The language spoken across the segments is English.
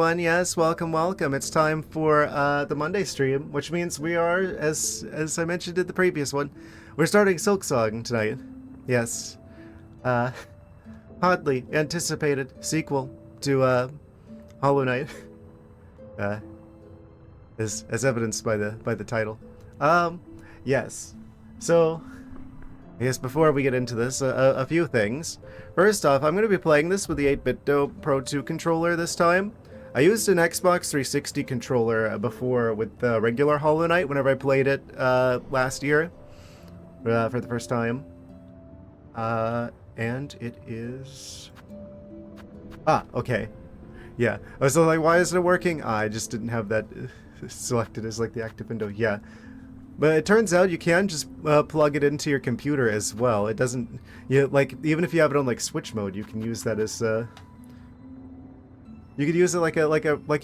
everyone. Yes, welcome, welcome. It's time for the Monday stream, which means we are, as I mentioned in the previous one, we're starting Silksong tonight. Yes, uh, hotly anticipated sequel to Hollow Knight, uh, as evidenced by the title. Yes. So, I guess before we get into this, a few things. First off, I'm going to be playing this with the 8-bit Pro 2 controller this time. I used an Xbox 360 controller before with the regular Hollow Knight whenever I played it last year for the first time. And it is... Ah, okay. Yeah. I was like, why isn't it working? I just didn't have that selected as like the active window. Yeah. But it turns out you can just plug it into your computer as well. It doesn't, like, even if you have it on like Switch mode, you can use that as you could use it like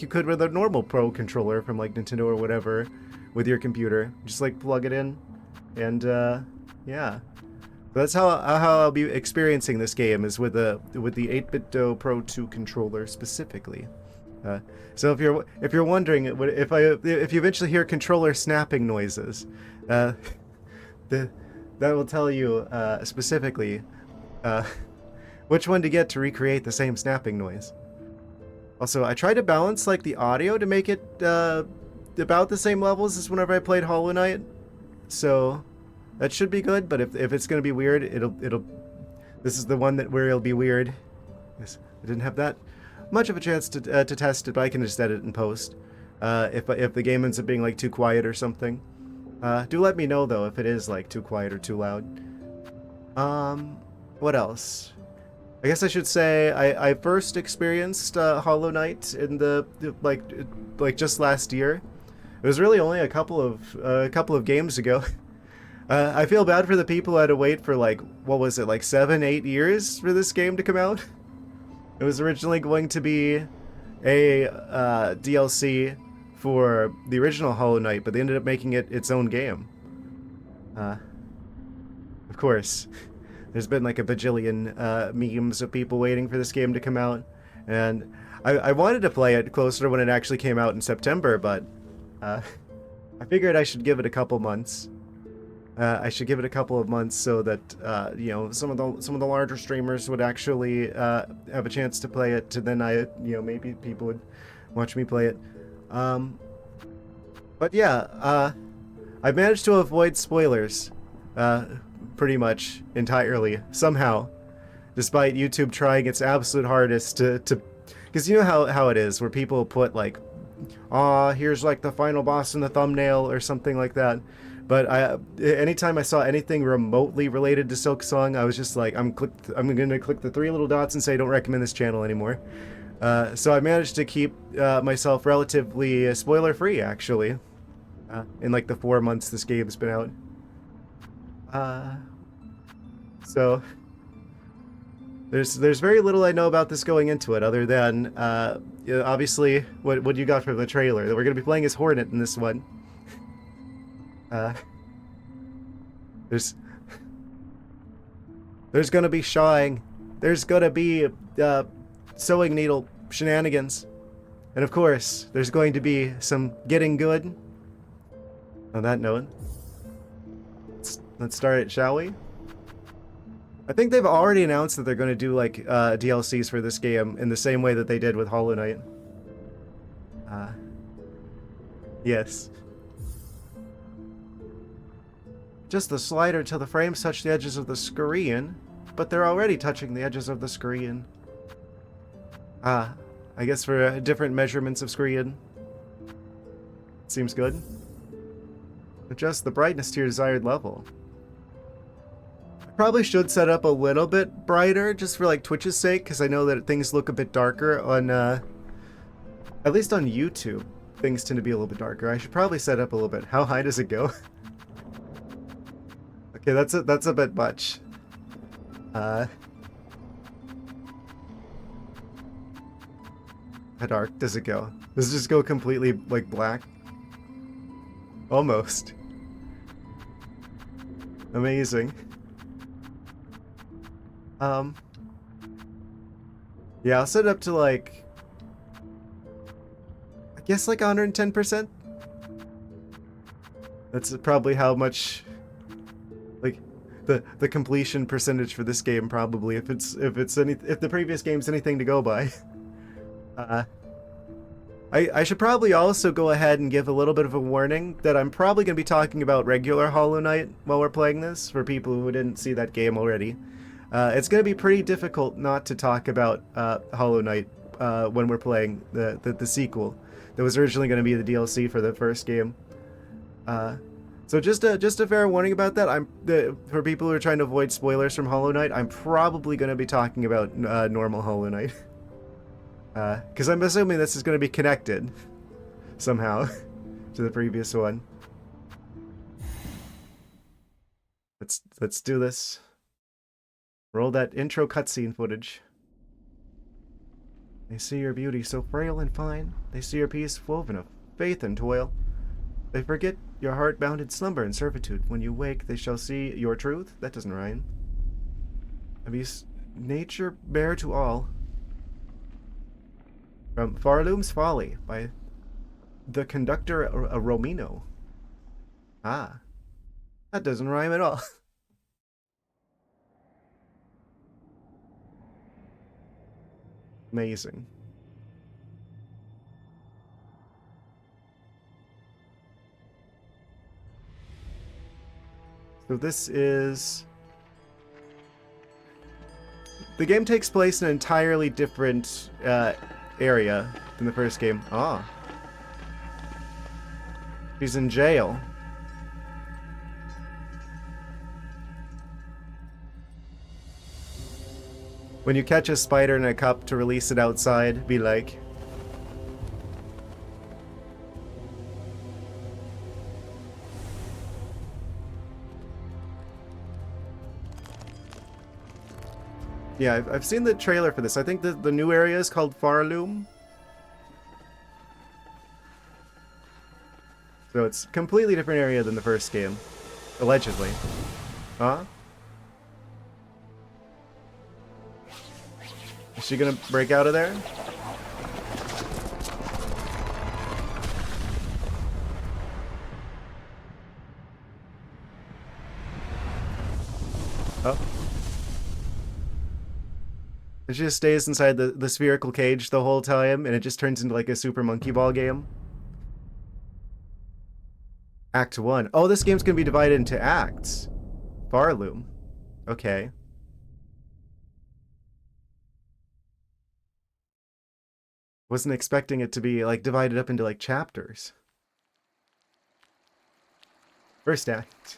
you could with a normal Pro controller from like Nintendo or whatever with your computer. Just like plug it in, and yeah. So that's how I'll be experiencing this game, is with the 8-bit Pro 2 controller specifically. So if you're wondering if you eventually hear controller snapping noises, that will tell you specifically which one to get to recreate the same snapping noise. Also, I tried to balance like the audio to make it about the same levels as whenever I played Hollow Knight, so that should be good. But if it's gonna be weird, this is the one where it'll be weird. Yes, I didn't have that much of a chance to test it, but I can just edit and post. If the game ends up being like too quiet or something, do let me know though if it is like too quiet or too loud. What else? I guess I should say I first experienced Hollow Knight in the like just last year. It was really only a couple of games ago. I feel bad for the people who had to wait for like, what was it, like 7-8 years for this game to come out. It was originally going to be a DLC for the original Hollow Knight, but they ended up making it its own game. Of course, there's been like a bajillion memes of people waiting for this game to come out, and I wanted to play it closer to when it actually came out in September, but I figured I should give it a couple months. I should give it a couple of months so that some of the larger streamers would actually have a chance to play it. And then maybe people would watch me play it. But yeah, I've managed to avoid spoilers pretty much entirely somehow, despite YouTube trying its absolute hardest to because you know how it is, where people put like, here's like the final boss in the thumbnail or something like that. But anytime I saw anything remotely related to Silksong, I was just like, I'm gonna click the 3 little dots and say don't recommend this channel anymore. So I managed to keep myself relatively spoiler-free, actually, in like the 4 months this game's been out. So there's very little I know about this going into it, other than obviously what you got from the trailer, that we're gonna be playing as Hornet in this one. There's gonna be shawing. There's gonna be sewing needle shenanigans, and of course, there's going to be some getting good. On that note, let's start it, shall we? I think they've already announced that they're going to do like DLCs for this game in the same way that they did with Hollow Knight. Yes. Just the slider till the frames touch the edges of the screen, but they're already touching the edges of the screen. I guess for different measurements of screen. Seems good. Adjust the brightness to your desired level. I probably should set up a little bit brighter, just for like Twitch's sake, because I know that things look a bit darker on, at least on YouTube. Things tend to be a little bit darker. I should probably set up a little bit. How high does it go? Okay, that's a bit much. How dark does it go? Does it just go completely like black? Almost. Amazing. Yeah, I'll set it up to like guess like 110%. That's probably how much, like, the completion percentage for this game probably. If the previous game's anything to go by. I should probably also go ahead and give a little bit of a warning that I'm probably going to be talking about regular Hollow Knight while we're playing this, for people who didn't see that game already. It's going to be pretty difficult not to talk about Hollow Knight when we're playing the sequel that was originally going to be the DLC for the first game. So just a fair warning about that. For people who are trying to avoid spoilers from Hollow Knight, I'm probably going to be talking about normal Hollow Knight. Because I'm assuming this is going to be connected somehow to the previous one. Let's do this. Roll that intro cutscene footage. They see your beauty so frail and fine. They see your peace woven of faith and toil. They forget your heart bound in slumber and servitude. When you wake, they shall see your truth. That doesn't rhyme. Abuse nature bare to all. From Farloom's Folly by the conductor Romino. Ah, that doesn't rhyme at all. Amazing. So this is... The game takes place in an entirely different area than the first game. Ah. She's in jail. When you catch a spider in a cup to release it outside, be like... Yeah, I've seen the trailer for this. I think the new area is called Farloom. So it's a completely different area than the first game. Allegedly. Huh? Is she gonna break out of there? Oh. It just stays inside the spherical cage the whole time, and it just turns into like a Super Monkey Ball game. Act 1. Oh, this game's gonna be divided into acts. Farloom. Okay. Wasn't expecting it to be like divided up into like chapters. First act.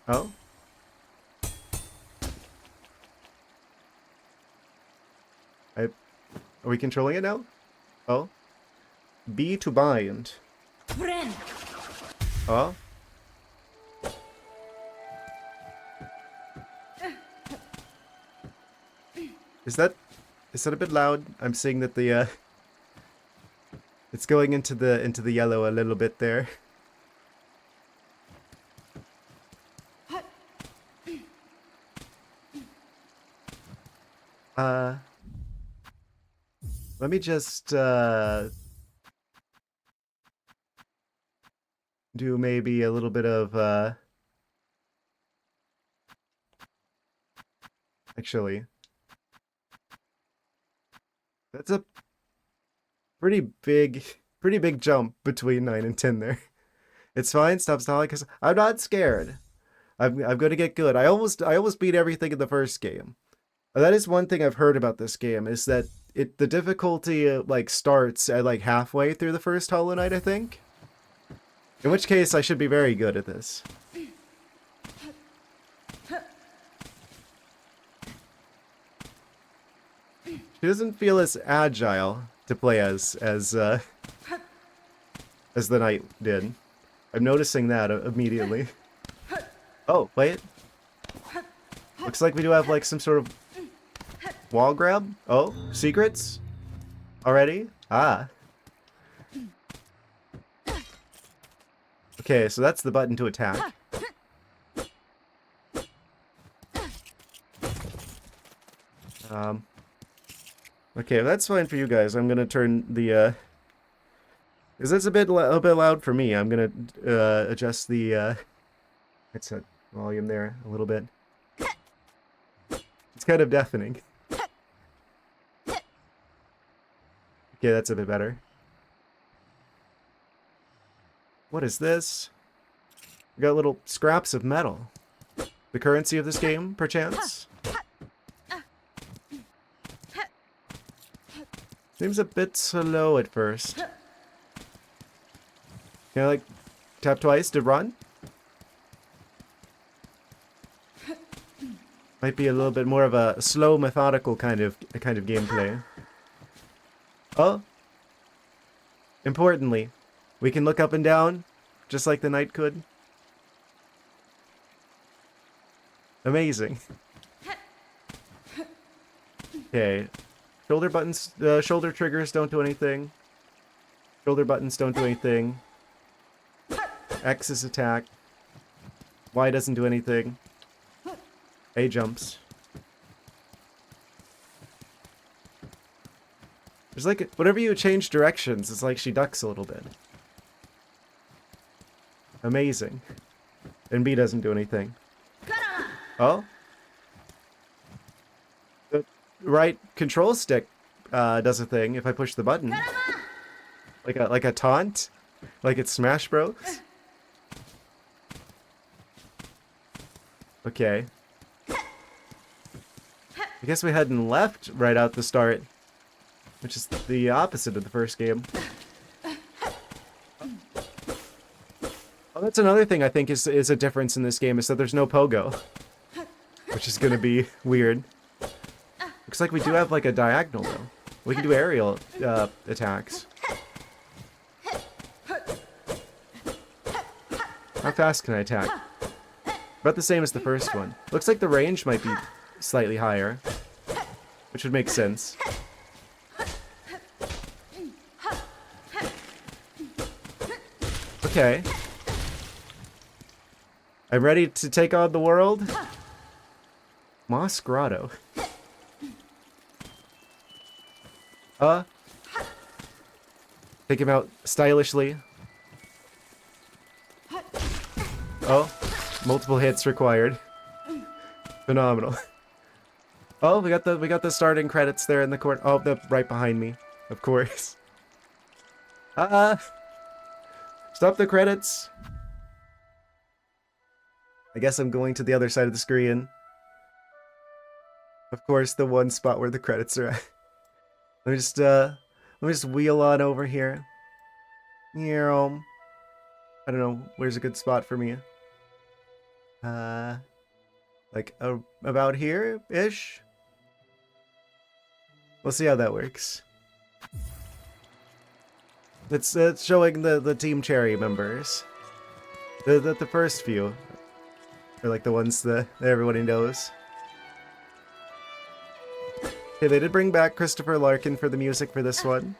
Oh? Are we controlling it now? Oh? B to bind. Friend. Oh? Is that a bit loud? I'm seeing that the it's going into the yellow a little bit there. Let me just do maybe a little bit of actually, that's a pretty big jump between 9 and 10 there. It's fine, stop stalling, because I'm not scared. I'm gonna get good. I almost beat everything in the first game. That is one thing I've heard about this game, is that the difficulty like starts at like halfway through the first Hollow Knight, I think. In which case I should be very good at this. She doesn't feel as agile to play as the knight did. I'm noticing that immediately. Oh, wait. Looks like we do have like some sort of wall grab? Oh, secrets? Already? Ah. Okay, so that's the button to attack. Okay, if that's fine for you guys, I'm gonna turn the, because that's a bit loud for me. I'm gonna, adjust the, headset volume there a little bit. It's kind of deafening. Okay, that's a bit better. What is this? We got little scraps of metal. The currency of this game, perchance? Seems a bit slow at first. Can I, like, tap twice to run? Might be a little bit more of a slow, methodical kind of gameplay. Oh! Importantly, we can look up and down, just like the knight could. Amazing. Okay. Shoulder buttons, shoulder triggers don't do anything. Shoulder buttons don't do anything. X is attack. Y doesn't do anything. A jumps. There's like, whenever you change directions, it's like she ducks a little bit. Amazing. And B doesn't do anything. Oh? The right control stick does a thing if I push the button. Like a taunt? Like it's Smash Bros? Okay. I guess we hadn't left right out the start, which is the opposite of the first game. Oh, that's another thing I think is a difference in this game, is that there's no pogo. Which is gonna be weird. Looks like we do have like a diagonal though. We can do aerial attacks. How fast can I attack? About the same as the first one. Looks like the range might be slightly higher, which would make sense. Okay. I'm ready to take on the world. Moss Grotto. Take him out stylishly. Oh, multiple hits required. Phenomenal. Oh, we got the starting credits there in the corner. Oh, the right behind me, of course. Stop the credits. I guess I'm going to the other side of the screen. Of course, the one spot where the credits are at. Let me just wheel on over here. I don't know, where's a good spot for me? Like about here-ish? We'll see how that works. It's showing the Team Cherry members. The first few. Are like the ones that everybody knows. Okay, they did bring back Christopher Larkin for the music for this one.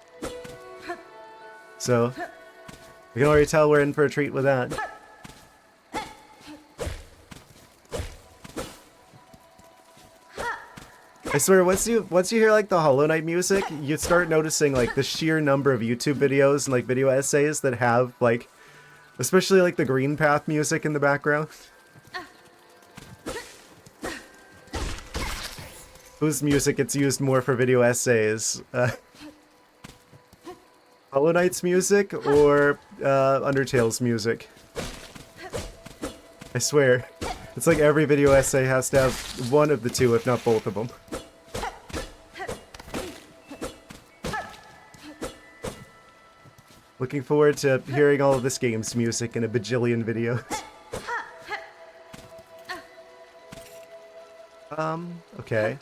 So, we can already tell we're in for a treat with that. I swear, once you hear like the Hollow Knight music, you start noticing like the sheer number of YouTube videos and like video essays that have like, especially like the Green Path music in the background. Whose music gets used more for video essays? Hollow Knight's music or Undertale's music? I swear. It's like every video essay has to have one of the two, if not both of them. Looking forward to hearing all of this game's music in a bajillion videos. Okay.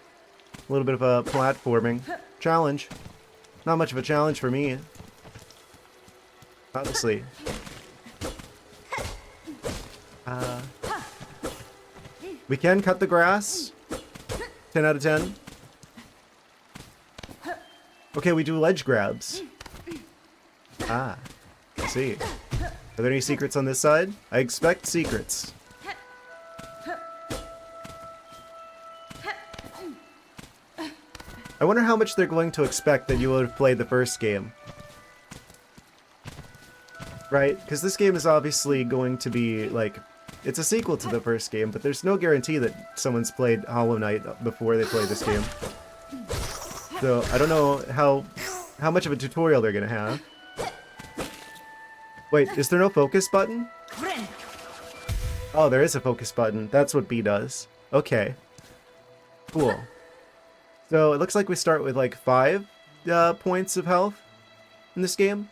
A little bit of a platforming challenge. Not much of a challenge for me. Honestly. We can cut the grass. 10 out of 10. Okay, we do ledge grabs. Ah, I see. Are there any secrets on this side? I expect secrets. I wonder how much they're going to expect that you would have played the first game. Right? Because this game is obviously going to be, like, it's a sequel to the first game, but there's no guarantee that someone's played Hollow Knight before they play this game. So, I don't know how much of a tutorial they're going to have. Wait, is there no focus button? Oh, there is a focus button. That's what B does. Okay. Cool. So, it looks like we start with, like, 5 points of health in this game.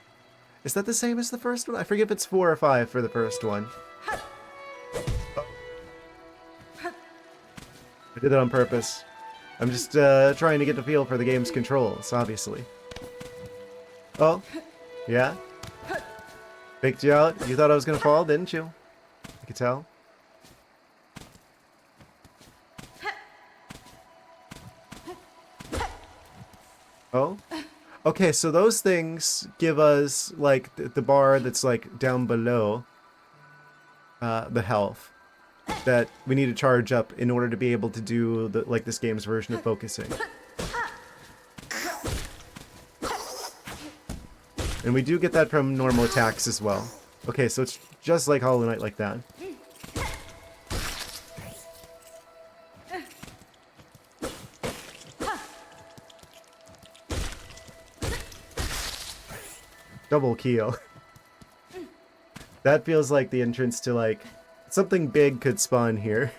Is that the same as the first one? I forget if it's 4 or 5 for the first one. I did that on purpose. I'm just trying to get the feel for the game's controls, obviously. Oh, yeah? Faked you out? You thought I was gonna fall, didn't you? I could tell. Oh? Okay, so those things give us, like, the bar that's, like, down below the health that we need to charge up in order to be able to do, like, this game's version of focusing. And we do get that from normal attacks as well. Okay, so it's just like Hollow Knight like that. Double kill. That feels like the entrance to, like, something big could spawn here.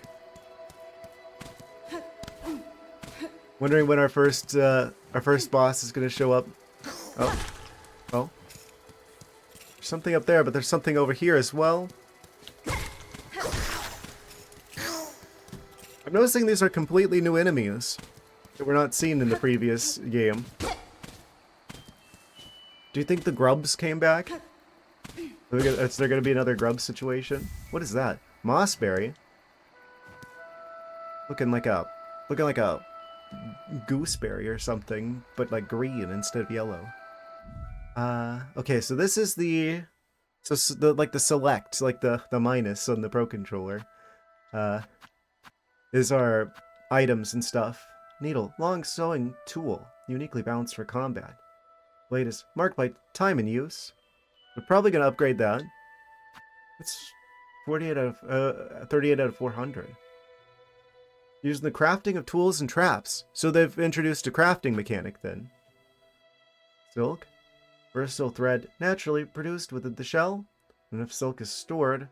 Wondering when our first boss is gonna show up. Oh. Oh. There's something up there, but there's something over here as well. I'm noticing these are completely new enemies that were not seen in the previous game. Do you think the grubs came back? Is there going to be another grub situation? What is that? Mossberry? Looking like a gooseberry or something, but like green instead of yellow. Okay, so this is the select, like the minus on the Pro Controller. Is our items and stuff. Needle, long sewing tool, uniquely balanced for combat. Blade is marked by time in use. We're probably going to upgrade that. It's 38 out of 38 out of 400. Using the crafting of tools and traps. So they've introduced a crafting mechanic then. Silk. Versatile thread naturally produced within the shell. And if silk is stored,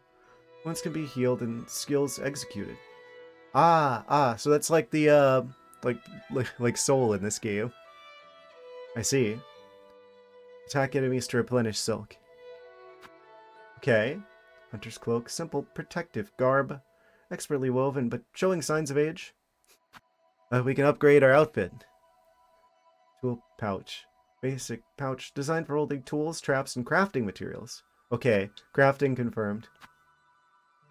wounds can be healed and skills executed. So that's like the like soul in this game. I see. Attack enemies to replenish silk. Okay. Hunter's cloak, simple protective garb, expertly woven but showing signs of age. We can upgrade our outfit. Tool pouch. Basic pouch designed for holding tools, traps, and crafting materials. Okay, crafting confirmed.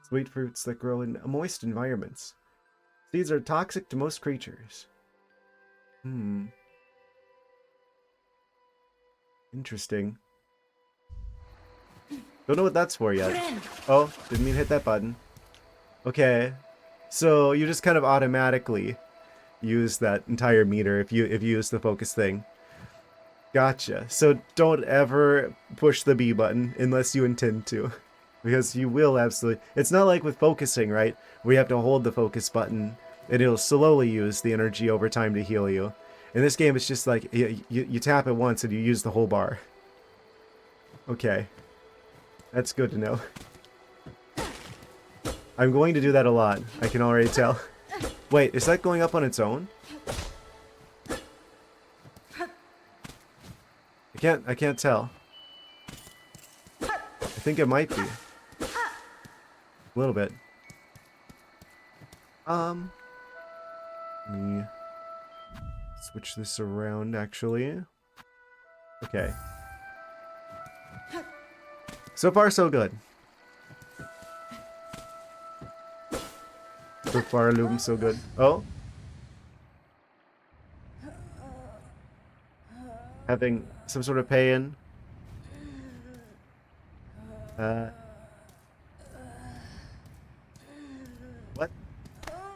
Sweet fruits that grow in moist environments. Seeds are toxic to most creatures. Interesting. Don't know what that's for yet. Oh, didn't mean to hit that button. Okay, so you just kind of automatically use that entire meter if you use the focus thing. Gotcha. So don't ever push the B button unless you intend to, because you will absolutely. It's not like with focusing, right? Where you have to hold the focus button and it'll slowly use the energy over time to heal you. In this game, it's just like you tap it once and you use the whole bar. Okay. That's good to know. I'm going to do that a lot. I can already tell. Wait, is that going up on its own? I can't tell. I think it might be. A little bit. Let me switch this around, actually. Okay. So far, so good. So far, Loom, so good. Oh. Having some sort of pain. What?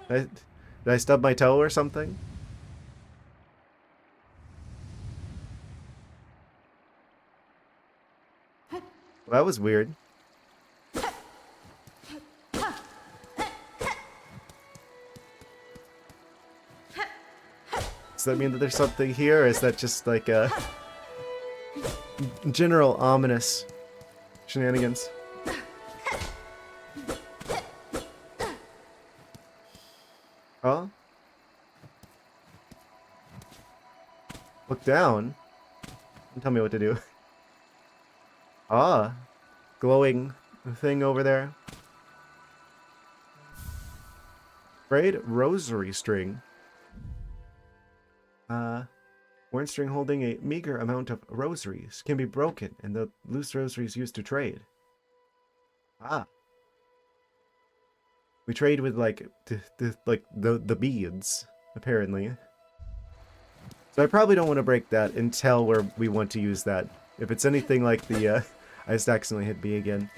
Did I stub my toe or something? That was weird. Does that mean that there's something here, or is that just like a general ominous shenanigans? Oh? Look down? Don't tell me what to do. Ah, glowing thing over there. Braid rosary string. Worn string holding a meager amount of rosaries can be broken, and the loose rosaries used to trade. Ah. We trade with like the beads, apparently. So I probably don't want to break that until we want to use that. If it's anything like the I just accidentally hit B again.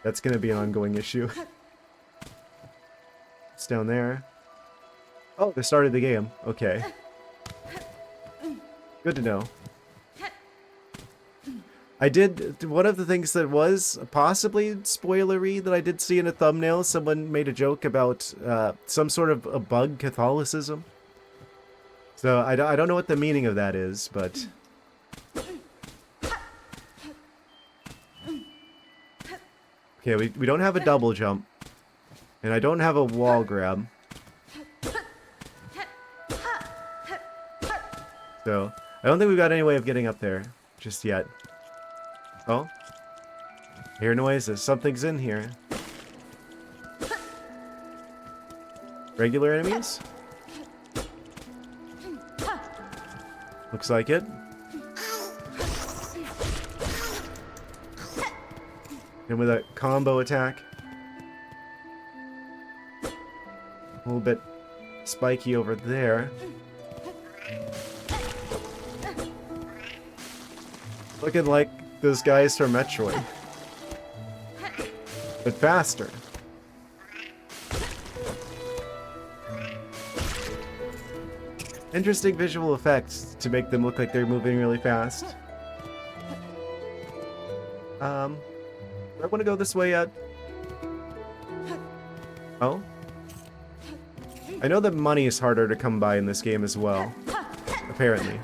That's gonna be an ongoing issue. It's down there. Oh, they started the game. Okay. Good to know. One of the things that was possibly spoilery that I did see in a thumbnail, someone made a joke about some sort of a bug Catholicism. So I don't know what the meaning of that is, but... Okay, we don't have a double jump. And I don't have a wall grab. So, I don't think we've got any way of getting up there just yet. Oh? I hear noises. Something's in here. Regular enemies? Looks like it. And with a combo attack. A little bit spiky over there. Looking like those guys from Metroid. But faster. Interesting visual effects to make them look like they're moving really fast. Do I want to go this way yet? Oh? I know that money is harder to come by in this game as well. Apparently.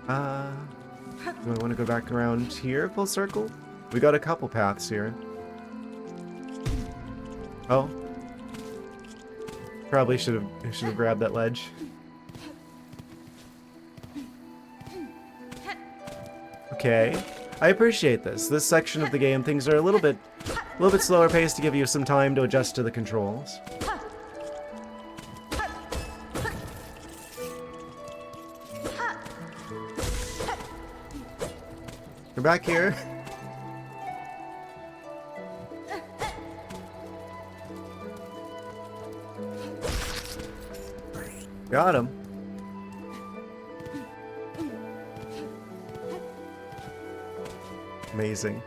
Do I want to go back around here, full circle? We got a couple paths here. Oh. Probably should have grabbed that ledge. Okay. I appreciate this. This section of the game, things are a little bit slower paced to give you some time to adjust to the controls. We're back here. Got him. Amazing.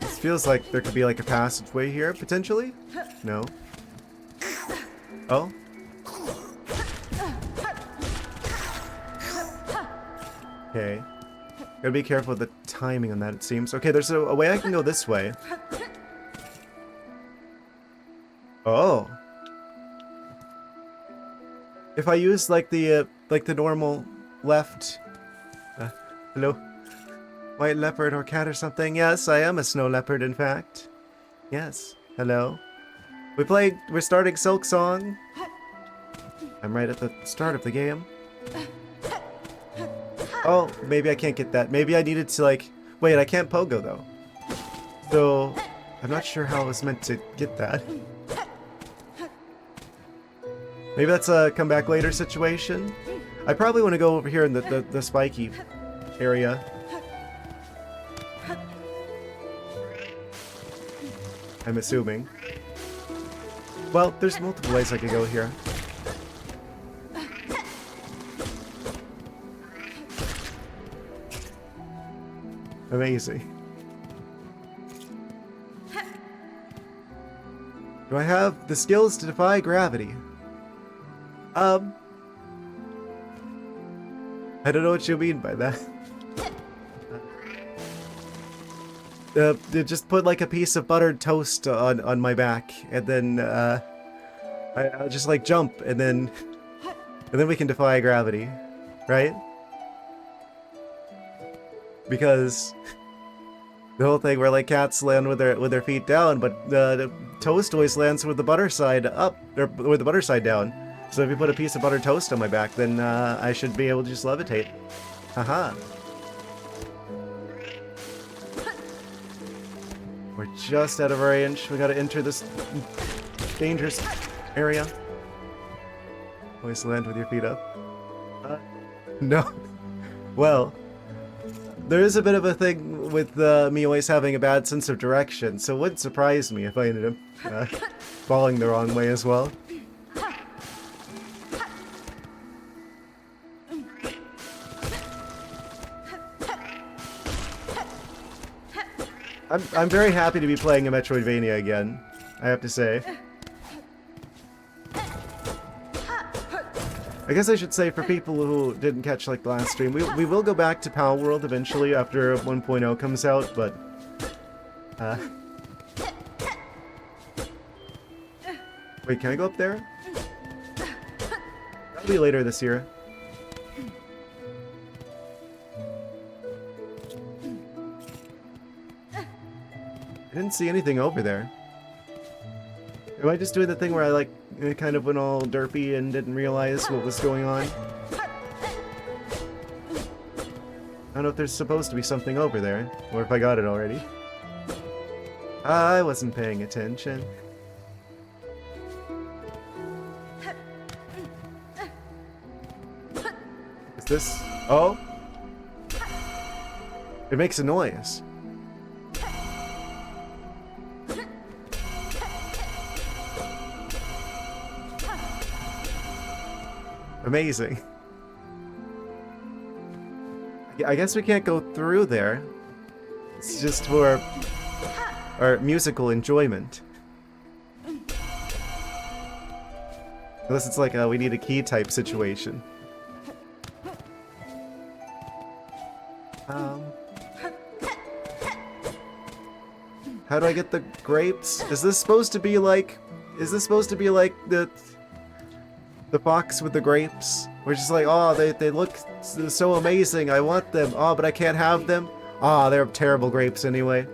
This feels like there could be like a passageway here, potentially? No. Oh? Okay. Gotta be careful with the timing on that, it seems. Okay, there's a way I can go this way. Oh. If I use like the normal left... hello? White leopard or cat or something? Yes, I am a snow leopard, in fact. Yes. Hello? We're starting Silksong. I'm right at the start of the game. Oh, maybe I can't get that. Maybe I needed to like... Wait, I can't pogo though. So, I'm not sure how I was meant to get that. Maybe that's a come back later situation. I probably want to go over here in the spiky area. I'm assuming. Well, there's multiple ways I could go here. Amazing. Do I have the skills to defy gravity? I don't know what you mean by that. Just put like a piece of buttered toast on my back, and then I'll just like jump, and then we can defy gravity, right? Because the whole thing where like cats land with their feet down, but the toast always lands with the butter side up, or with the butter side down. So if you put a piece of buttered toast on my back, then I should be able to just levitate. Haha. We're just out of range. We gotta enter this dangerous area. Always land with your feet up. No. Well, there is a bit of a thing with me always having a bad sense of direction, so it wouldn't surprise me if I ended up falling the wrong way as well. I'm very happy to be playing a Metroidvania again, I have to say. I guess I should say, for people who didn't catch like the last stream, we will go back to Pal World eventually after 1.0 comes out, but wait, can I go up there? That'll be later this year. I didn't see anything over there. Am I just doing the thing where I like kind of went all derpy and didn't realize what was going on? I don't know if there's supposed to be something over there, or if I got it already. I wasn't paying attention. Is this... Oh! It makes a noise. Amazing. I guess we can't go through there. It's just for our musical enjoyment. Unless it's like a we need a key type situation. How do I get the grapes? Is this supposed to be like the box with the grapes? We're just like, oh, they look so amazing, I want them. Oh, but I can't have them? Ah, oh, they're terrible grapes anyway.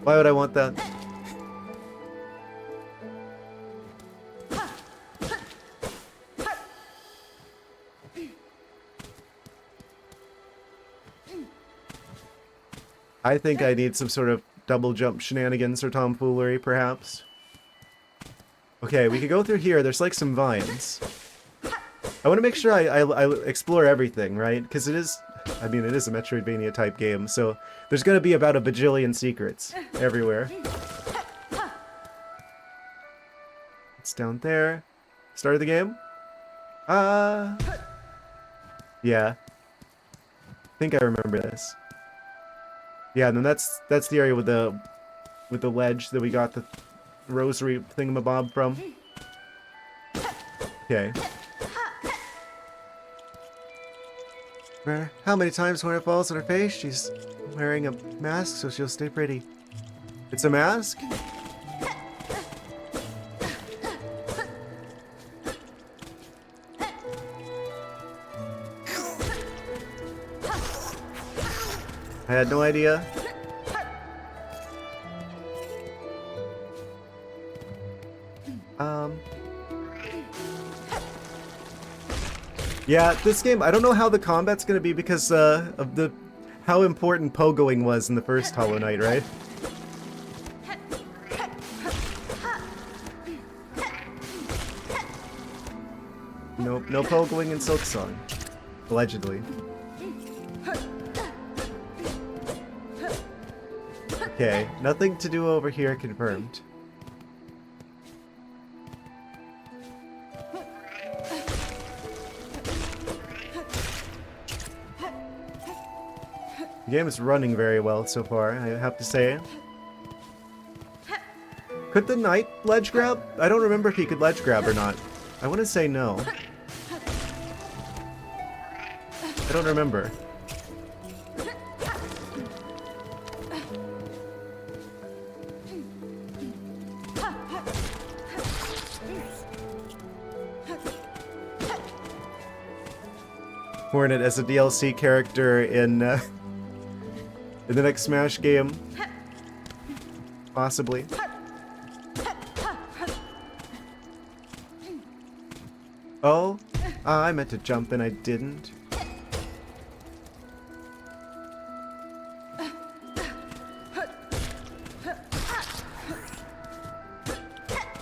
Why would I want that? I think I need some sort of double jump shenanigans or tomfoolery, perhaps. Okay, we could go through here. There's like some vines. I want to make sure I explore everything, right? Because it is, I mean, it is a Metroidvania type game, so there's going to be about a bajillion secrets everywhere. It's down there. Start of the game? Yeah. I think I remember this. Yeah, and then that's the area with the ledge that we got the rosary thingamabob from. Okay. How many times when it falls on her face, she's wearing a mask so she'll stay pretty. It's a mask? I had no idea. Yeah, this game, I don't know how the combat's gonna be because of how important pogoing was in the first Hollow Knight, right? Nope, no pogoing in Silksong. Allegedly. Okay, nothing to do over here confirmed. The game is running very well so far, I have to say. Could the knight ledge grab? I don't remember if he could ledge grab or not. I want to say no. I don't remember. Hornet as a DLC character in the next Smash game. Possibly. Oh, I meant to jump and I didn't.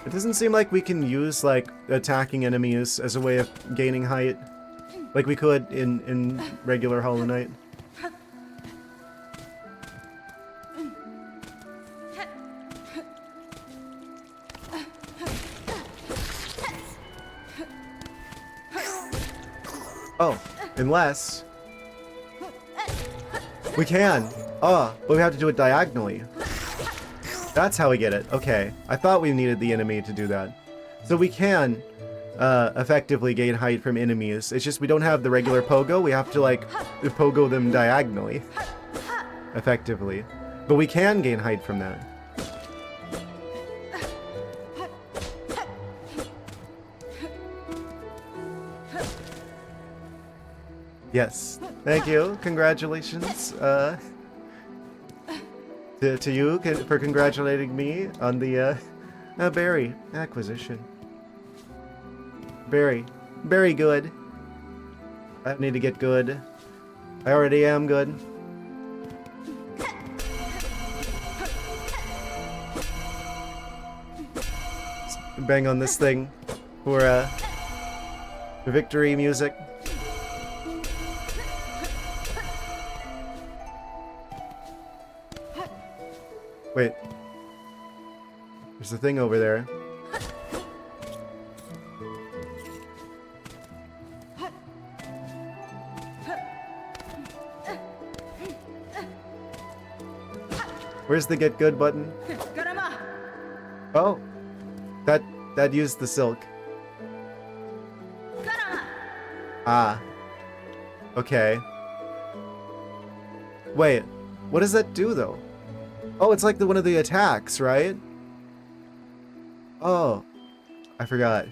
It doesn't seem like we can use, like, attacking enemies as a way of gaining height. Like we could in regular Hollow Knight. Oh, unless we can. Oh, but we have to do it diagonally. That's how we get it. Okay. I thought we needed the enemy to do that. So we can effectively gain height from enemies. It's just we don't have the regular pogo. We have to, like, pogo them diagonally. Effectively. But we can gain height from that. Yes. Thank you. Congratulations. To you for congratulating me on the berry acquisition. Very good. I need to get good. I already am good. Bang on this thing for victory music. Wait. There's a thing over there. Where's the get good button? Oh. That used the silk. Ah. Okay. Wait. What does that do though? Oh, it's like one of the attacks, right? Oh, I forgot.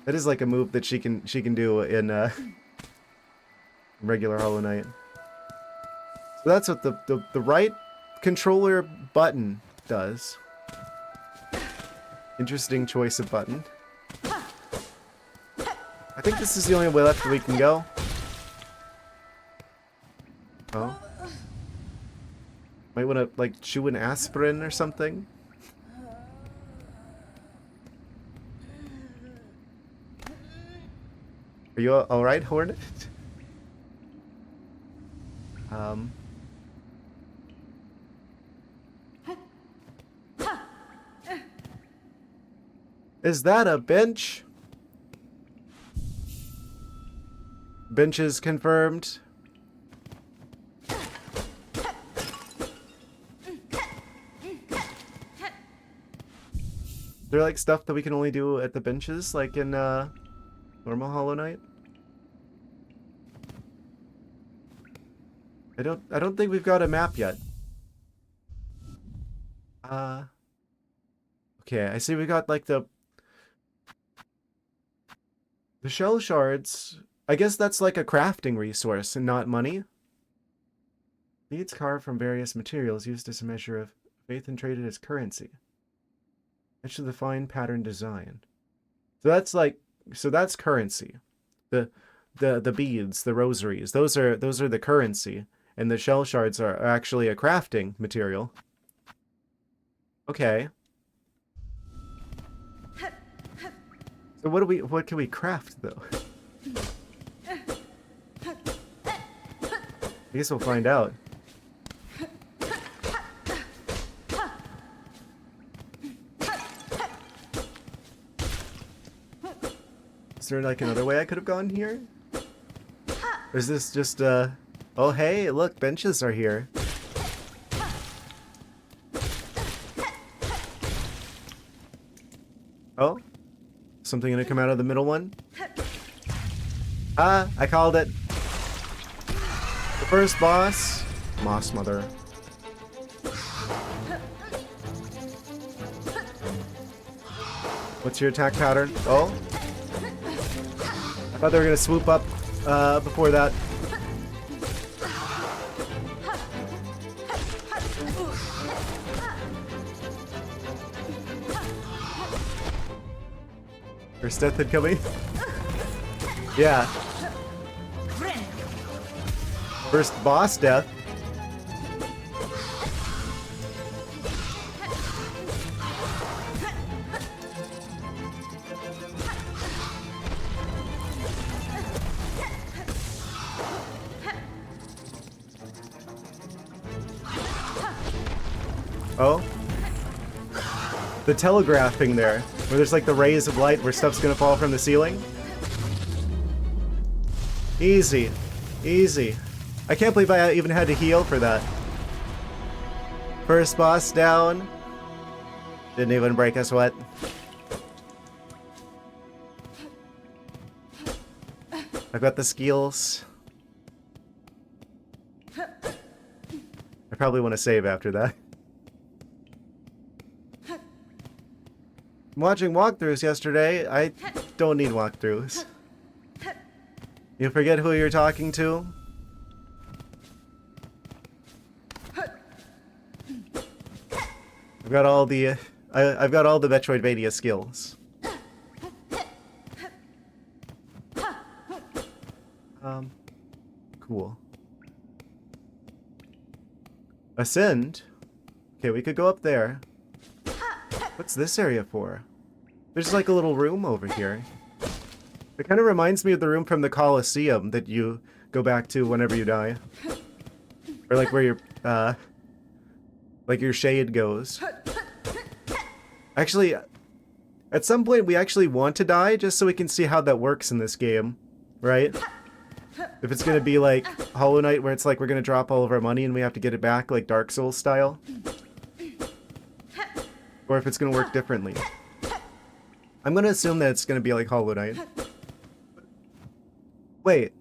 That is like a move that she can do in regular Hollow Knight. So that's what the right controller button does. Interesting choice of button. I think this is the only way left that we can go. Oh. Might want to, like, chew an aspirin or something. Are you alright, Hornet? Is that a bench? Benches confirmed. They're like stuff that we can only do at the benches, like in normal Hollow Knight. I don't think we've got a map yet. Okay, I see we got like the shell shards. I guess that's like a crafting resource and not money. Beads carved from various materials used as a measure of faith and traded as currency. Etched to the fine pattern design. So that's like, so that's currency. The beads, the rosaries, those are the currency, and the shell shards are actually a crafting material. Okay. So what can we craft though? I guess we'll find out. Is there like another way I could have gone here? Or is this just oh hey, look, benches are here. Oh, something gonna come out of the middle one. Ah, I called it. The first boss, Moss Mother. What's your attack pattern? Oh, I thought they were gonna swoop up before that. First death had coming. Yeah. First boss death. Oh. The telegraphing there, where there's like the rays of light where stuff's gonna fall from the ceiling. Easy. Easy. I can't believe I even had to heal for that. First boss down. Didn't even break a sweat. I've got the skills. I probably want to save after that. I'm watching walkthroughs yesterday. I don't need walkthroughs. You forget who you're talking to? I've got all the I've got all the Metroidvania skills. Cool. Ascend? Okay, we could go up there. What's this area for? There's like a little room over here. It kind of reminds me of the room from the Colosseum that you go back to whenever you die. Or like where your like your shade goes. Actually, at some point we actually want to die just so we can see how that works in this game, right? If it's gonna be like Hollow Knight where it's like we're gonna drop all of our money and we have to get it back like Dark Souls style. Or if it's gonna work differently. I'm gonna assume that it's gonna be like Hollow Knight. Wait.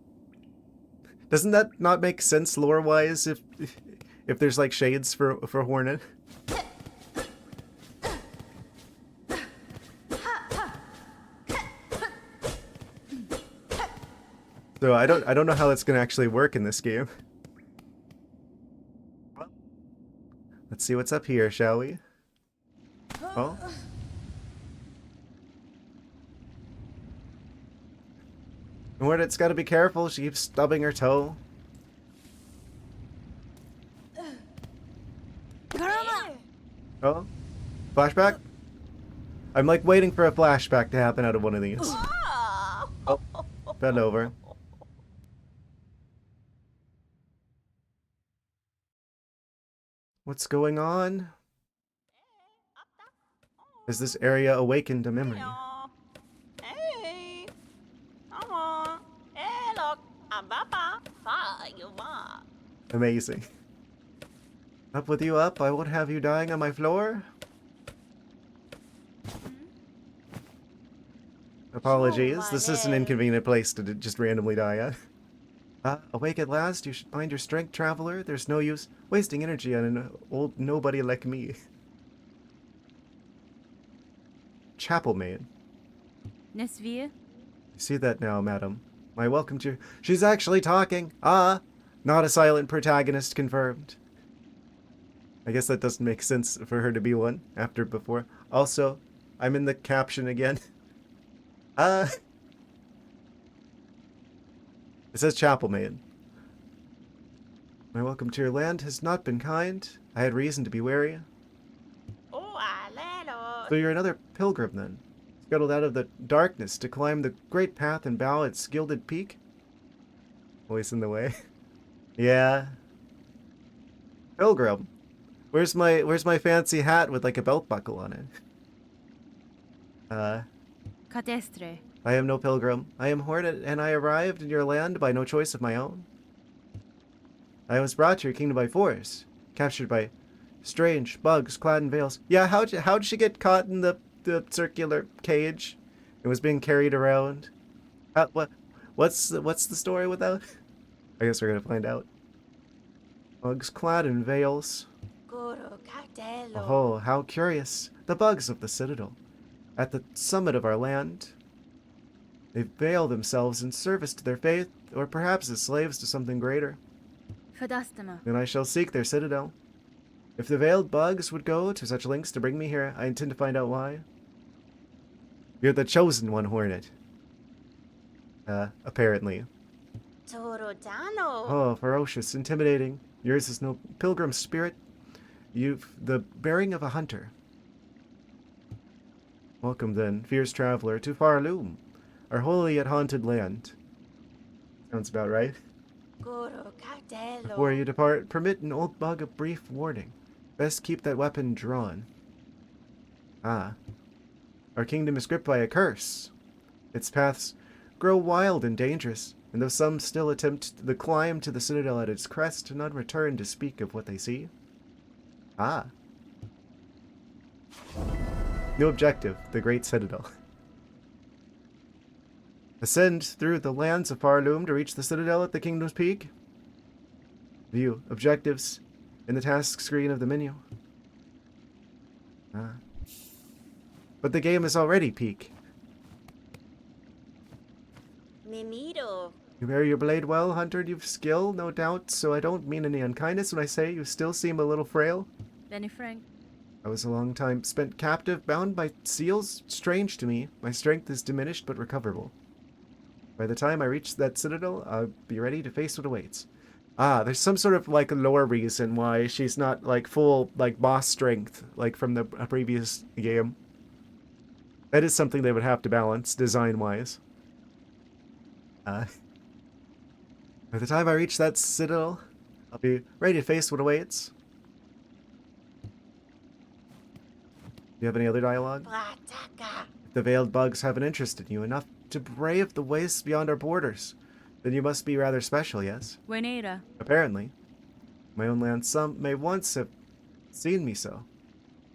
Doesn't that not make sense lore-wise if there's like shades for Hornet? So I don't know how it's gonna actually work in this game. Let's see what's up here, shall we? Oh. Hornet's gotta be careful, she keeps stubbing her toe. Oh? Flashback? I'm like waiting for a flashback to happen out of one of these. Oh, bend over. What's going on? Is this area awakened a memory? Amazing. Up with you up, I won't have you dying on my floor. Apologies, this is an inconvenient place to just randomly die at. Awake at last, you should find your strength, traveler. There's no use wasting energy on an old nobody like me. Chapel maid. You see that now, madam. My welcome to... She's actually talking! Ah! Not a silent protagonist confirmed. I guess that doesn't make sense for her to be one after before. Also, I'm in the caption again. It says chapel maid. My welcome to your land has not been kind. I had reason to be wary. So you're another pilgrim then? Scuttled out of the darkness to climb the great path and bow its gilded peak? Always in the way. Yeah. Pilgrim. Where's my fancy hat with like a belt buckle on it? I am no pilgrim. I am Hornet, and I arrived in your land by no choice of my own. I was brought to your kingdom by force, captured by strange bugs clad in veils. Yeah, how'd she get caught in the the circular cage and was being carried around. What's the story with that? I guess we're gonna find out. Bugs clad in veils. Oh, how curious. The bugs of the Citadel. At the summit of our land. They veil themselves in service to their faith, or perhaps as slaves to something greater. Then I shall seek their citadel. If the veiled bugs would go to such lengths to bring me here, I intend to find out why. You're the chosen one, Hornet. Apparently. Oh, ferocious, intimidating. Yours is no pilgrim spirit. You've the bearing of a hunter. Welcome then, fierce traveler, to Farloom, our holy yet haunted land. Sounds about right. Before you depart, permit an old bug a brief warning. Best keep that weapon drawn. Ah. Our kingdom is gripped by a curse. Its paths grow wild and dangerous, and though some still attempt the climb to the citadel at its crest, none return to speak of what they see. Ah. New objective, the Great Citadel. Ascend through the lands of Farloom to reach the citadel at the kingdom's peak. View objectives in the task screen of the menu. Ah. But the game is already peak. You bear your blade well, Hunter. You've skill, no doubt, so I don't mean any unkindness when I say you still seem a little frail. Benny Frank. I was a long time spent captive, bound by seals. Strange to me. My strength is diminished but recoverable. By the time I reach that citadel, I'll be ready to face what awaits. Ah, there's some sort of, like, lore reason why she's not, like, full, like, boss strength, like, from the previous game. That is something they would have to balance, design-wise. By the time I reach that citadel, I'll be ready to face what awaits. Do you have any other dialogue? If the veiled bugs haven't interested you enough to brave the wastes beyond our borders, then you must be rather special, yes? Buenera. Apparently. My own land, some may once have seen me so.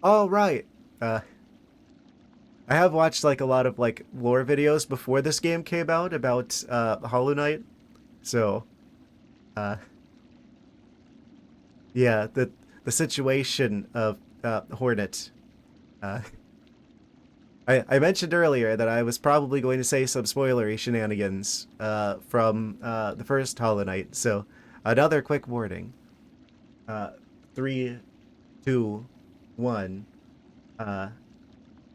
Oh, right. I have watched, like, a lot of, like, lore videos before this game came out about, Hollow Knight. So, yeah, the situation of, Hornet, I mentioned earlier that I was probably going to say some spoilery shenanigans from the first Hollow Knight, so another quick warning. 3, 2, 1.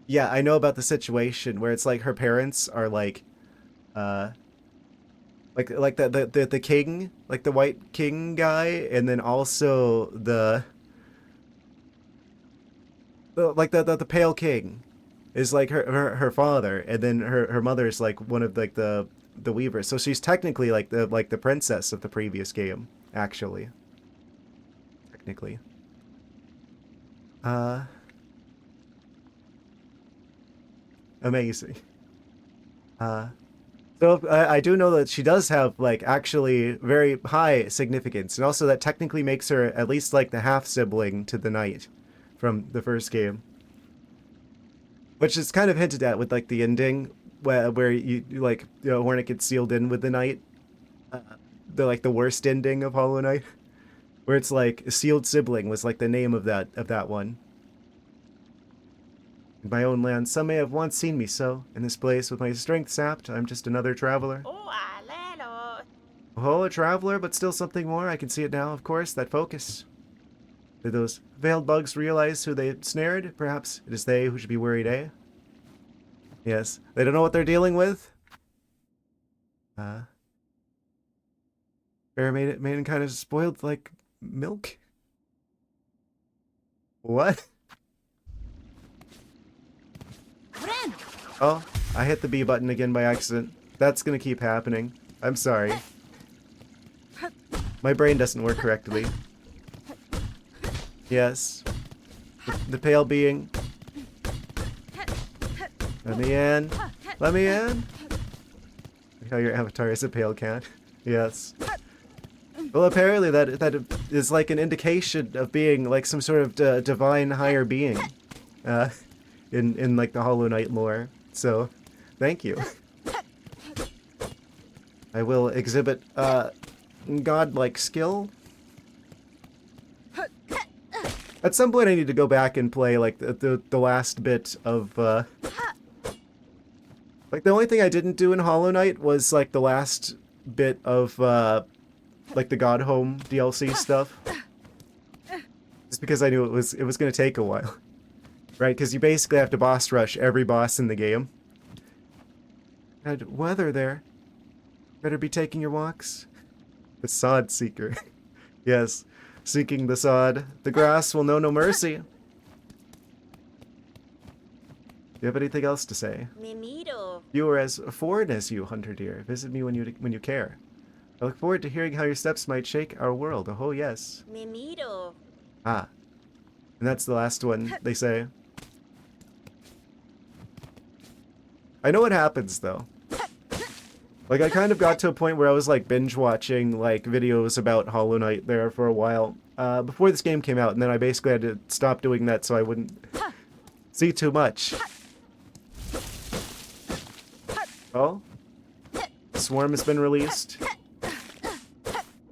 Yeah, I know about the situation where it's like her parents are like the king, like the white king guy, and then also the pale king is like her father, and then her mother is like one of like the weavers. So she's technically like the princess of the previous game, actually. Technically. Amazing. So I do know that she does have like actually very high significance, and also that technically makes her at least like the half sibling to the knight from the first game. Which is kind of hinted at with, like, the ending, where you like, you know, Hornet gets sealed in with the Knight. The worst ending of Hollow Knight. Where it's, like, a sealed sibling was, like, the name of that one. In my own land, some may have once seen me so. In this place, with my strength sapped, I'm just another traveler. Oh, a traveler, but still something more. I can see it now, of course, that focus. Did those veiled bugs realize who they snared? Perhaps it is they who should be worried, eh? Yes. They don't know what they're dealing with? Bear made it kind of spoiled like milk? What? Oh, I hit the B button again by accident. That's gonna keep happening. I'm sorry. My brain doesn't work correctly. Yes. The pale being. Let me in. Let me in. How your avatar is a pale cat. Yes. Well, apparently that is like an indication of being like some sort of divine higher being. in like the Hollow Knight lore. So, thank you. I will exhibit godlike skill. At some point I need to go back and play like the last bit of like the only thing I didn't do in Hollow Knight was like the last bit of like the God Home DLC stuff. Just because I knew it was going to take a while. Right? Because you basically have to boss rush every boss in the game. Had weather there. Better be taking your walks. The sod seeker. Yes. Seeking the sod. The grass will know no mercy. Do you have anything else to say? You are as foreign as you, hunter dear. Visit me when you care. I look forward to hearing how your steps might shake our world. Oh, yes. Ah. And that's the last one, they say. I know what happens, though. Like, I kind of got to a point where I was, like, binge-watching, like, videos about Hollow Knight there for a while. Before this game came out, and then I basically had to stop doing that so I wouldn't see too much. Oh? Swarm has been released.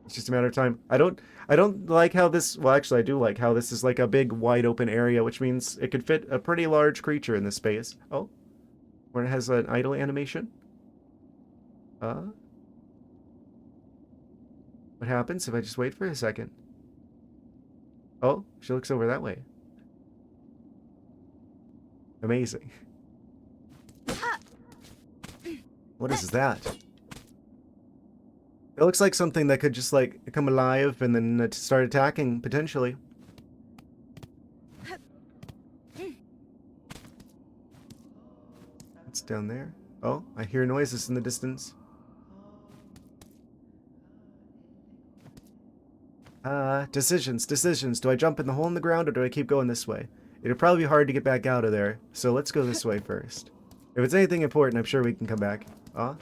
It's just a matter of time. I don't like how this... Well, actually, I do like how this is like a big, wide-open area, which means it could fit a pretty large creature in this space. Oh? Where it has an idle animation. What happens if I just wait for a second? Oh, she looks over that way. Amazing. What is that? It looks like something that could just, like, come alive and then start attacking, potentially. What's down there? Oh, I hear noises in the distance. Decisions. Do I jump in the hole in the ground or do I keep going this way? It'll probably be hard to get back out of there, so let's go this way first. If it's anything important, I'm sure we can come back. Ah,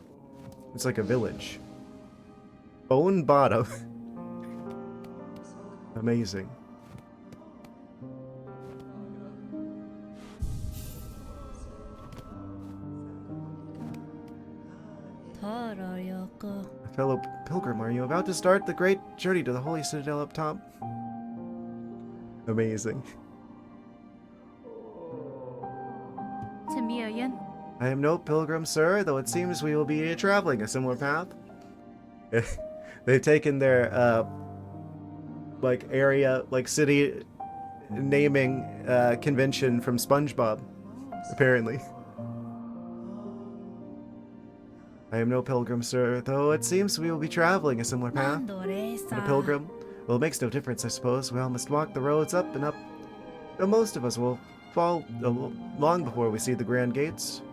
it's like a village. Bone bottom. Amazing. Fellow pilgrim, are you about to start the great journey to the holy citadel up top? Amazing. I am no pilgrim, sir, though it seems we will be traveling a similar path. They've taken their, like, area, like, city naming convention from SpongeBob, apparently. I am no pilgrim, sir, though it seems we will be traveling a similar path. And a pilgrim? Well, it makes no difference, I suppose. We all must walk the roads up and up. Though most of us will fall long before we see the grand gates.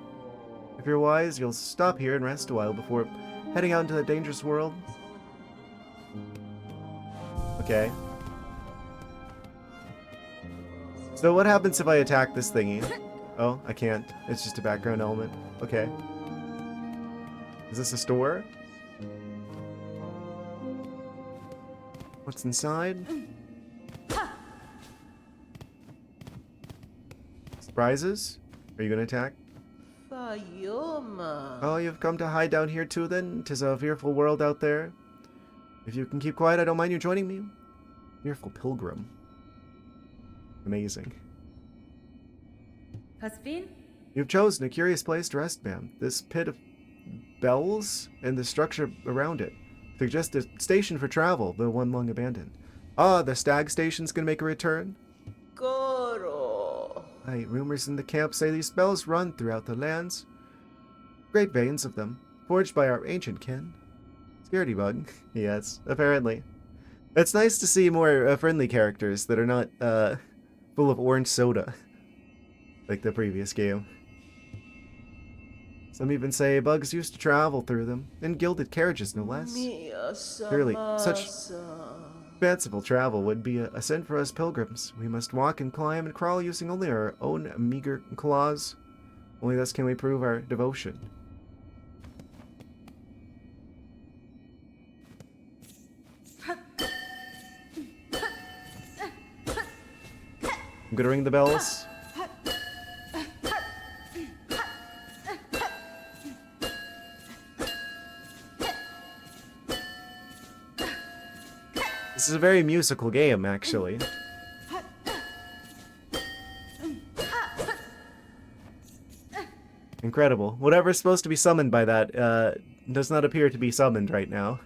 If you're wise, you'll stop here and rest a while before heading out into the dangerous world. Okay. So what happens if I attack this thingy? Oh, I can't. It's just a background element. Okay. Is this a store? What's inside? Surprises? Are you gonna attack? Oh, you've come to hide down here too then? 'Tis a fearful world out there. If you can keep quiet, I don't mind you joining me. Fearful pilgrim. Amazing. You've chosen a curious place to rest, ma'am. This pit of bells and the structure around it suggest a station for travel, though one long abandoned. Ah, the stag station's gonna make a return? Goro. Aye, rumors in the camp say these bells run throughout the lands. Great veins of them, forged by our ancient kin. Scaredy bug. Yes, apparently. It's nice to see more friendly characters that are not full of orange soda, like the previous game. Some even say bugs used to travel through them, in gilded carriages no less. Surely, such fanciful travel would be a sin for us pilgrims. We must walk and climb and crawl using only our own meager claws. Only thus can we prove our devotion. I'm gonna ring the bells. This is a very musical game, actually. Incredible. Whatever's supposed to be summoned by that does not appear to be summoned right now.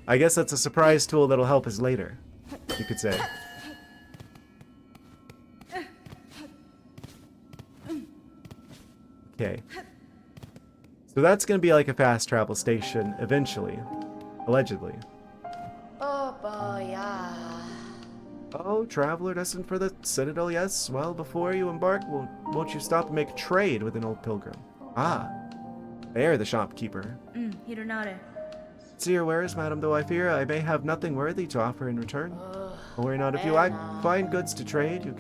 I guess that's a surprise tool that'll help us later, you could say. Okay. So that's going to be like a fast travel station eventually. Allegedly. Oh boy, yeah. Oh, traveler destined for the Citadel, yes? Well, before you embark, won't you stop and make trade with an old pilgrim? Ah, there, the shopkeeper. Hironare. See your wares, madam, though I fear I may have nothing worthy to offer in return. Don't worry not, if you lack fine goods to trade,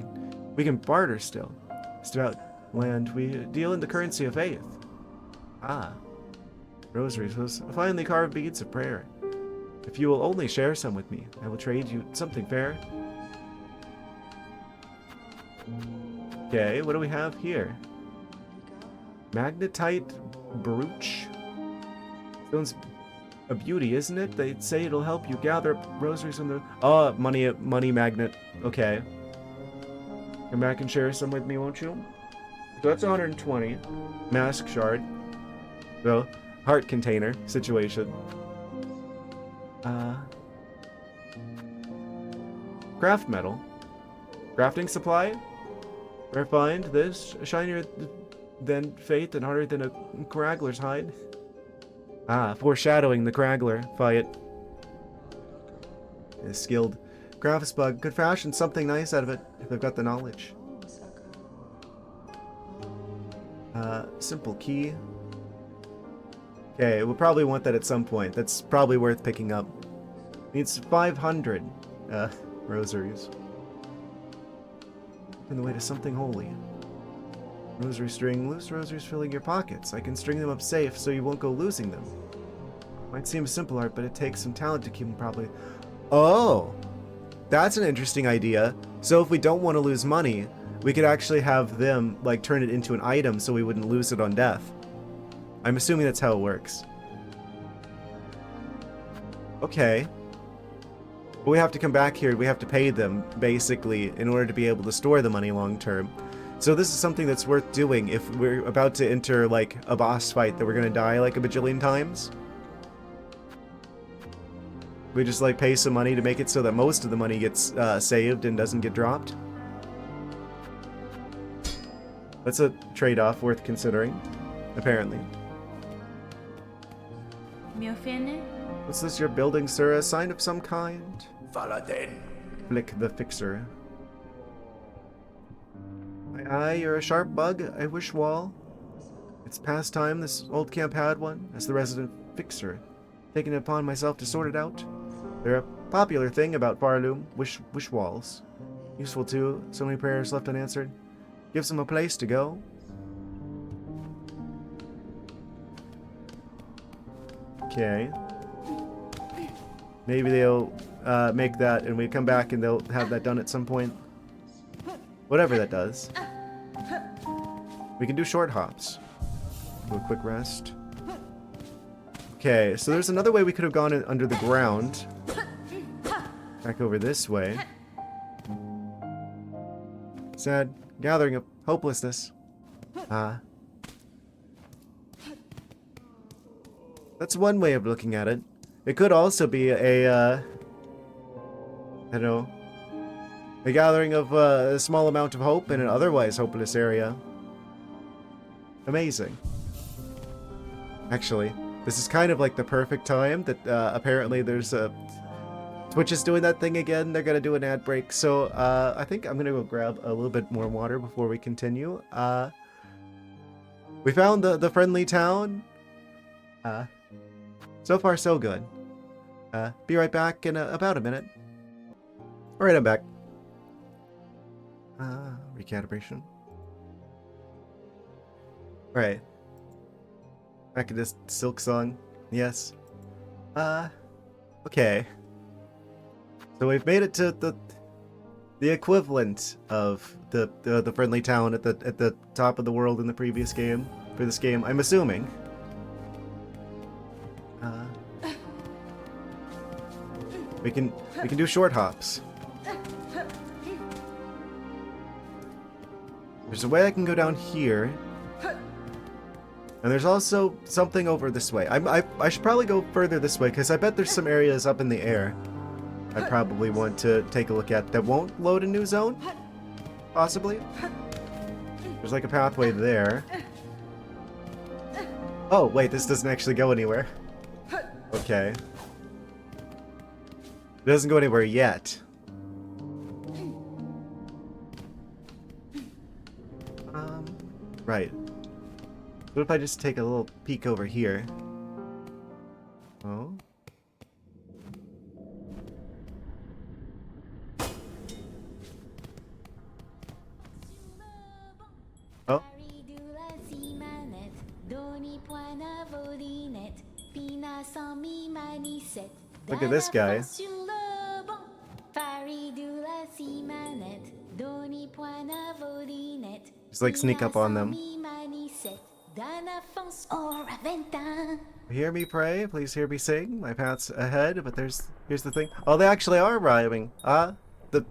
we can barter still. Just about land, we deal in the currency of faith. Ah, rosaries, those finely carved beads of prayer. If you will only share some with me, I will trade you something fair. Okay, what do we have here? Magnetite brooch. Stone's a beauty, isn't it? They say it'll help you gather rosaries from the... Oh, money magnet. Okay. Come back and share some with me, won't you? So that's 120. Mask shard. So, heart container situation. Craft metal. Crafting supply. Rare find. This shinier than faith and harder than a craggler's hide. Ah, foreshadowing the craggler. Fight. A skilled crafts bug could fashion something nice out of it if they've got the knowledge. Simple key. Okay, we'll probably want that at some point. That's probably worth picking up. Needs 500 rosaries. On the way to something holy. Rosary string, loose rosaries filling your pockets. I can string them up safe so you won't go losing them. Might seem simple art, but it takes some talent to keep them properly. Oh! That's an interesting idea. So if we don't want to lose money, we could actually have them, like, turn it into an item so we wouldn't lose it on death. I'm assuming that's how it works. Okay. But we have to come back here, we have to pay them, basically, in order to be able to store the money long term. So this is something that's worth doing if we're about to enter, like, a boss fight that we're gonna die, like, a bajillion times. We just, like, pay some money to make it so that most of the money gets saved and doesn't get dropped. That's a trade-off worth considering, apparently. What's this you're building, sir? A sign of some kind? Faladin. Flick the fixer. Aye, you're a sharp bug, a wish wall. It's past time this old camp had one, as the resident fixer. Taking it upon myself to sort it out. They're a popular thing about Farloom, wish walls. Useful too, so many prayers left unanswered. Gives them a place to go. Okay. Maybe they'll make that and we come back and they'll have that done at some point. Whatever that does. We can do short hops. Do a quick rest. Okay, so there's another way we could have gone in under the ground. Back over this way. Sad. Gathering of hopelessness. That's one way of looking at it. It could also be a, I don't know, a gathering of a small amount of hope in an otherwise hopeless area. Amazing. Actually, this is kind of like the perfect time that apparently there's a... Twitch is doing that thing again. They're going to do an ad break. So I think I'm going to go grab a little bit more water before we continue. We found the friendly town. So far, so good. Be right back in about a minute. Alright, I'm back. Recalibration. Alright. Back in this Silksong. Yes. Okay. So we've made it to the equivalent of the friendly town at the top of the world in the previous game for this game, I'm assuming. We can do short hops. There's a way I can go down here. And there's also something over this way. I should probably go further this way, because I bet there's some areas up in the air I probably want to take a look at that won't load a new zone? Possibly? There's like a pathway there. Oh, wait, this doesn't actually go anywhere. Okay. It doesn't go anywhere yet. Right. What if I just take a little peek over here? Oh? Oh? Look at this guy. Just like sneak up on them. Hear me pray, please hear me sing. My path's ahead, but here's the thing. Oh, they actually are rhyming. The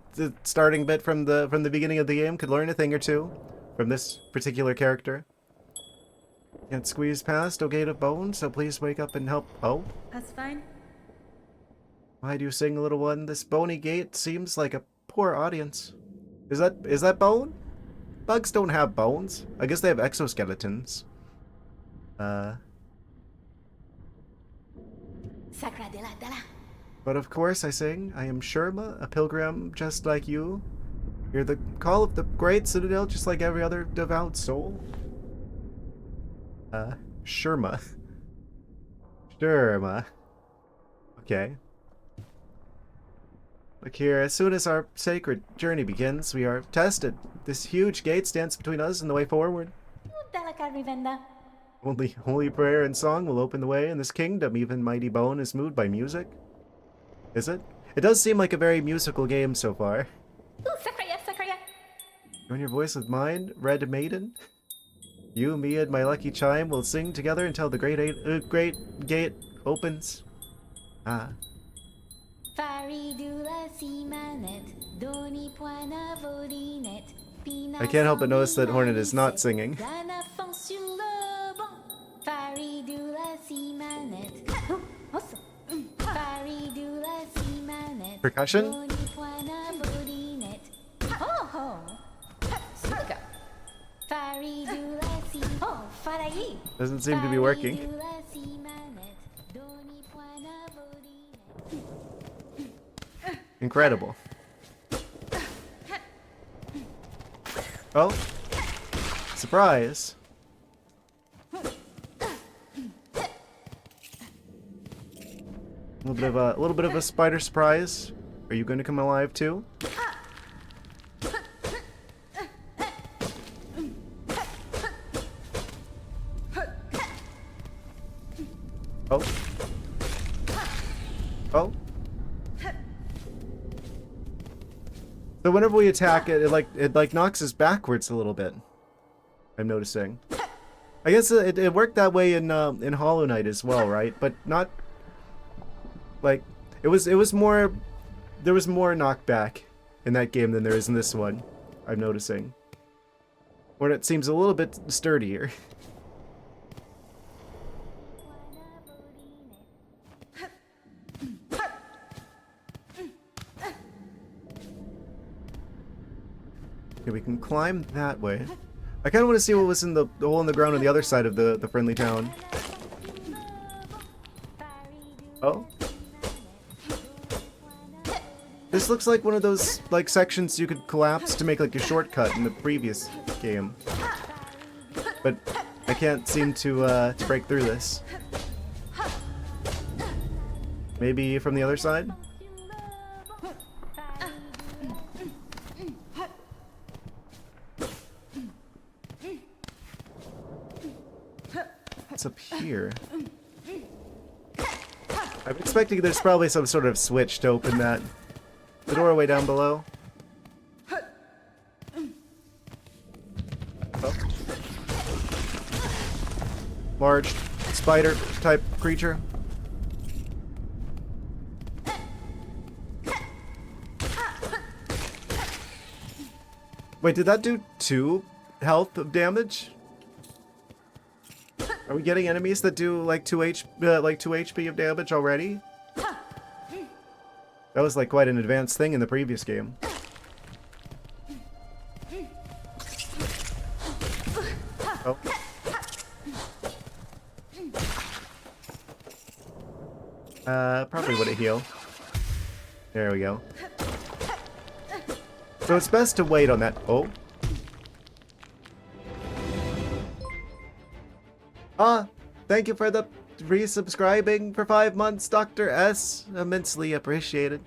starting bit from the beginning of the game could learn a thing or two from this particular character. Can't squeeze past, O gate of bone, so please wake up and help. Oh? That's fine. Why do you sing, little one? This bony gate seems like a poor audience. Is that bone? Bugs don't have bones. I guess they have exoskeletons. But of course I sing. I am Sherma, a pilgrim just like you. Hear the call of the great citadel just like every other devout soul. Sherma. Sherma. Okay. Look here, as soon as our sacred journey begins, we are tested. This huge gate stands between us and the way forward. Only holy prayer and song will open the way in this kingdom. Even mighty bone is moved by music. Is it? It does seem like a very musical game so far. Join your voice with mine, Red Maiden. You, me, and my lucky chime will sing together until the great gate opens. Ah. I can't help but notice that Hornet is not singing. Percussion? Doesn't seem to be working. Incredible. Oh. Surprise. A little bit of a spider surprise. Are you going to come alive too? Oh. Oh. So whenever we attack it, it like knocks us backwards a little bit. I'm noticing. I guess it worked that way in Hollow Knight as well, right? But not like it was more. There was more knockback in that game than there is in this one. I'm noticing. Or it seems a little bit sturdier. Okay, we can climb that way. I kind of want to see what was in the hole in the ground on the other side of the friendly town. Oh? This looks like one of those like sections you could collapse to make like a shortcut in the previous game. But I can't seem to break through this. Maybe from the other side? What's up here? I'm expecting there's probably some sort of switch to open that. The doorway down below. Oh. Large spider type creature. Wait, did that do 2 health of damage? Are we getting enemies that do like 2 HP of damage already? That was like quite an advanced thing in the previous game. Oh. Probably would have healed. There we go. So it's best to wait on that. Oh. Thank you for the resubscribing for 5 months, Dr. S. Immensely appreciated.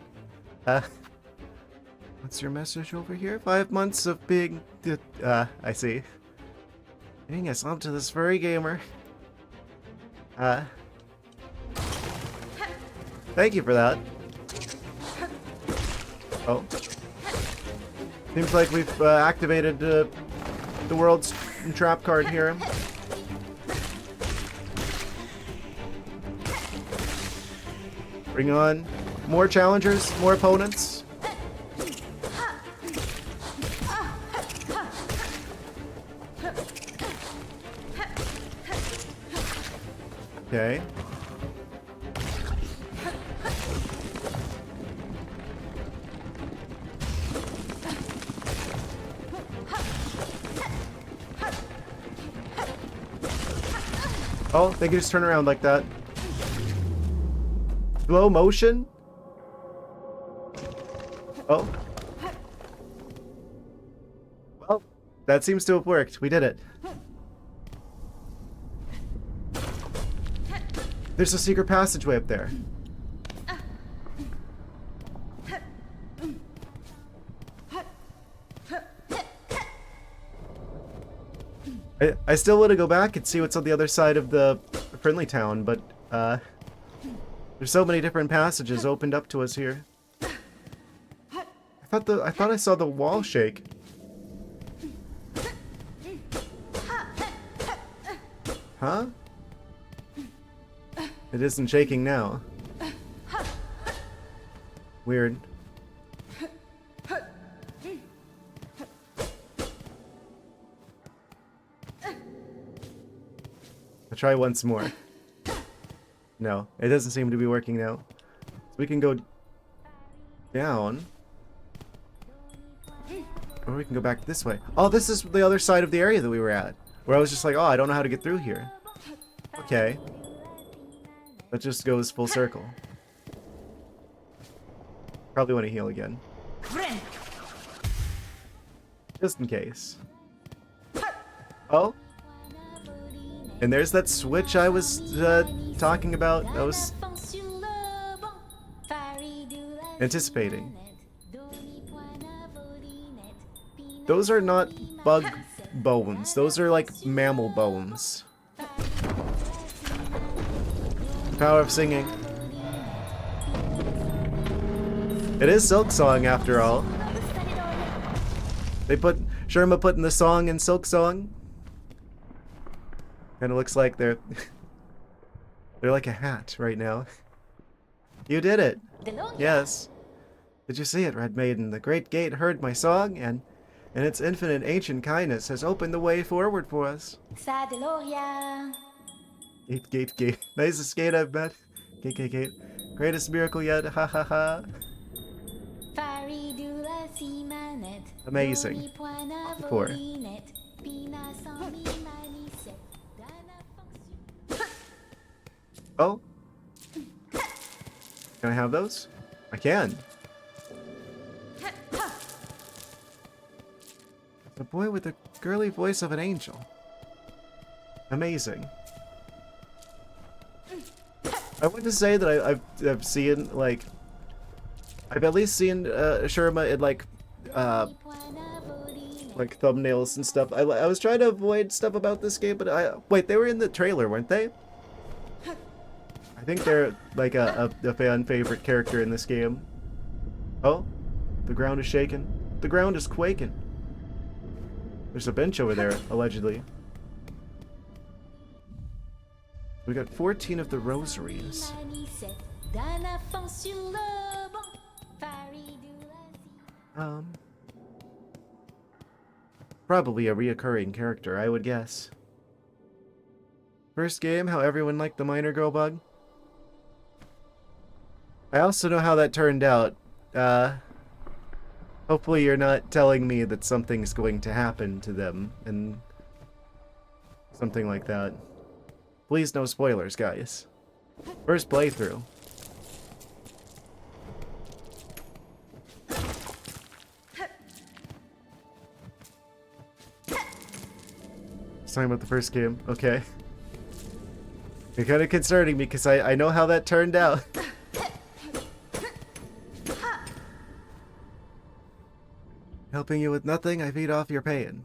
What's your message over here? 5 months of being... I see. Getting us onto this furry gamer. Thank you for that. Oh. Seems like we've activated the world's trap card here. Bring on more challengers, more opponents. Okay. Oh, they can just turn around like that. Slow motion? Oh. Well, that seems to have worked. We did it. There's a secret passageway up there. I still want to go back and see what's on the other side of the friendly town, but there's so many different passages opened up to us here. I thought I saw the wall shake. Huh? It isn't shaking now. Weird. I'll try once more. No, it doesn't seem to be working now. So we can go down. Or we can go back this way. Oh, this is the other side of the area that we were at. Where I was just like, oh, I don't know how to get through here. Okay. That just goes full circle. Probably want to heal again. Just in case. Oh. And there's that switch I was talking about. I was anticipating. Those are not bug bones. Those are like mammal bones. Power of singing. It is Silksong after all. They put Sherma putting the song in Silksong. And it looks like they're like a hat right now. You did it. Yes. Did you see it, Red Maiden? The great gate heard my song, and its infinite ancient kindness has opened the way forward for us. Gate. Nicest gate I've met. Gate. Greatest miracle yet. Ha ha ha. Amazing. Encore. Oh. Can I have those? I can. The boy with the girly voice of an angel. Amazing. I want to say that I've seen, like, I've at least seen Sherma in, like thumbnails and stuff. I was trying to avoid stuff about this game, but wait, they were in the trailer, weren't they? I think they're like a fan favorite character in this game. Oh, the ground is shaking. The ground is quaking. There's a bench over there, allegedly. We got 14 of the rosaries. Probably a reoccurring character, I would guess. First game, how everyone liked the miner girl bug. I also know how that turned out. Hopefully you're not telling me that something's going to happen to them and something like that. Please no spoilers, guys. First playthrough. It's talking about the first game. Okay. You're kind of concerning me because I know how that turned out. Helping you with nothing, I feed off your pain.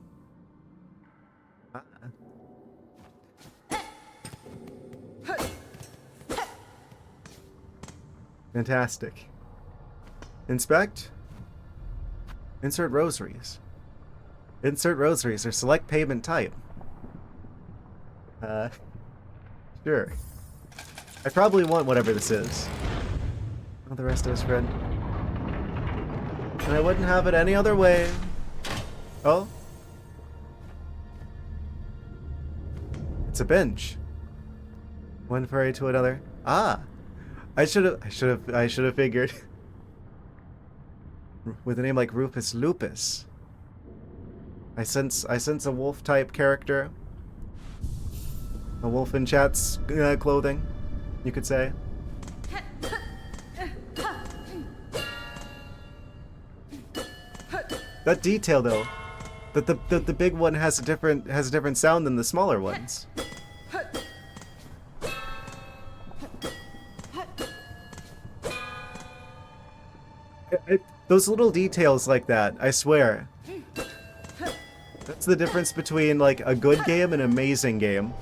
Fantastic. Inspect. Insert rosaries. Insert rosaries or select payment type. Sure. I probably want whatever this is. Oh, the rest of us, friend. And I wouldn't have it any other way. Oh? It's a bench. One furry to another. Ah! I should have figured. With a name like Rufus Lupus. I sense a wolf type character. A wolf in chat's clothing, you could say. That detail though, that the big one has a different sound than the smaller ones. Those little details like that, I swear. That's the difference between like a good game and an amazing game.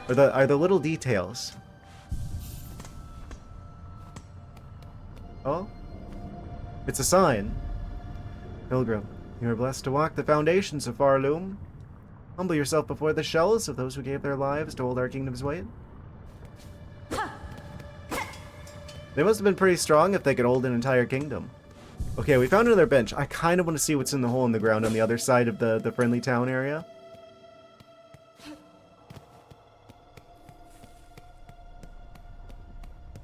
Are the little details. Oh? It's a sign. Pilgrim, you are blessed to walk the foundations of Farloom. Humble yourself before the shells of those who gave their lives to hold our kingdom's weight. They must have been pretty strong if they could hold an entire kingdom. Okay, we found another bench. I kind of want to see what's in the hole in the ground on the other side of the friendly town area.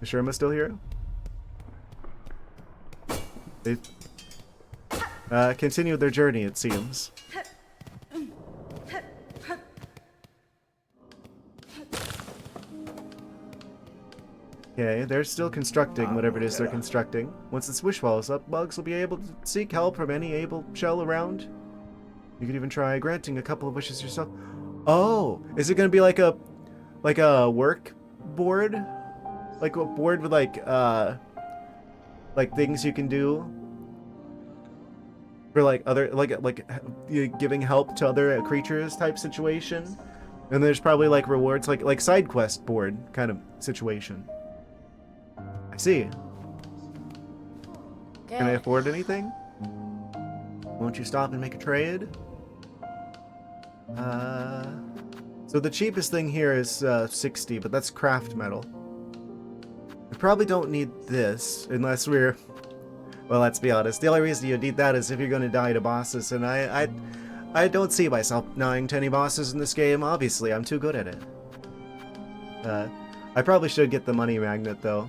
Is Sherma still here? They've continued their journey, it seems. Okay, they're still constructing whatever it is they're constructing. Once the swish wall is up, bugs will be able to seek help from any able shell around. You could even try granting a couple of wishes yourself. Oh, is it gonna be like a work board? Like a board with like things you can do for like other giving help to other creatures type situation. And there's probably like rewards like side quest board kind of situation. I see. Can I afford anything? Won't you stop and make a trade? So the cheapest thing here is 60, but that's craft metal. We probably don't need this unless we're... Well, let's be honest. The only reason you need that is if you're going to die to bosses, and I don't see myself dying to any bosses in this game. Obviously, I'm too good at it. I probably should get the money magnet, though.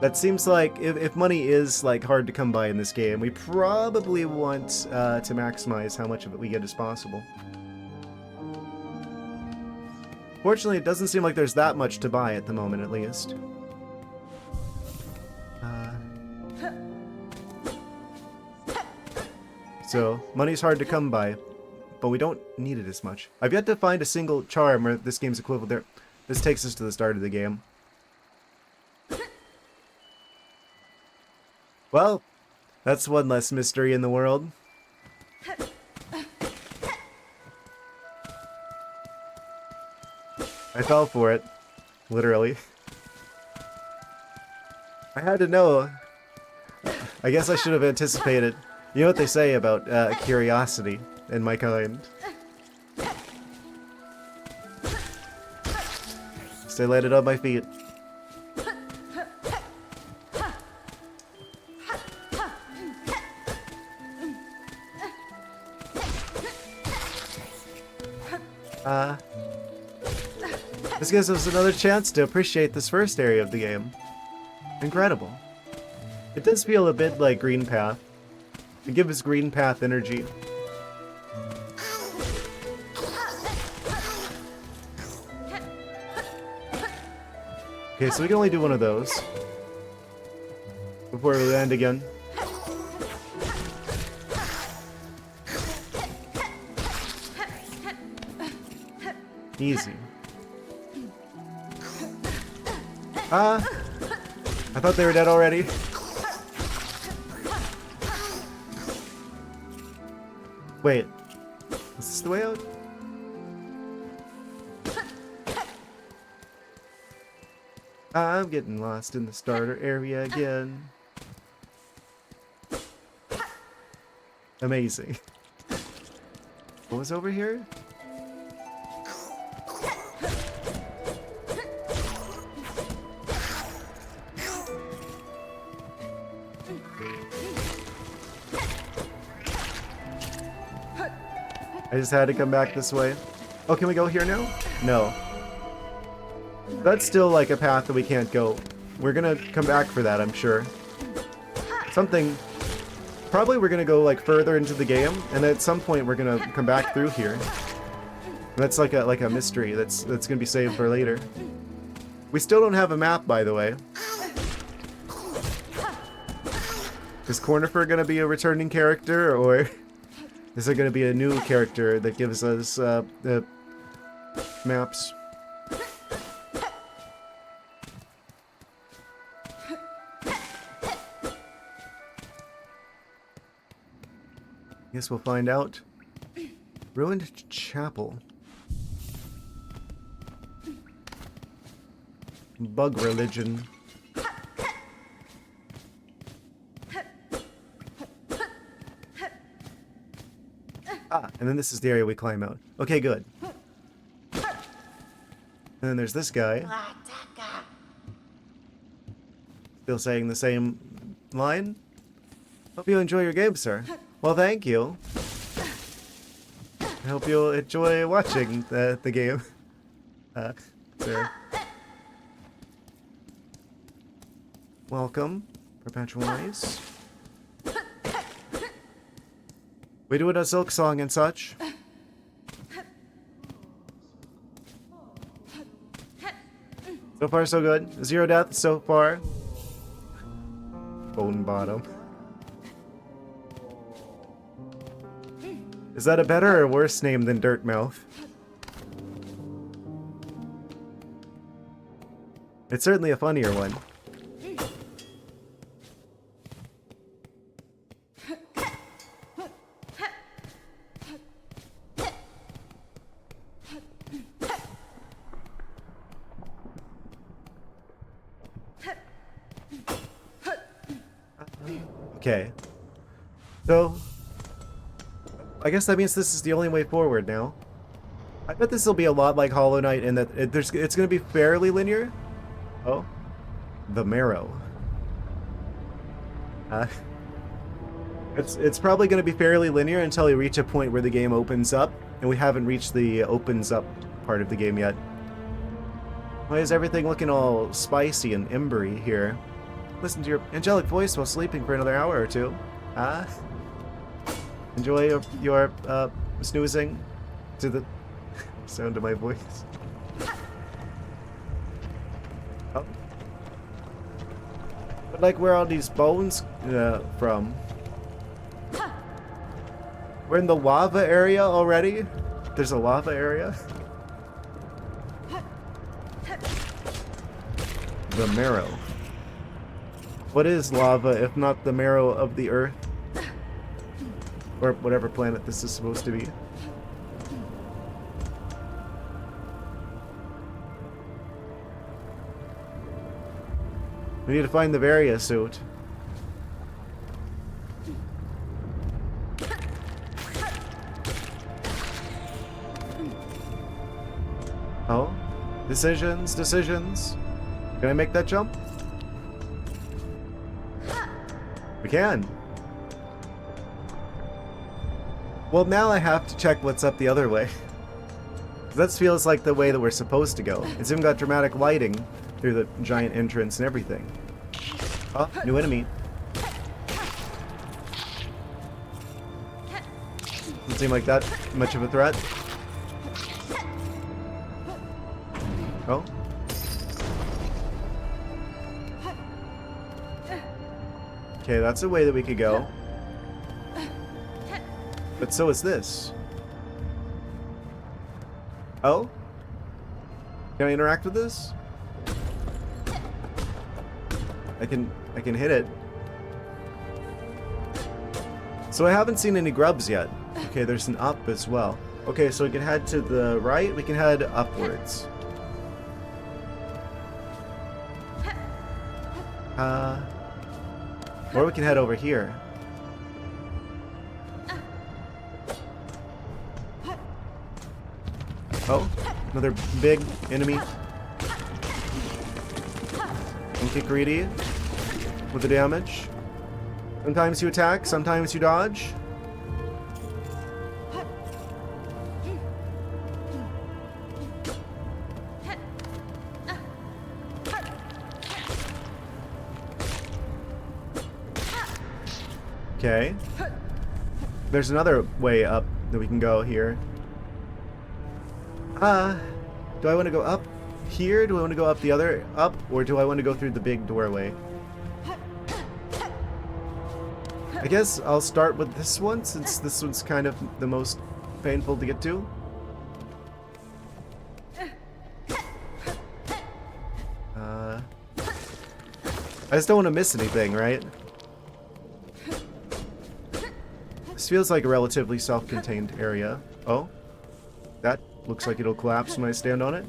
That seems like if money is like hard to come by in this game, we probably want to maximize how much of it we get as possible. Fortunately, it doesn't seem like there's that much to buy at the moment, at least. So, money's hard to come by, but we don't need it as much. I've yet to find a single charm where this game's equivalent there. This takes us to the start of the game. Well, that's one less mystery in the world. I fell for it. Literally. I had to know. I guess I should have anticipated. You know what they say about curiosity in my kind. Stay landed on my feet. This gives us another chance to appreciate this first area of the game. Incredible. It does feel a bit like Green Path. It gives Green Path energy. Okay, so we can only do one of those before we land again. Easy. I thought they were dead already. Wait, is this the way out? I'm getting lost in the starter area again. Amazing. What was over here? I just had to come back this way. Oh, can we go here now? No. That's still like a path that we can't go. We're gonna come back for that, I'm sure. Something... Probably we're gonna go like further into the game, and at some point we're gonna come back through here. That's like a mystery that's gonna be saved for later. We still don't have a map, by the way. Is Cornifer gonna be a returning character, or is there gonna be a new character that gives us the maps? Guess we'll find out. Ruined chapel. Bug religion. Ah, and then this is the area we climb out. Okay, good. And then there's this guy. Still saying the same line? Hope you enjoy your game, sir. Well, thank you. I hope you'll enjoy watching the game. Sir. Welcome, Perpetual Ice. We doing a Silksong and such. So far, so good. 0 deaths so far. Bone bottom. Is that a better or worse name than Dirtmouth? It's certainly a funnier one. Okay. So, I guess that means this is the only way forward now. I bet this will be a lot like Hollow Knight in that it's going to be fairly linear. Oh. The Marrow. It's probably going to be fairly linear until we reach a point where the game opens up, and we haven't reached the opens up part of the game yet. Why is everything looking all spicy and embery here? Listen to your angelic voice while sleeping for another hour or two. Enjoy your snoozing to the sound of my voice. Oh. But like, where are all these bones from? We're in the lava area already? There's a lava area? The Marrow. What is lava if not the marrow of the earth? Or whatever planet this is supposed to be. We need to find the Varia suit. Oh? Decisions, decisions. Can I make that jump? We can. Well, now I have to check what's up the other way. That feels like the way that we're supposed to go. It's even got dramatic lighting through the giant entrance and everything. Oh, new enemy. Doesn't seem like that much of a threat. Oh. Okay, that's a way that we could go. But so is this. Oh? Can I interact with this? I can hit it. So I haven't seen any grubs yet. Okay, there's an up as well. Okay, so we can head to the right, we can head upwards. Or we can head over here. Oh, another big enemy. Don't get greedy with the damage. Sometimes you attack, sometimes you dodge. Okay. There's another way up that we can go here. Do I want to go up here? Do I want to go up the other up? Or do I want to go through the big doorway? I guess I'll start with this one, since this one's kind of the most painful to get to. I just don't want to miss anything, right? This feels like a relatively self-contained area. Oh, that looks like it'll collapse when I stand on it.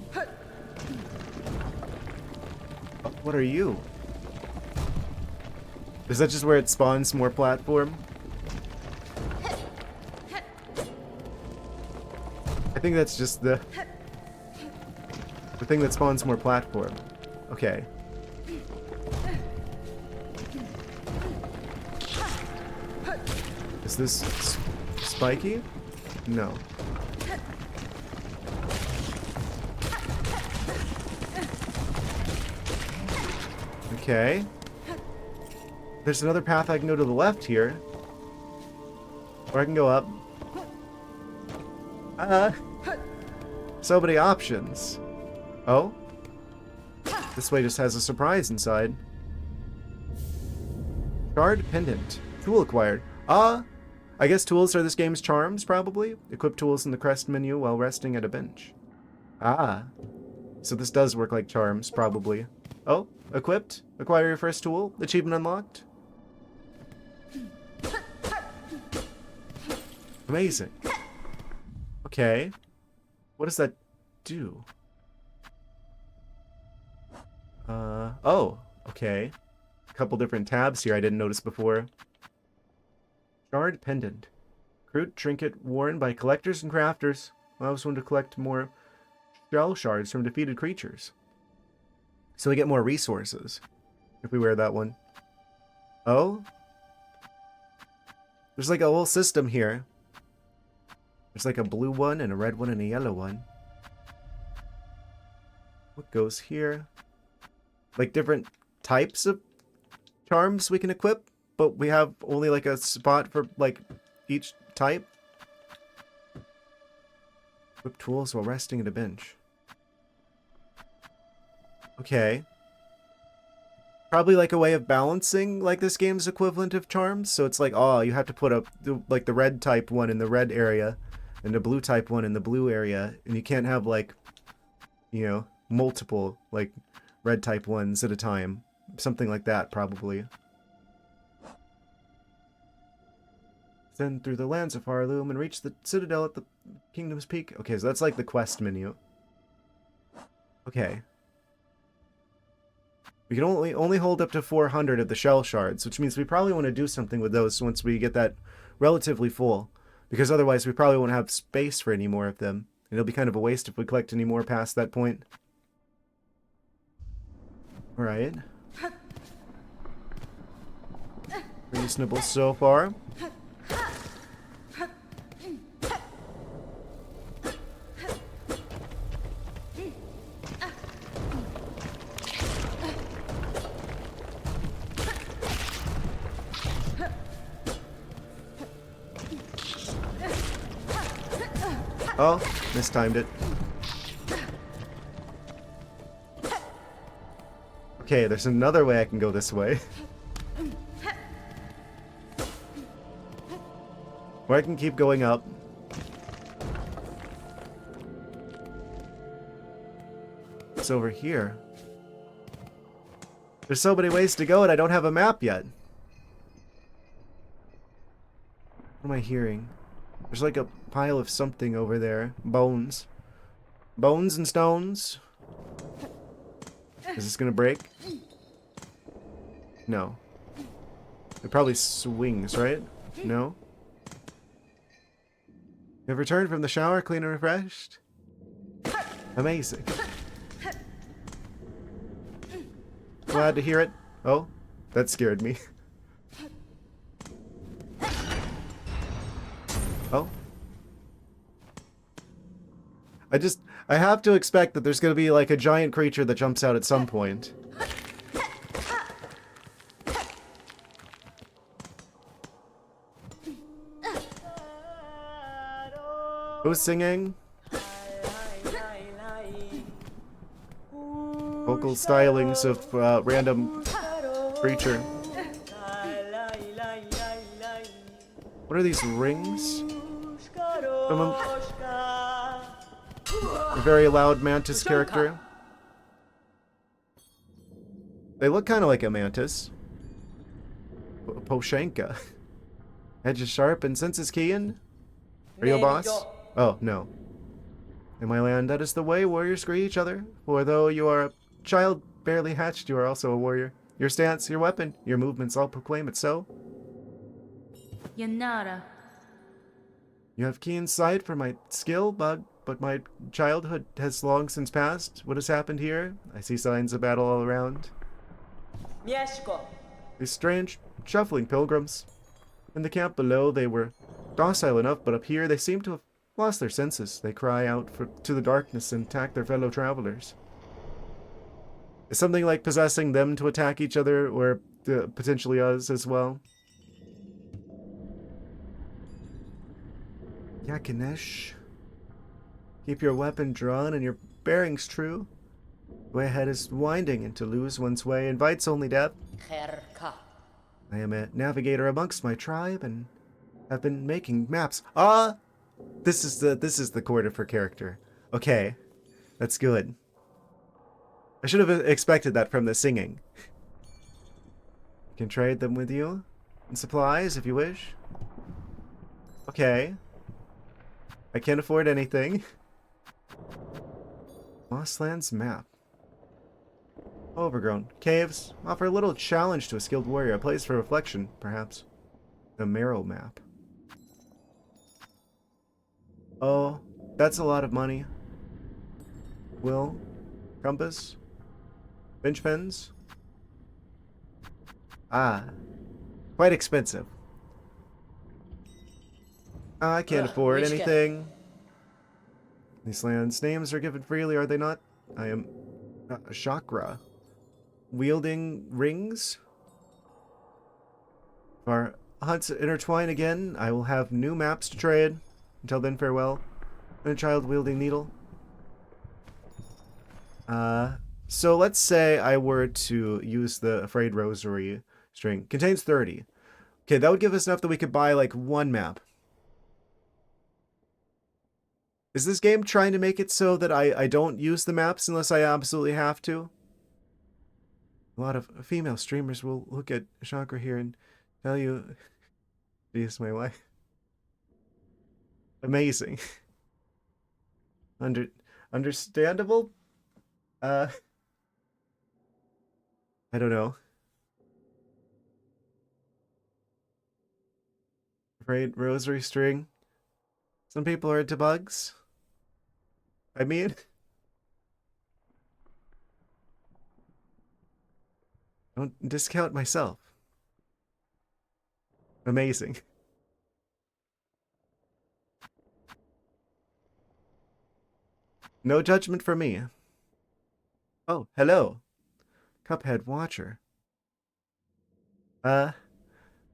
Oh, what are you? Is that just where it spawns more platform? I think that's just the thing that spawns more platform. Okay. Is this spiky? No. Okay. There's another path I can go to the left here. Or I can go up. So many options. Oh? This way just has a surprise inside. Shard pendant. Tool acquired. I guess tools are this game's charms, probably. Equip tools in the crest menu while resting at a bench. So this does work like charms, probably. Oh, equipped. Acquire your first tool. Achievement unlocked. Amazing. Okay. What does that do? Oh, okay. A couple different tabs here I didn't notice before. Shard pendant. Crude trinket worn by collectors and crafters. Allows one to collect more shell shards from defeated creatures. So we get more resources if we wear that one. Oh? There's like a whole system here. There's like a blue one and a red one and a yellow one. What goes here? Like different types of charms we can equip, but we have only like a spot for like each type. Equip tools while resting at a bench. Okay. Probably like a way of balancing like this game's equivalent of charms. So it's like, oh, you have to put like the red type one in the red area and the blue type one in the blue area. And you can't have like, you know, multiple like red type ones at a time. Something like that, probably. Then through the lands of Harloom and reach the citadel at the Kingdom's Peak. Okay, so that's like the quest menu. Okay. We can only hold up to 400 of the shell shards, which means we probably want to do something with those once we get that relatively full. Because otherwise we probably won't have space for any more of them. And it'll be kind of a waste if we collect any more past that point. Alright. Reasonable so far. Oh, mistimed it. Okay, there's another way I can go this way. Or I can keep going up. It's over here. There's so many ways to go and I don't have a map yet. What am I hearing? There's like a pile of something over there. Bones. Bones and stones. Is this gonna break? No. It probably swings, right? No? You have returned from the shower, clean and refreshed? Amazing. Glad to hear it. Oh, that scared me. Oh. I have to expect that there's gonna be like a giant creature that jumps out at some point. Who's singing? Vocal stylings of random creature. What are these rings? From a very loud mantis character. They look kind of like a mantis. Poshenka. Edge is sharp and senses keen. Are you a boss? Oh, no. In my land, that is the way warriors greet each other. For though you are a child barely hatched, you are also a warrior. Your stance, your weapon, your movements all proclaim it so. Yanara. You have keen sight for my skill, but my childhood has long since passed. What has happened here? I see signs of battle all around. These strange, shuffling pilgrims. In the camp below, they were docile enough, but up here they seem to have lost their senses. They cry out to the darkness and attack their fellow travelers. Is something like possessing them to attack each other, or potentially us as well? Yakinesh. Keep your weapon drawn and your bearings true. The way ahead is winding, and to lose one's way invites only death. I am a navigator amongst my tribe, and have been making maps. Ah! This is the quarter for character. Okay. That's good. I should have expected that from the singing. I can trade them with you. And supplies, if you wish. Okay. I can't afford anything. Mossland's map. Overgrown. Caves offer a little challenge to a skilled warrior. A place for reflection, perhaps. The Marrow map. Oh, that's a lot of money. Will. Compass. Bench pens. Ah. Quite expensive. I can't afford anything. These lands' names are given freely, are they not? I am chakra. Wielding rings? If our hunts intertwine again, I will have new maps to trade. Until then, farewell. And a child wielding needle. So let's say I were to use the Afraid Rosary string. Contains 30. Okay, that would give us enough that we could buy like one map. Is this game trying to make it so that I don't use the maps unless I absolutely have to? A lot of female streamers will look at Chakra here and tell you, she's my wife. Amazing. Understandable? I don't know. Afraid rosary string. Some people are into bugs. I mean, don't discount myself. Amazing. No judgment for me. Oh, hello. Cuphead Watcher.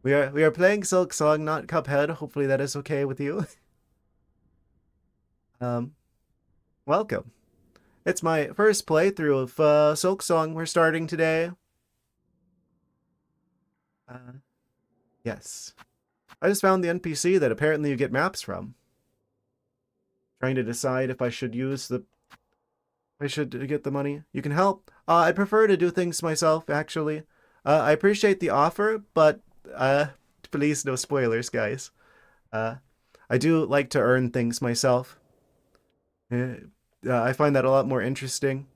We are playing Silksong, not Cuphead. Hopefully that is okay with you. Um, welcome. It's my first playthrough of Silksong we're starting today. Yes. I just found the NPC that apparently you get maps from. Trying to decide if I should get the money. You can help. I'd prefer to do things myself, actually. I appreciate the offer, but please no spoilers, guys. I do like to earn things myself. I find that a lot more interesting.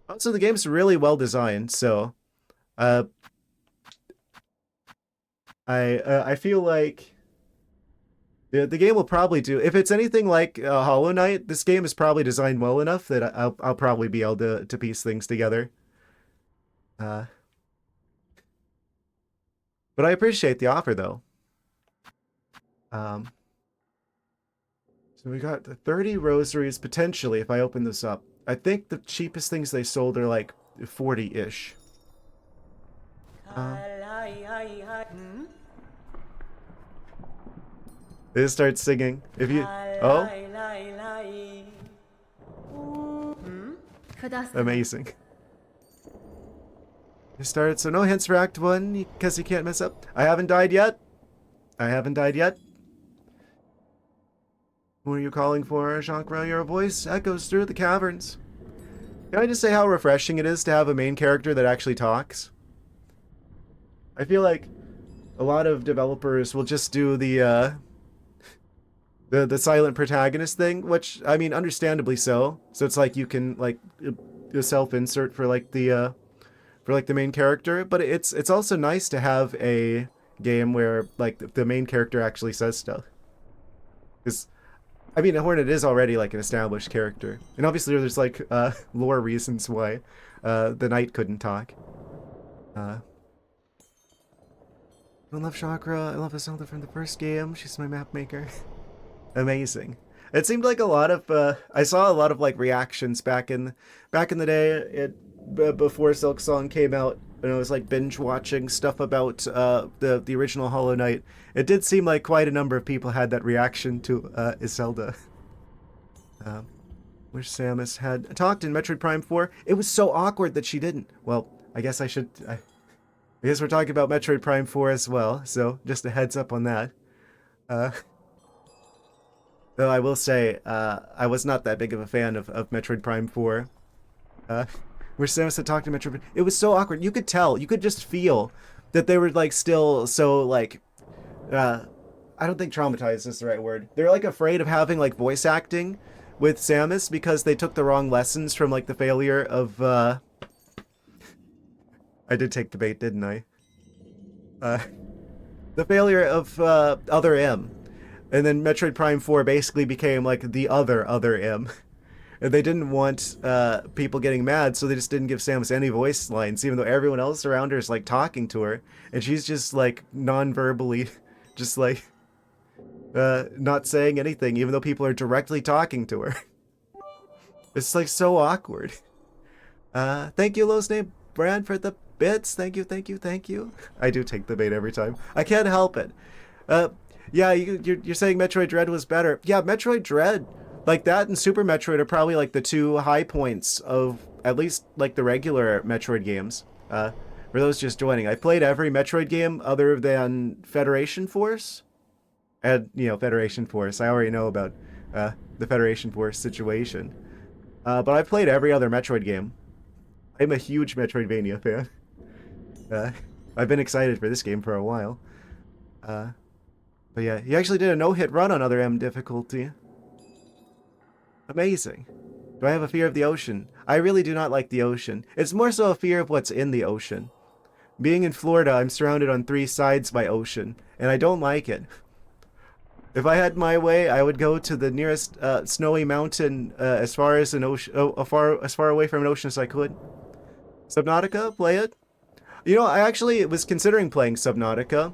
Also, the game's really well designed, so uh, I feel like the game will probably do. If it's anything like Hollow Knight, this game is probably designed well enough that I'll probably be able to piece things together. Uh, but I appreciate the offer, though. Um, so we got 30 rosaries potentially if I open this up. I think the cheapest things they sold are like 40-ish. They just start singing. If you... Oh? Amazing. It started, so no hints for Act 1, because you can't mess up. I haven't died yet. I haven't died yet. Who are you calling for, Shankra? Your voice echoes through the caverns. Can I just say how refreshing it is to have a main character that actually talks? I feel like a lot of developers will just do the silent protagonist thing, which, I mean, understandably so. So it's like you can, like, self-insert for, like, the main character. But it's also nice to have a game where, like, the main character actually says stuff. Because, I mean, Hornet is already, like, an established character. And obviously there's, like, lore reasons why the knight couldn't talk. I love Chakra. I love Isolde from the first game. She's my map maker. Amazing. It seemed like a lot of I saw a lot of like reactions back in the day before Silksong came out, and I was like binge watching stuff about the original Hollow Knight. It did seem like quite a number of people had that reaction to Iselda. Wish Samus had talked in Metroid Prime 4. It was so awkward that she didn't. Well, I guess I guess we're talking about Metroid Prime 4 as well, so just a heads up on that. Though I will say, I was not that big of a fan of Metroid Prime 4. Where Samus had talked to Metroid, it was so awkward. You could tell, you could just feel that they were like still so like, I don't think traumatized is the right word. They're like afraid of having like voice acting with Samus because they took the wrong lessons from like the failure of, I did take the bait, didn't I? The failure of Other M. And then Metroid Prime 4 basically became like the other M. And they didn't want people getting mad, so they just didn't give Samus any voice lines, even though everyone else around her is like talking to her. And she's just like non-verbally, just like not saying anything, even though people are directly talking to her. It's like so awkward. Thank you, Lowe's name Brad, for the bits. Thank you, thank you, thank you. I do take the bait every time. I can't help it. Yeah, you're saying Metroid Dread was better. Yeah, Metroid Dread, like that and Super Metroid are probably like the two high points of at least like the regular Metroid games. For those just joining, I played every Metroid game other than Federation Force. And, you know, Federation Force. I already know about the Federation Force situation. But I've played every other Metroid game. I'm a huge Metroidvania fan. I've been excited for this game for a while. But yeah, he actually did a no-hit run on Other M difficulty. Amazing. Do I have a fear of the ocean? I really do not like the ocean. It's more so a fear of what's in the ocean. Being in Florida, I'm surrounded on 3 sides by ocean, and I don't like it. If I had my way, I would go to the nearest snowy mountain as far as an ocean, as far away from an ocean as I could. Subnautica, play it. You know, I actually was considering playing Subnautica.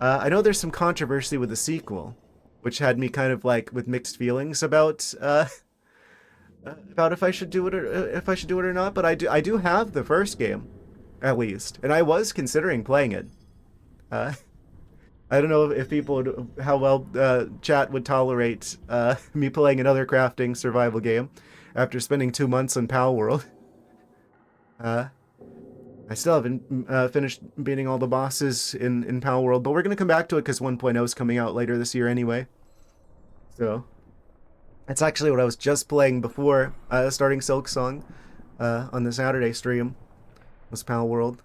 I know there's some controversy with the sequel, which had me kind of like with mixed feelings about if I should do it or not. But I do have the first game, at least, and I was considering playing it. I don't know if people would, how well chat would tolerate me playing another crafting survival game after spending 2 months on Pal World. I still haven't finished beating all the bosses in Pal World, but we're gonna come back to it because 1.0 is coming out later this year anyway. So that's actually what I was just playing before starting Silksong on the Saturday stream. Was Pal World.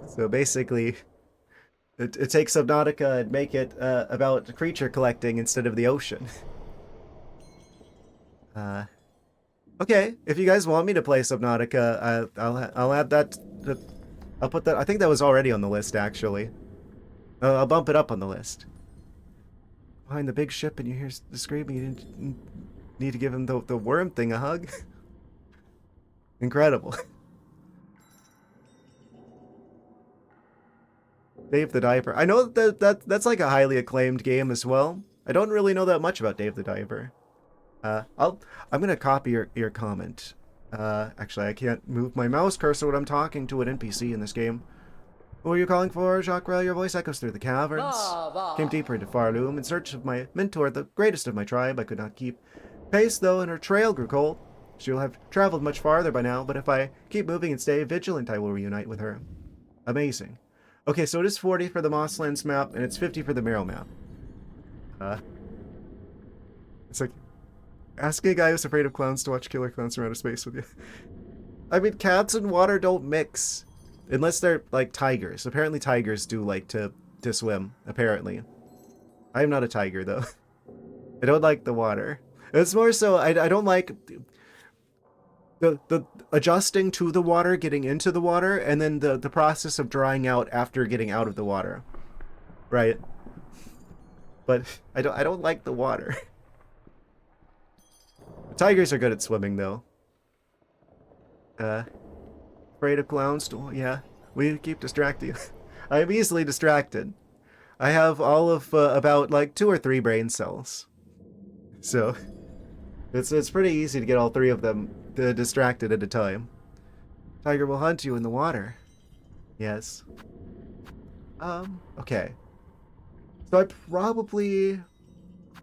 So basically, it takes Subnautica and make it about creature collecting instead of the ocean. Okay, if you guys want me to play Subnautica, I'll add that. I'll put that. I think that was already on the list actually. I'll bump it up on the list. Behind the big ship, and you hear the screaming. You didn't need to give him the worm thing a hug. Incredible. Dave the Diver. I know that's like a highly acclaimed game as well. I don't really know that much about Dave the Diver. I'm gonna copy your comment. Actually, I can't move my mouse cursor when I'm talking to an NPC in this game. Who are you calling for, Jacques? Your voice echoes through the caverns. Came deeper into Farloom in search of my mentor, the greatest of my tribe. I could not keep pace, though, and her trail grew cold. She will have traveled much farther by now, but if I keep moving and stay vigilant, I will reunite with her. Amazing. Okay, so it is 40 for the Mosslands map, and it's 50 for the Marrow map. It's like asking a guy who's afraid of clowns to watch killer clowns from outer space with you. I mean, cats and water don't mix. Unless they're, like, tigers. Apparently tigers do like to swim, apparently. I am not a tiger, though. I don't like the water. It's more so, I don't like the adjusting to the water, getting into the water, and then the process of drying out after getting out of the water. Right? But I don't like the water. Tigers are good at swimming, though. Afraid of clowns? Yeah, we keep distracting. I am easily distracted. I have all of about like 2 or 3 brain cells. So it's pretty easy to get all 3 of them distracted at a time. Tiger will hunt you in the water. Yes. Okay. So I probably,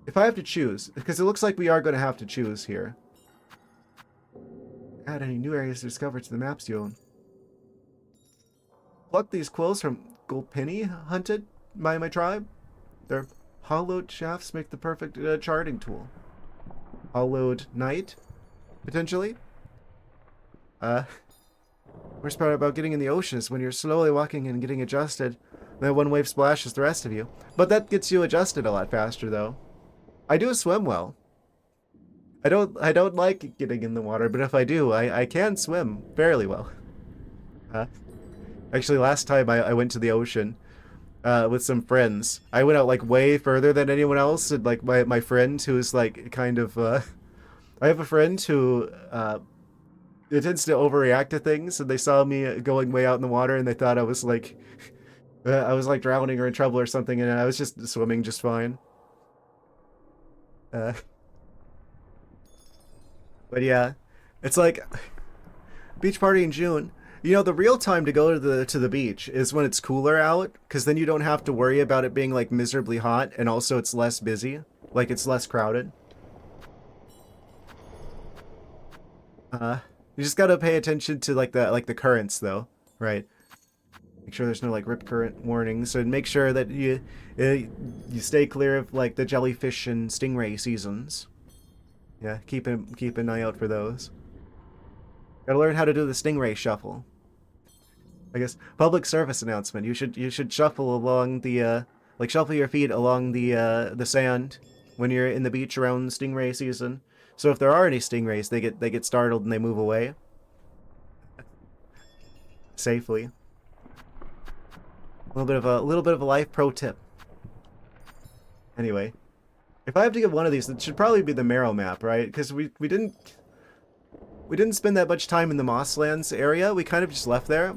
if I have to choose, because it looks like we are going to have to choose here. Add any new areas discovered to the maps you own. Pluck these quills from Gulpini hunted by my tribe. Their hollowed shafts make the perfect charting tool. Hollowed night, potentially. Worst part about getting in the ocean is when you're slowly walking and getting adjusted, then one wave splashes the rest of you. But that gets you adjusted a lot faster, though. I do swim well. I don't like getting in the water, but if I do, I can swim fairly well. Actually, last time I went to the ocean with some friends, I went out like way further than anyone else, and like my friend who's like kind of I have a friend who it tends to overreact to things, and they saw me going way out in the water, and they thought I was like drowning or in trouble or something, and I was just swimming just fine. But yeah, it's like beach party in June. You know, the real time to go to the beach is when it's cooler out, because then you don't have to worry about it being like miserably hot, and also it's less busy, like it's less crowded. You just gotta pay attention to like the currents though, right? Make sure there's no like rip current warnings, and make sure that you stay clear of like the jellyfish and stingray seasons. Yeah, keep an eye out for those. Gotta learn how to do the stingray shuffle. I guess public service announcement. You should shuffle along the like shuffle your feet along the sand when you're in the beach around stingray season. So if there are any stingrays, they get startled and they move away safely. A little bit of a life pro tip. Anyway, if I have to give one of these, it should probably be the Marrow map, right? Because we didn't spend that much time in the Mosslands area. We kind of just left there.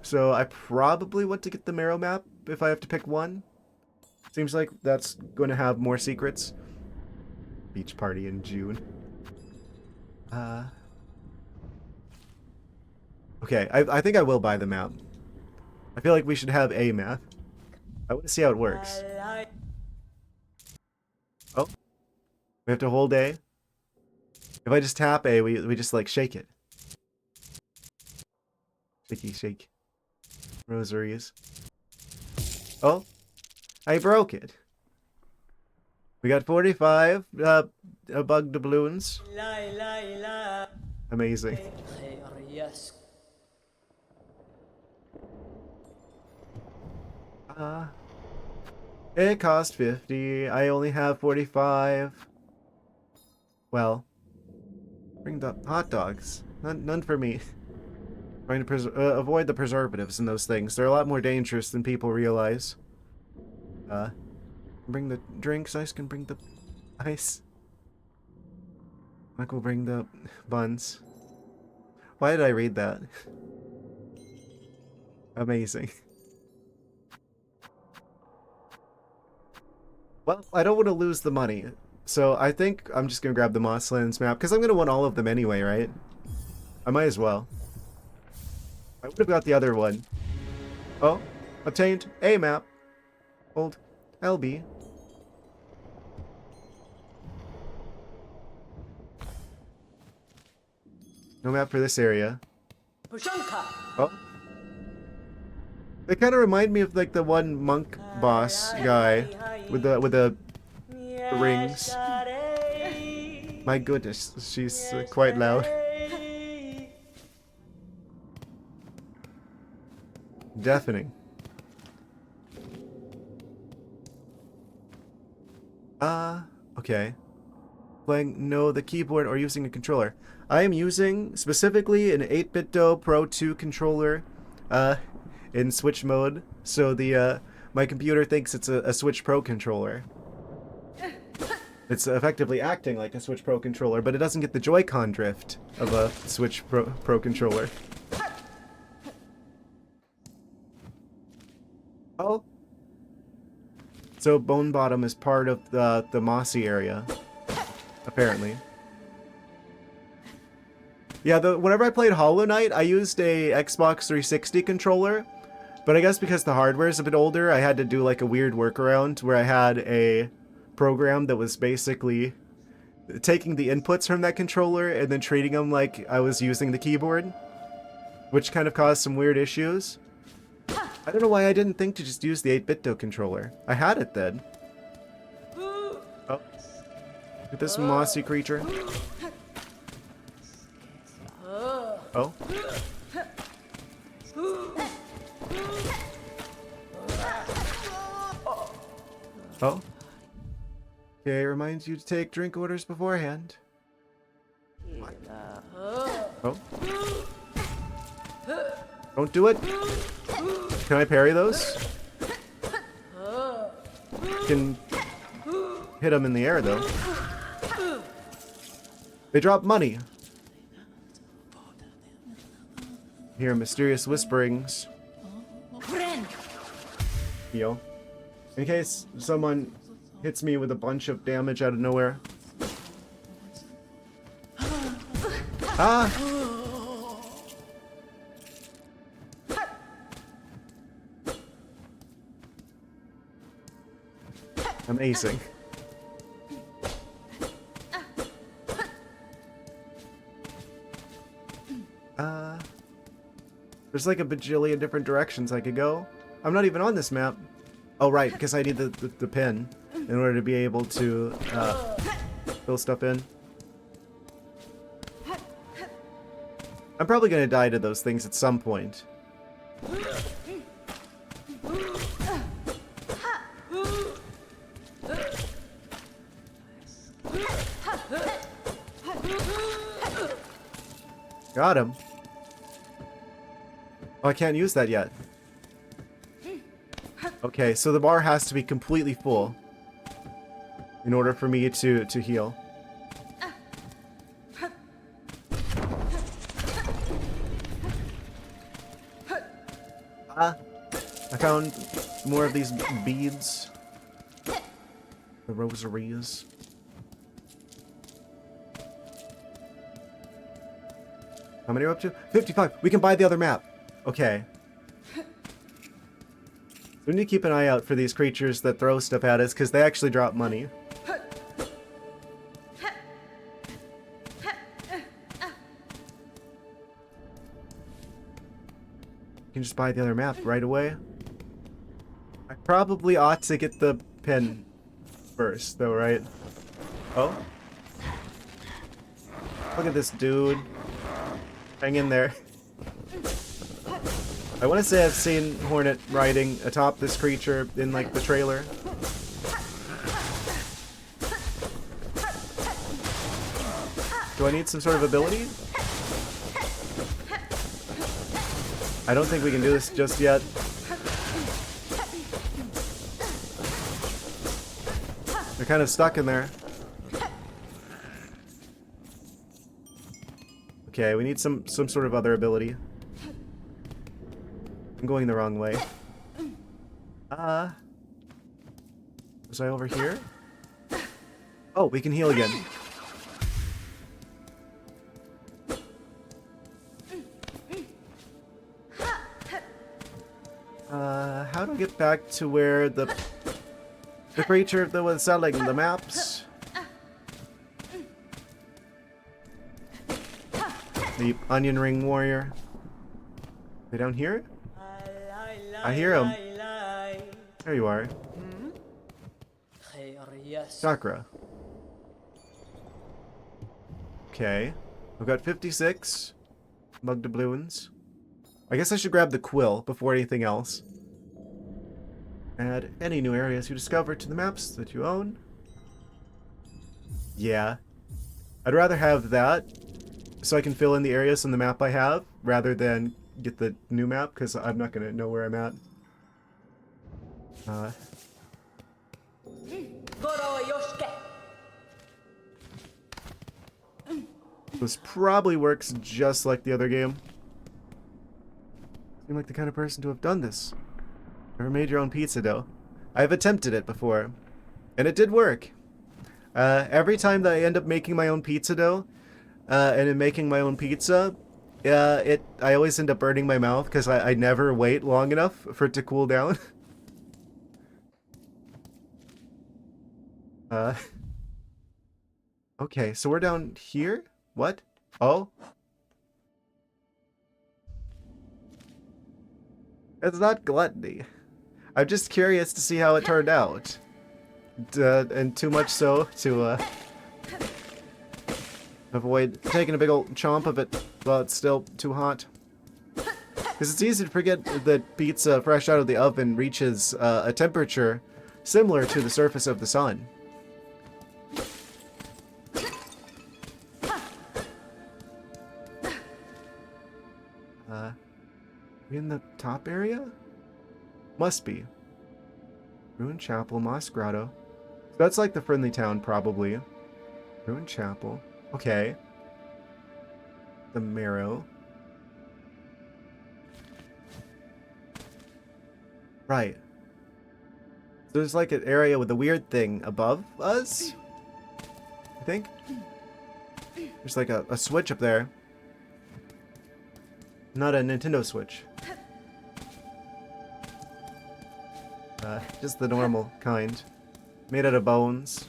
So I probably want to get the Marrow map if I have to pick one. Seems like that's going to have more secrets. Beach party in June. Okay, I think I will buy the map. I feel like we should have a map. I want to see how it works. Oh, we have to hold A. If I just tap A, we just like shake it. Shaky shake. Rosaries. Oh, I broke it. We got 45 bug doubloons. Amazing. It cost 50. I only have 45. Well, bring the hot dogs. None for me. Trying to avoid the preservatives in those things. They're a lot more dangerous than people realize. Bring the drinks. Ice can bring the ice. Mike will bring the buns. Why did I read that? Amazing. Well, I don't want to lose the money. So I think I'm just going to grab the Mosslands map. Because I'm going to want all of them anyway, right? I might as well. I would have got the other one. Oh, obtained a map. Hold LB. No map for this area. Oh. They kind of remind me of like the one monk boss guy with the rings. My goodness, she's quite loud. Deafening. Okay. Playing the keyboard or using a controller. I am using specifically an 8BitDo Pro 2 controller in Switch mode, so the my computer thinks it's a Switch Pro controller. It's effectively acting like a Switch Pro controller, but it doesn't get the Joy-Con drift of a Switch Pro controller. Oh. So Bone Bottom is part of the mossy area, apparently. Yeah, whenever I played Hollow Knight, I used a Xbox 360 controller, but I guess because the hardware is a bit older, I had to do like a weird workaround where I had a program that was basically taking the inputs from that controller and then treating them like I was using the keyboard, which kind of caused some weird issues. I don't know why I didn't think to just use the 8BitDo controller. I had it then. Oh. Look at this mossy creature. Oh. Oh. Okay, reminds you to take drink orders beforehand. Oh. Don't do it. Can I parry those? Can hit them in the air though. They drop money. Hear mysterious whisperings. Heal. In case someone hits me with a bunch of damage out of nowhere. Ah! Amazing. There's like a bajillion different directions I could go. I'm not even on this map. Oh, right, because I need the pin in order to be able to fill stuff in. I'm probably going to die to those things at some point. Got him. Oh, I can't use that yet. Okay, so the bar has to be completely full in order for me to heal. I found more of these beads. The rosaries. How many are we up to? 55! We can buy the other map! Okay. We need to keep an eye out for these creatures that throw stuff at us, because they actually drop money. You can just buy the other map right away. I probably ought to get the pin first, though, right? Oh? Look at this dude. Hang in there. I want to say I've seen Hornet riding atop this creature in, like, the trailer. Do I need some sort of ability? I don't think we can do this just yet. They're kind of stuck in there. Okay, we need some sort of other ability. I'm going the wrong way. Was I over here? Oh, we can heal again. How do I get back to where the creature that was selling the maps? The onion ring warrior. They down here? I hear him. There you are. Chakra. Okay. We've got 56 mug doubloons. I guess I should grab the quill before anything else. Add any new areas you discover to the maps that you own. Yeah. I'd rather have that so I can fill in the areas on the map I have rather than get the new map, because I'm not going to know where I'm at. This probably works just like the other game. Seem like the kind of person to have done this. Never made your own pizza dough. I've attempted it before, and it did work. Every time that I end up making my own pizza dough, and in making my own pizza, I always end up burning my mouth because I never wait long enough for it to cool down. Okay, so we're down here? What? Oh? It's not gluttony. I'm just curious to see how it turned out. And too much so to avoid taking a big old chomp of it while it's still too hot. Because it's easy to forget that pizza fresh out of the oven reaches a temperature similar to the surface of the sun. We in the top area? Must be. Ruined Chapel, Moss Grotto. So that's like the friendly town, probably. Ruined Chapel. Okay. The Marrow. Right. So there's like an area with a weird thing above us? I think? There's like a switch up there. Not a Nintendo Switch. Just the normal kind. Made out of bones.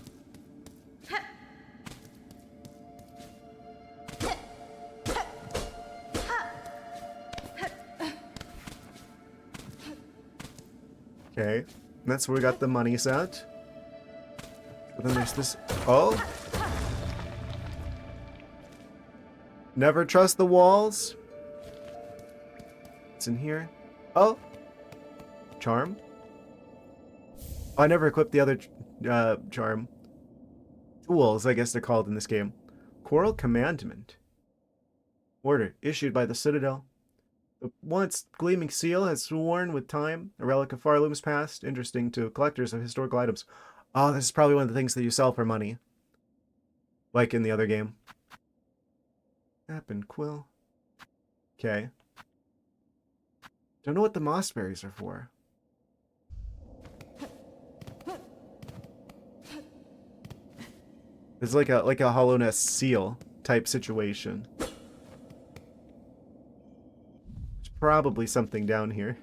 Okay. That's where we got the money set. But then there's this... Oh! Never trust the walls. What's in here? Oh! Charm? Oh, I never equipped the other charm. Tools, I guess they're called in this game. Coral Commandment. Order, issued by the Citadel. The once gleaming seal has worn with time, a relic of Farloom's past, interesting to collectors of historical items. Oh, this is probably one of the things that you sell for money. Like in the other game. Map and quill. Okay. Don't know what the moss berries are for. It's like a Hollow Nest seal type situation. There's probably something down here.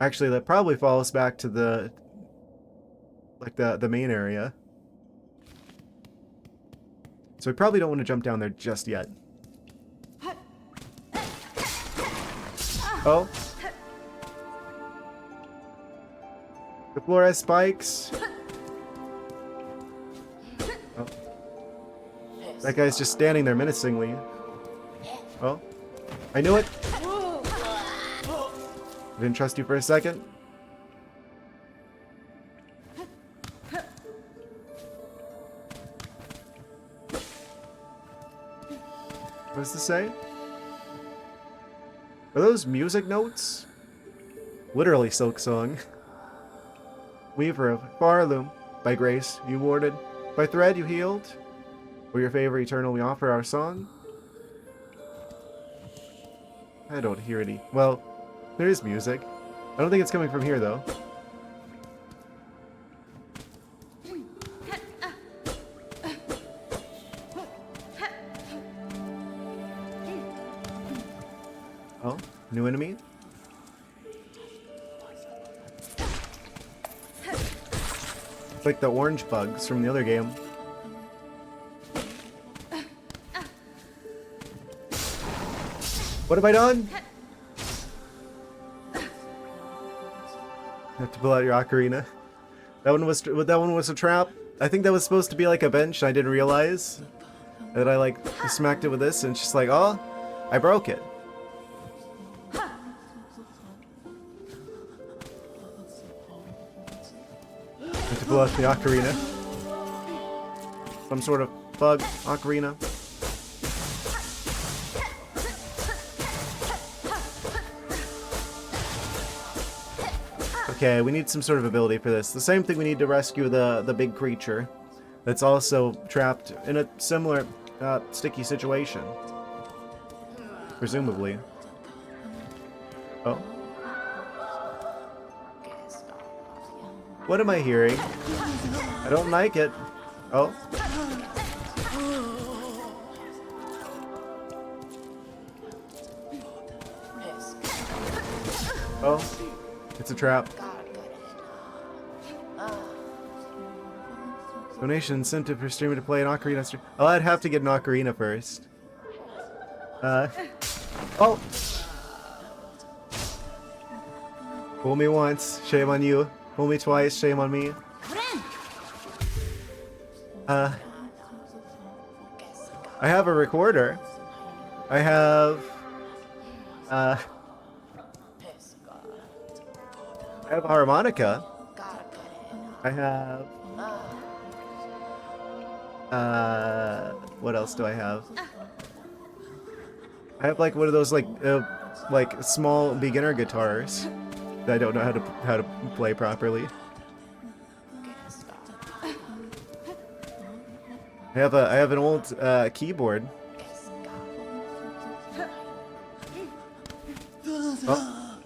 Actually, that probably follows back to the main area. So we probably don't want to jump down there just yet. Oh. The floor has spikes. Oh. That guy's just standing there menacingly. Oh. I knew it. Didn't trust you for a second. What does this say? Are those music notes? Literally Silksong. Weaver of Farloom, by grace you warded, by thread you healed. For your favor eternal we offer our song. I don't hear any. Well, there is music. I don't think it's coming from here though. Oh, new enemy? It's like the orange bugs from the other game. What have I done? Have to pull out your ocarina. That one was a trap. I think that was supposed to be like a bench. I didn't realize that I like smacked it with this, and it's just like, oh, I broke it. Have to pull out the ocarina. Some sort of bug ocarina. Okay, we need some sort of ability for this. The same thing we need to rescue the big creature that's also trapped in a similar sticky situation. Presumably. Oh. What am I hearing? I don't like it. Oh. Oh. It's a trap. Donation incentive for streamer to play an ocarina stream. Oh, I'd have to get an ocarina first. Oh! Fool me once, shame on you. Fool me twice, shame on me. I have a recorder. I have a harmonica. I have what else do I have? I have like one of those like small beginner guitars that I don't know how to play properly. I have an old keyboard. Oh.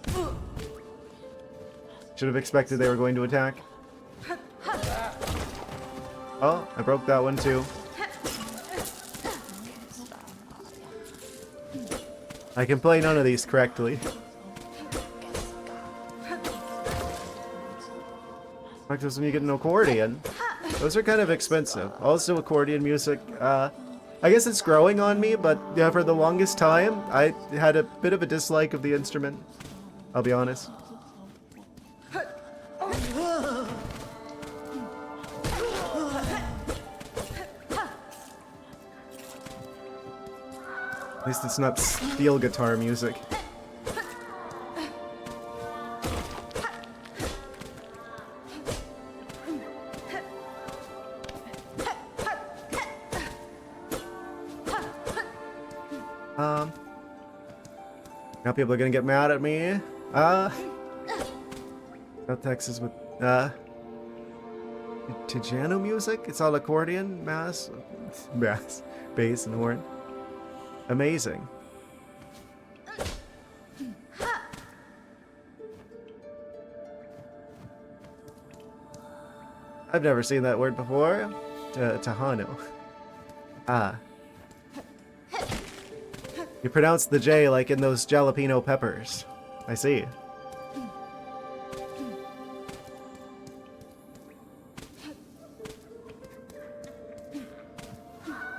Should have expected they were going to attack. Oh, I broke that one too. I can play none of these correctly. Like this when you get an accordion. Those are kind of expensive. Also accordion music, I guess it's growing on me, but yeah, for the longest time, I had a bit of a dislike of the instrument. I'll be honest. At least it's not steel guitar music. Now people are gonna get mad at me. South Texas with Tijano music? It's all accordion, bass, bass, and horn. Amazing. I've never seen that word before. Tejano. Ah. You pronounce the J like in those jalapeno peppers. I see.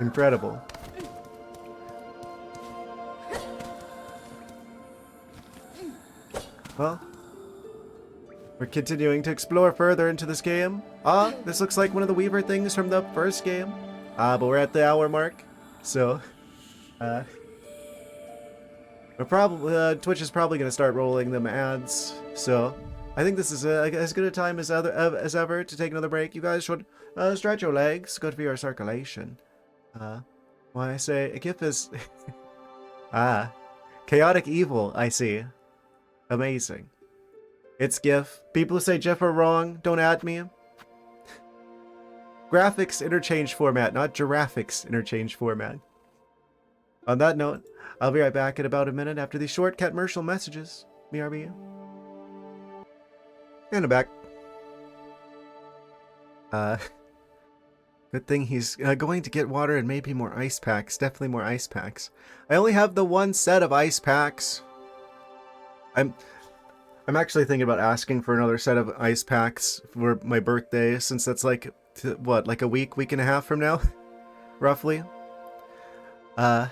Incredible. Well, we're continuing to explore further into this game. This looks like one of the Weaver things from the first game. But we're at the hour mark, so we're probably Twitch is probably gonna start rolling them ads. So I think this is as good a time as ever to take another break. You guys should stretch your legs, good for your circulation. Why I say a GIF is chaotic evil. I see. Amazing. It's GIF. People who say GIF are wrong, don't add me. Graphics interchange format, not giraffics interchange format. On that note, I'll be right back in about a minute after these short commercial messages. BRB. And I'm back. Good thing he's going to get water and maybe more ice packs. Definitely more ice packs. I only have the one set of ice packs. I'm actually thinking about asking for another set of ice packs for my birthday, since that's like, what, like a week and a half from now? Roughly. I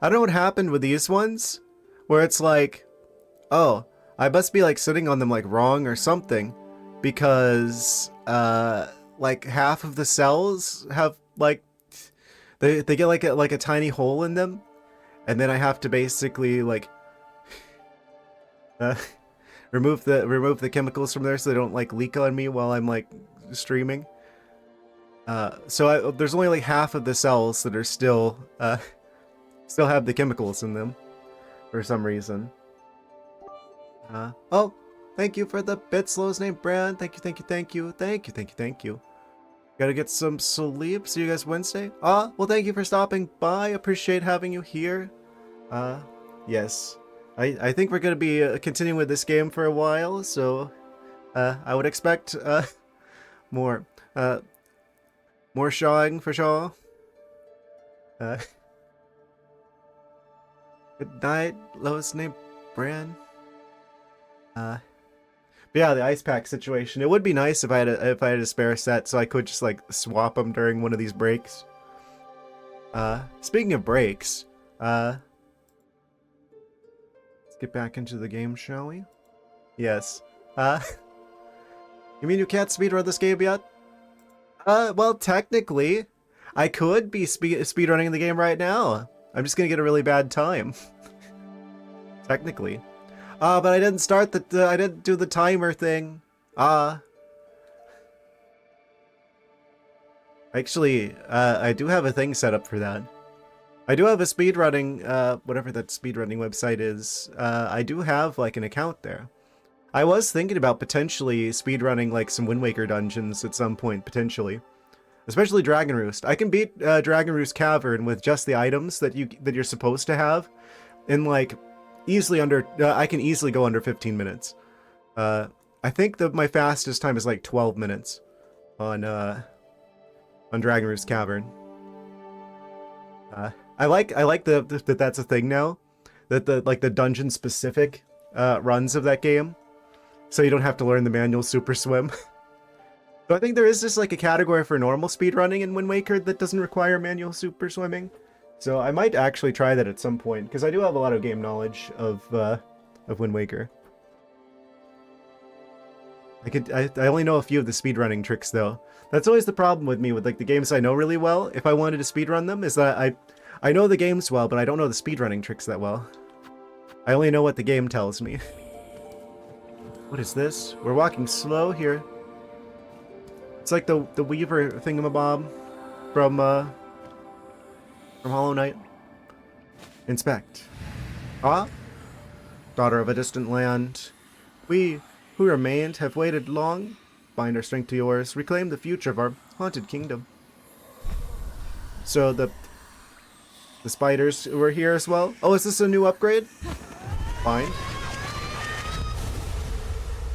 don't know what happened with these ones, where it's like, oh, I must be like sitting on them like wrong or something, because like half of the cells have like they get like a tiny hole in them, and then I have to basically like remove the chemicals from there so they don't like leak on me while I'm like streaming. So there's only like half of the cells that are still have the chemicals in them for some reason. Oh, thank you for the Bitslow's name brand. Thank you. Gotta get some sleep. See you guys Wednesday. Well, thank you for stopping by. Appreciate having you here. Yes. I think we're gonna be continuing with this game for a while, so I would expect more shawing for sure. Good night, lowest name brand. But yeah, the ice pack situation. It would be nice if I had a spare set, so I could just like swap them during one of these breaks. Speaking of breaks, let's get back into the game, shall we? Yes. You mean you can't speedrun this game yet? Well, technically, I could be speedrunning the game right now. I'm just gonna get a really bad time. Technically. But I didn't start I didn't do the timer thing. Actually, I do have a thing set up for that. I do have a speedrunning, whatever that speedrunning website is. I do have, like, an account there. I was thinking about potentially speedrunning, like, some Wind Waker dungeons at some point, potentially. Especially Dragon Roost. I can beat Dragon Roost Cavern with just the items that you're supposed to have in, like, easily under, I can easily go under 15 minutes. I think that my fastest time is like 12 minutes on Dragon Roost Cavern. I like that that's a thing now, that the dungeon specific runs of that game, so you don't have to learn the manual super swim. So I think there is just like a category for normal speedrunning in Wind Waker that doesn't require manual super swimming. So I might actually try that at some point, because I do have a lot of game knowledge of Wind Waker. I only know a few of the speedrunning tricks though. That's always the problem with me with like the games I know really well. If I wanted to speedrun them, is that I know the games well, but I don't know the speedrunning tricks that well. I only know what the game tells me. What is this? We're walking slow here. It's like the Weaver thingamabob from Hollow Knight. Inspect. Daughter of a distant land. We who remained have waited long. Bind our strength to yours. Reclaim the future of our haunted kingdom. So the spiders were here as well. Oh, is this a new upgrade? Fine.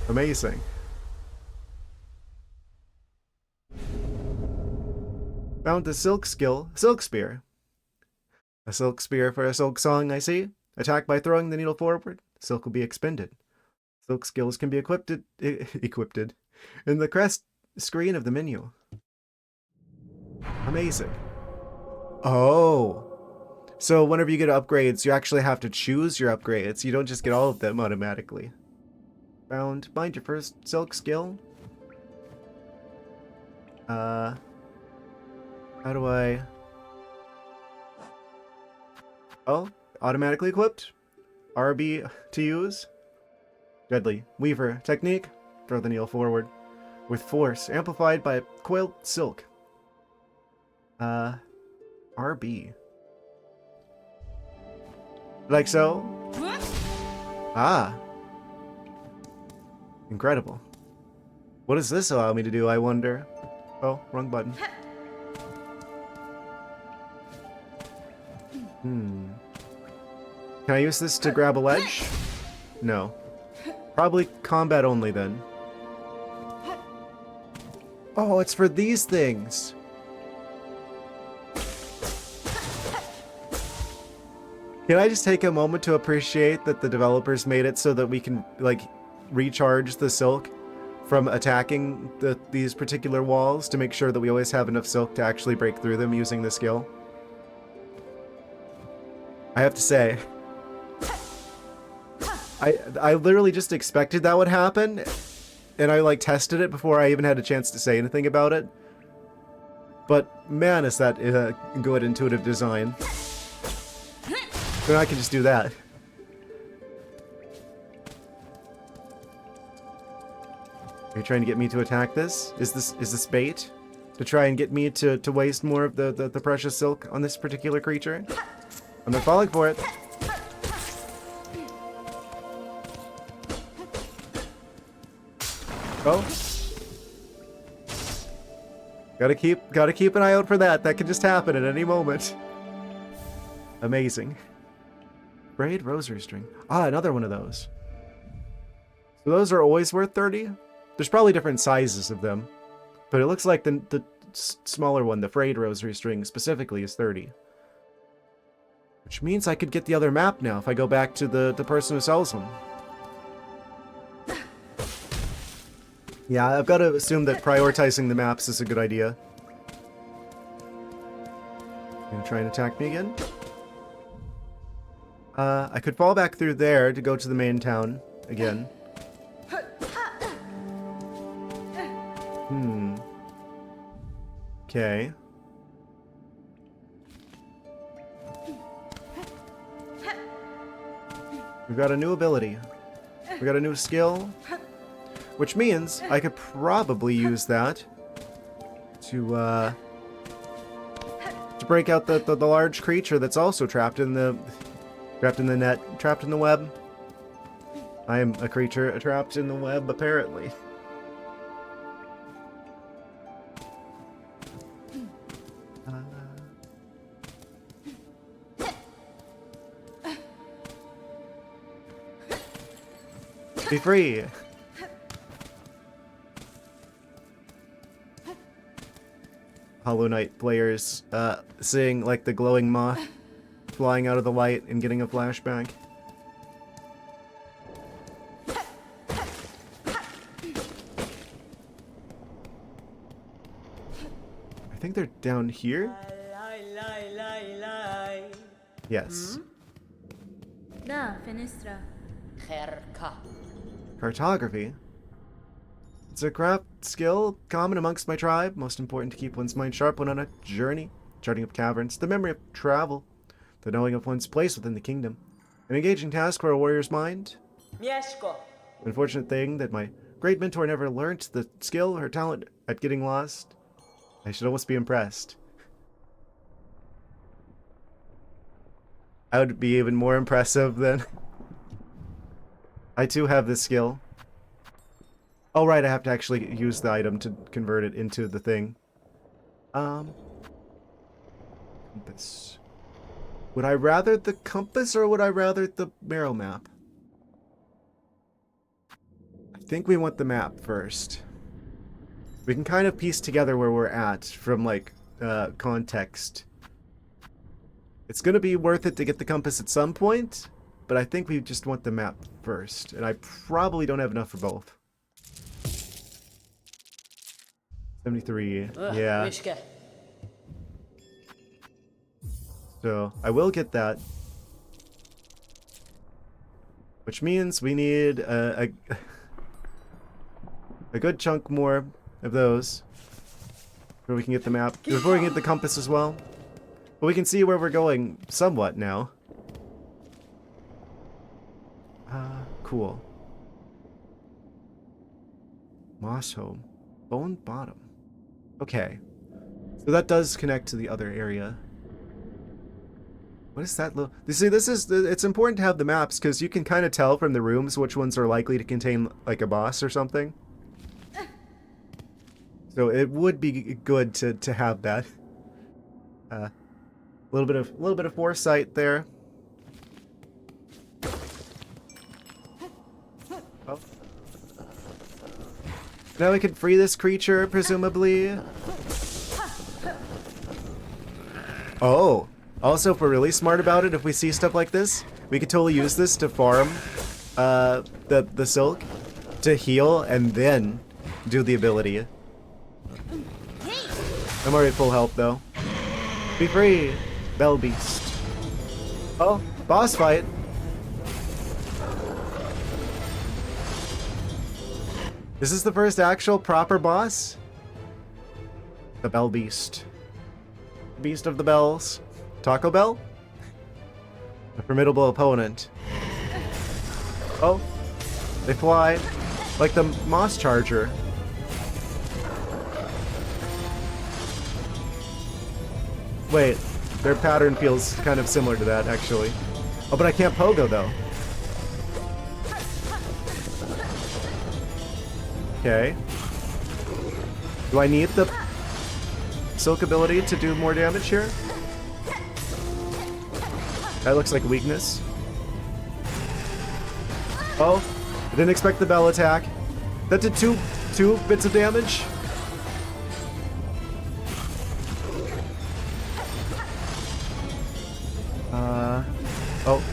Amazing. Found the silk spear. A silk spear for a Silksong, I see. Attack by throwing the needle forward. Silk will be expended. Silk skills can be equipped in the crest screen of the menu. Amazing. Oh. So whenever you get upgrades, you actually have to choose your upgrades. You don't just get all of them automatically. Found. Find your first silk skill. How do I... Oh, automatically equipped. RB to use. Deadly. Weaver. Technique. Throw the needle forward. With force. Amplified by coiled silk. RB. Like so. Ah. Incredible. What does this allow me to do, I wonder? Oh, wrong button. Can I use this to grab a ledge? No. Probably combat only then. Oh, it's for these things. Can I just take a moment to appreciate that the developers made it so that we can, like, recharge the silk from attacking these particular walls to make sure that we always have enough silk to actually break through them using the skill? I have to say, I literally just expected that would happen, and I, like, tested it before I even had a chance to say anything about it. But, man, is that a good intuitive design. Then I can just do that. Are you trying to get me to attack this? Is this bait? To try and get me to waste more of the precious silk on this particular creature? I'm not falling for it. Oh. Gotta keep an eye out for that. That could just happen at any moment. Amazing. Braid rosary string. Ah, another one of those. So those are always worth 30? There's probably different sizes of them. But it looks like the smaller one, the frayed rosary string specifically, is 30. Which means I could get the other map now if I go back to the person who sells them. Yeah, I've got to assume that prioritizing the maps is a good idea. Gonna try and attack me again? I could fall back through there to go to the main town again. Okay. We've got a new ability. We got a new skill. Which means I could probably use that to break out the large creature that's also trapped in the net, trapped in the web. I am a creature trapped in the web, apparently. Be free! Hollow Knight players seeing like the glowing moth flying out of the light and getting a flashback. I think they're down here? Yes. Da, fenestra. Cartography. It's a craft skill common amongst my tribe. Most important to keep one's mind sharp when on a journey. Charting of caverns, the memory of travel, the knowing of one's place within the kingdom. An engaging task for a warrior's mind. Unfortunate thing that my great mentor never learnt the skill or talent at getting lost. I should almost be impressed. I would be even more impressive than... I too have this skill. Oh right, I have to actually use the item to convert it into the thing. Compass. Would I rather the compass or would I rather the marrow map? I think we want the map first. We can kind of piece together where we're at from, like, context. It's gonna be worth it to get the compass at some point, but I think we just want the map first, and I probably don't have enough for both. 73, yeah. So I will get that. Which means we need a good chunk more of those. Before we can get the map. Before we can get the compass as well. But we can see where we're going somewhat now. Cool. Moss home. Bone bottom. Okay. So that does connect to the other area. What is that little... You see, it's important to have the maps because you can kind of tell from the rooms which ones are likely to contain like a boss or something. So it would be good to have that. A little bit of foresight there. Oh. Now we can free this creature, presumably. Oh. Also, if we're really smart about it, if we see stuff like this, we could totally use this to farm the silk to heal and then do the ability. I'm already full health though. Be free, Bell Beast. Oh, boss fight. Is this the first actual proper boss? The Bell Beast. The Beast of the Bells. Taco Bell? A formidable opponent. Oh, they fly like the Moss Charger. Wait, their pattern feels kind of similar to that, actually. Oh, but I can't pogo, though. Okay. Do I need the silk ability to do more damage here? That looks like a weakness. Oh, I didn't expect the bell attack. That did two bits of damage. Oh.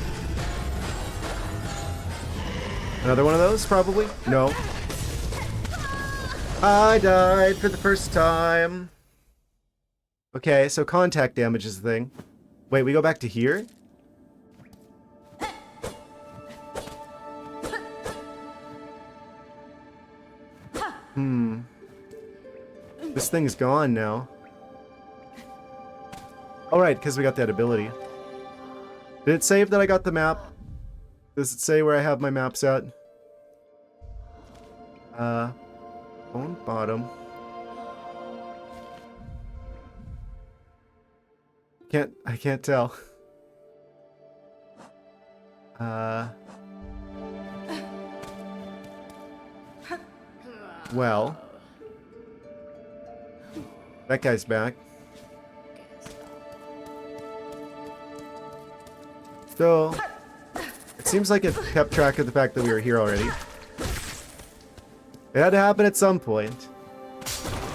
Another one of those, probably? No. I died for the first time. Okay, so contact damage is the thing. Wait, we go back to here? This thing's gone now. Alright, because we got that ability. Did it save that I got the map? Does it say where I have my maps at? Bone bottom. I can't tell. Well. That guy's back. So, it seems like it kept track of the fact that we were here already. It had to happen at some point.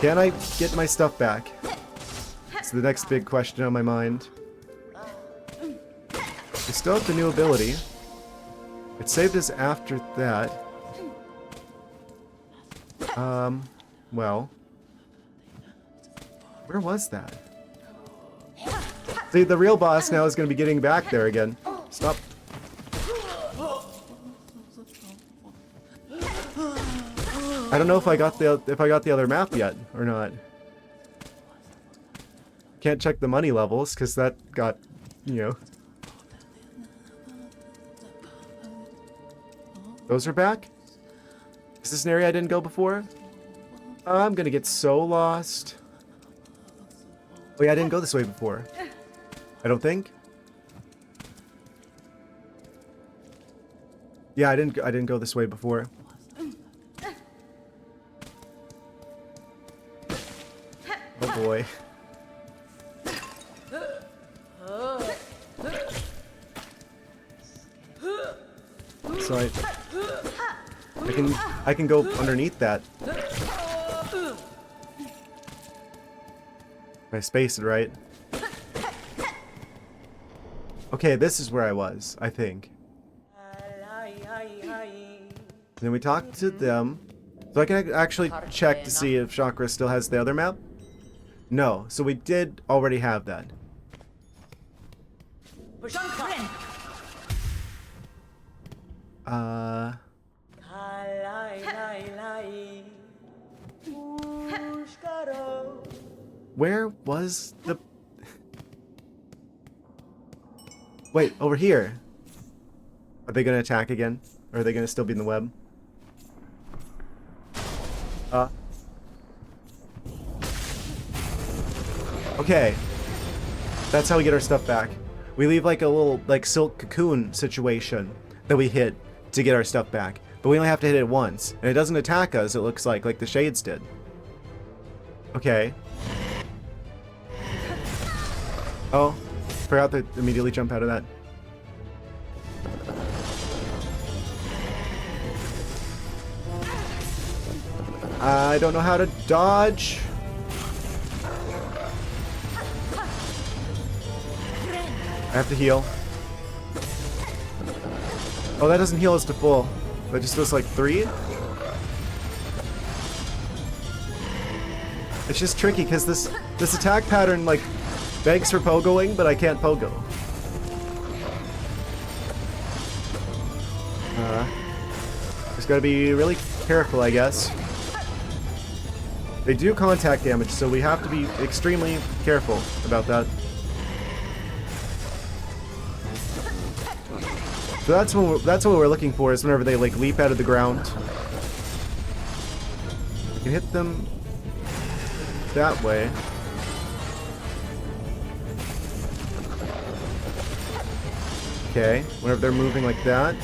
Can I get my stuff back? It's the next big question on my mind. We still have the new ability. It saved us after that. Well. Where was that? See, the real boss now is going to be getting back there again. Stop. I don't know if I got the other map yet or not. Can't check the money levels because that got, you know. Those are back? Is this an area I didn't go before? I'm gonna get so lost. Oh yeah, I didn't go this way before. I don't think. Yeah, I didn't go this way before. Oh boy. So I can go underneath that. I spaced it right. Okay, this is where I was, I think. Then we talked to them. So I can actually check to see if Chakra still has the other map. No, so we did already have that. Where was the... Wait, over here. Are they gonna attack again? Or are they gonna still be in the web? Okay. That's how we get our stuff back. We leave like a little like silk cocoon situation that we hit to get our stuff back. But we only have to hit it once. And it doesn't attack us, it looks like the shades did. Okay. Oh, forgot to immediately jump out of that. I don't know how to dodge. I have to heal. Oh, that doesn't heal us to full. That just does like 3? It's just tricky because this attack pattern like begs for pogoing, but I can't pogo. Just gotta be really careful, I guess. They do contact damage, so we have to be extremely careful about that. So that's what we're looking for, is whenever they like leap out of the ground. You can hit them that way. Okay, whenever they're moving like that.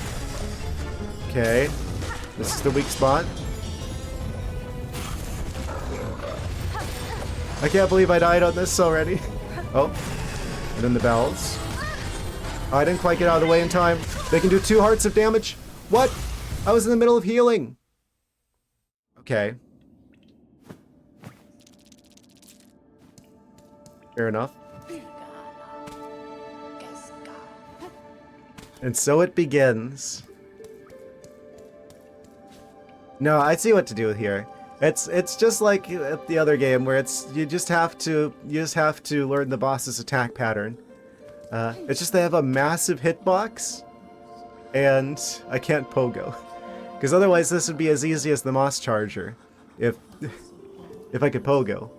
Okay, this is the weak spot. I can't believe I died on this already. Oh, and then the bells. Oh, I didn't quite get out of the way in time. They can do 2 hearts of damage. What? I was in the middle of healing. Okay. Fair enough. And so it begins. No, I see what to do here. It's just like the other game where you just have to learn the boss's attack pattern. It's just they have a massive hitbox, and I can't pogo. Because otherwise this would be as easy as the Moss Charger, if I could pogo.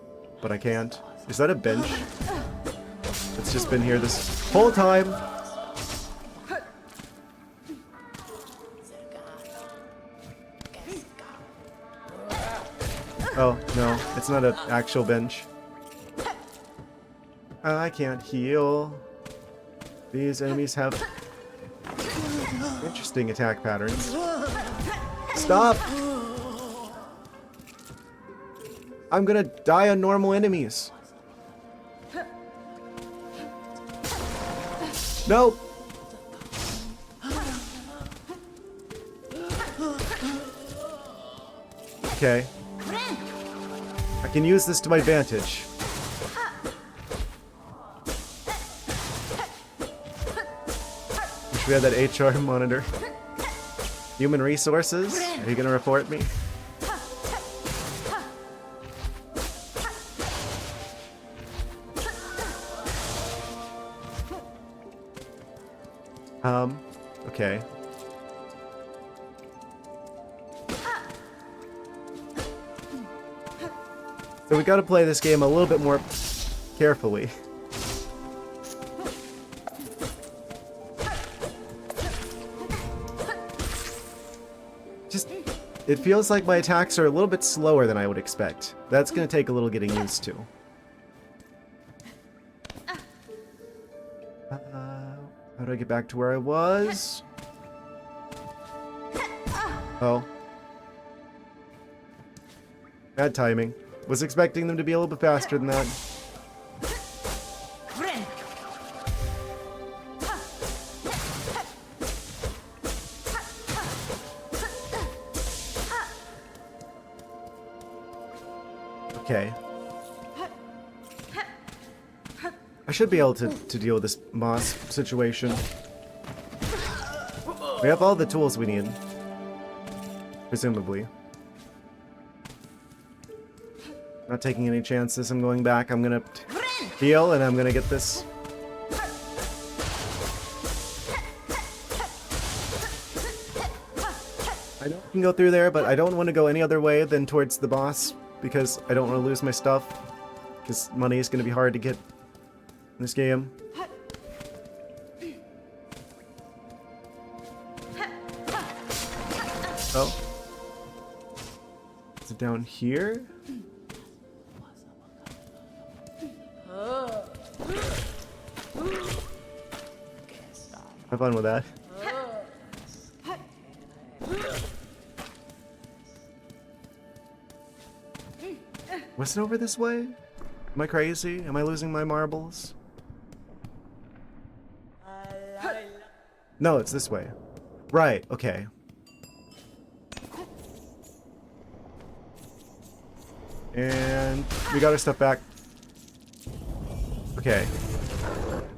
But I can't. Is that a bench? It's just been here this whole time. Oh, no, it's not an actual bench. I can't heal. These enemies have interesting attack patterns. Stop! I'm gonna die on normal enemies. No! Okay. I can use this to my advantage. Wish we had that HR monitor. Human resources? Are you gonna report me? Okay. So we gotta play this game a little bit more carefully. Just, it feels like my attacks are a little bit slower than I would expect. That's gonna take a little getting used to. How do I get back to where I was? Oh. Bad timing. Was expecting them to be a little bit faster than that. Okay. I should be able to deal with this Moss situation. We have all the tools we need. Presumably. Not taking any chances. I'm going back. I'm gonna heal and I'm gonna get this. I know I can go through there, but I don't want to go any other way than towards the boss because I don't want to lose my stuff. Because money is going to be hard to get in this game. Oh. Is it down here? Have fun with that. Was it over this way? Am I crazy? Am I losing my marbles? No, it's this way. Right, okay. And we got our stuff back. Okay.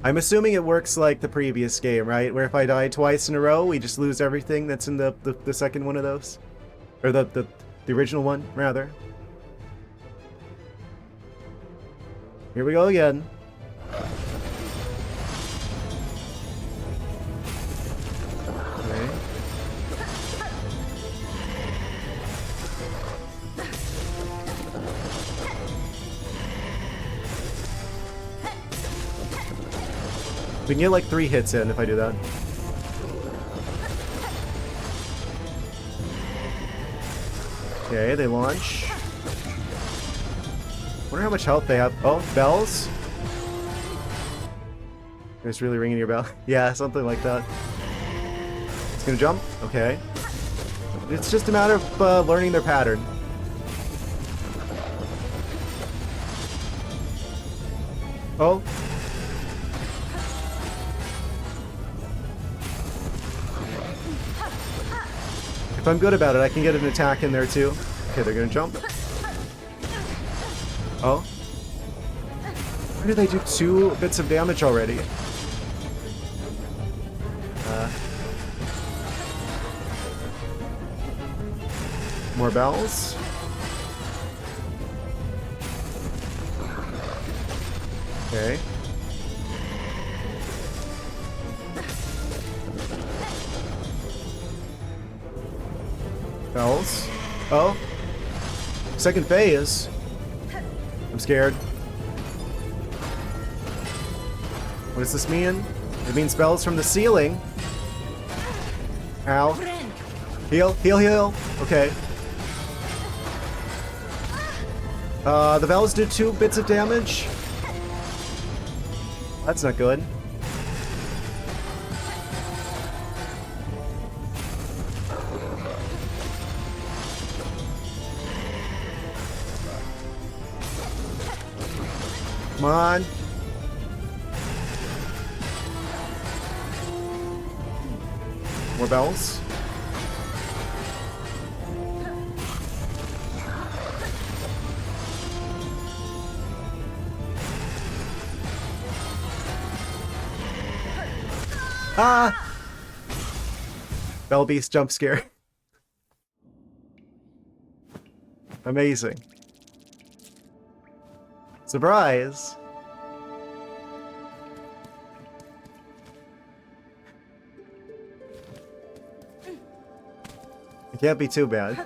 I'm assuming it works like the previous game, right? Where if I die twice in a row, we just lose everything that's in the second one of those. Or the original one, rather. Here we go again. Okay. We can get like 3 hits in if I do that. Okay, they launch. Wonder how much health they have. Oh, bells? It's really ringing your bell. Yeah, something like that. It's gonna jump? Okay. It's just a matter of learning their pattern. Oh. If I'm good about it, I can get an attack in there too. Okay, they're gonna jump. Oh. Why did they do 2 bits of damage already? More bells. Okay. Bells. Oh. Second phase. I'm scared. What does this mean? It means spells from the ceiling. Ow. Heal, heal, heal. Okay. The bells do 2 bits of damage. That's not good. Come on. More bells. Ah! Bell Beast jump scare. Amazing. Surprise! It can't be too bad.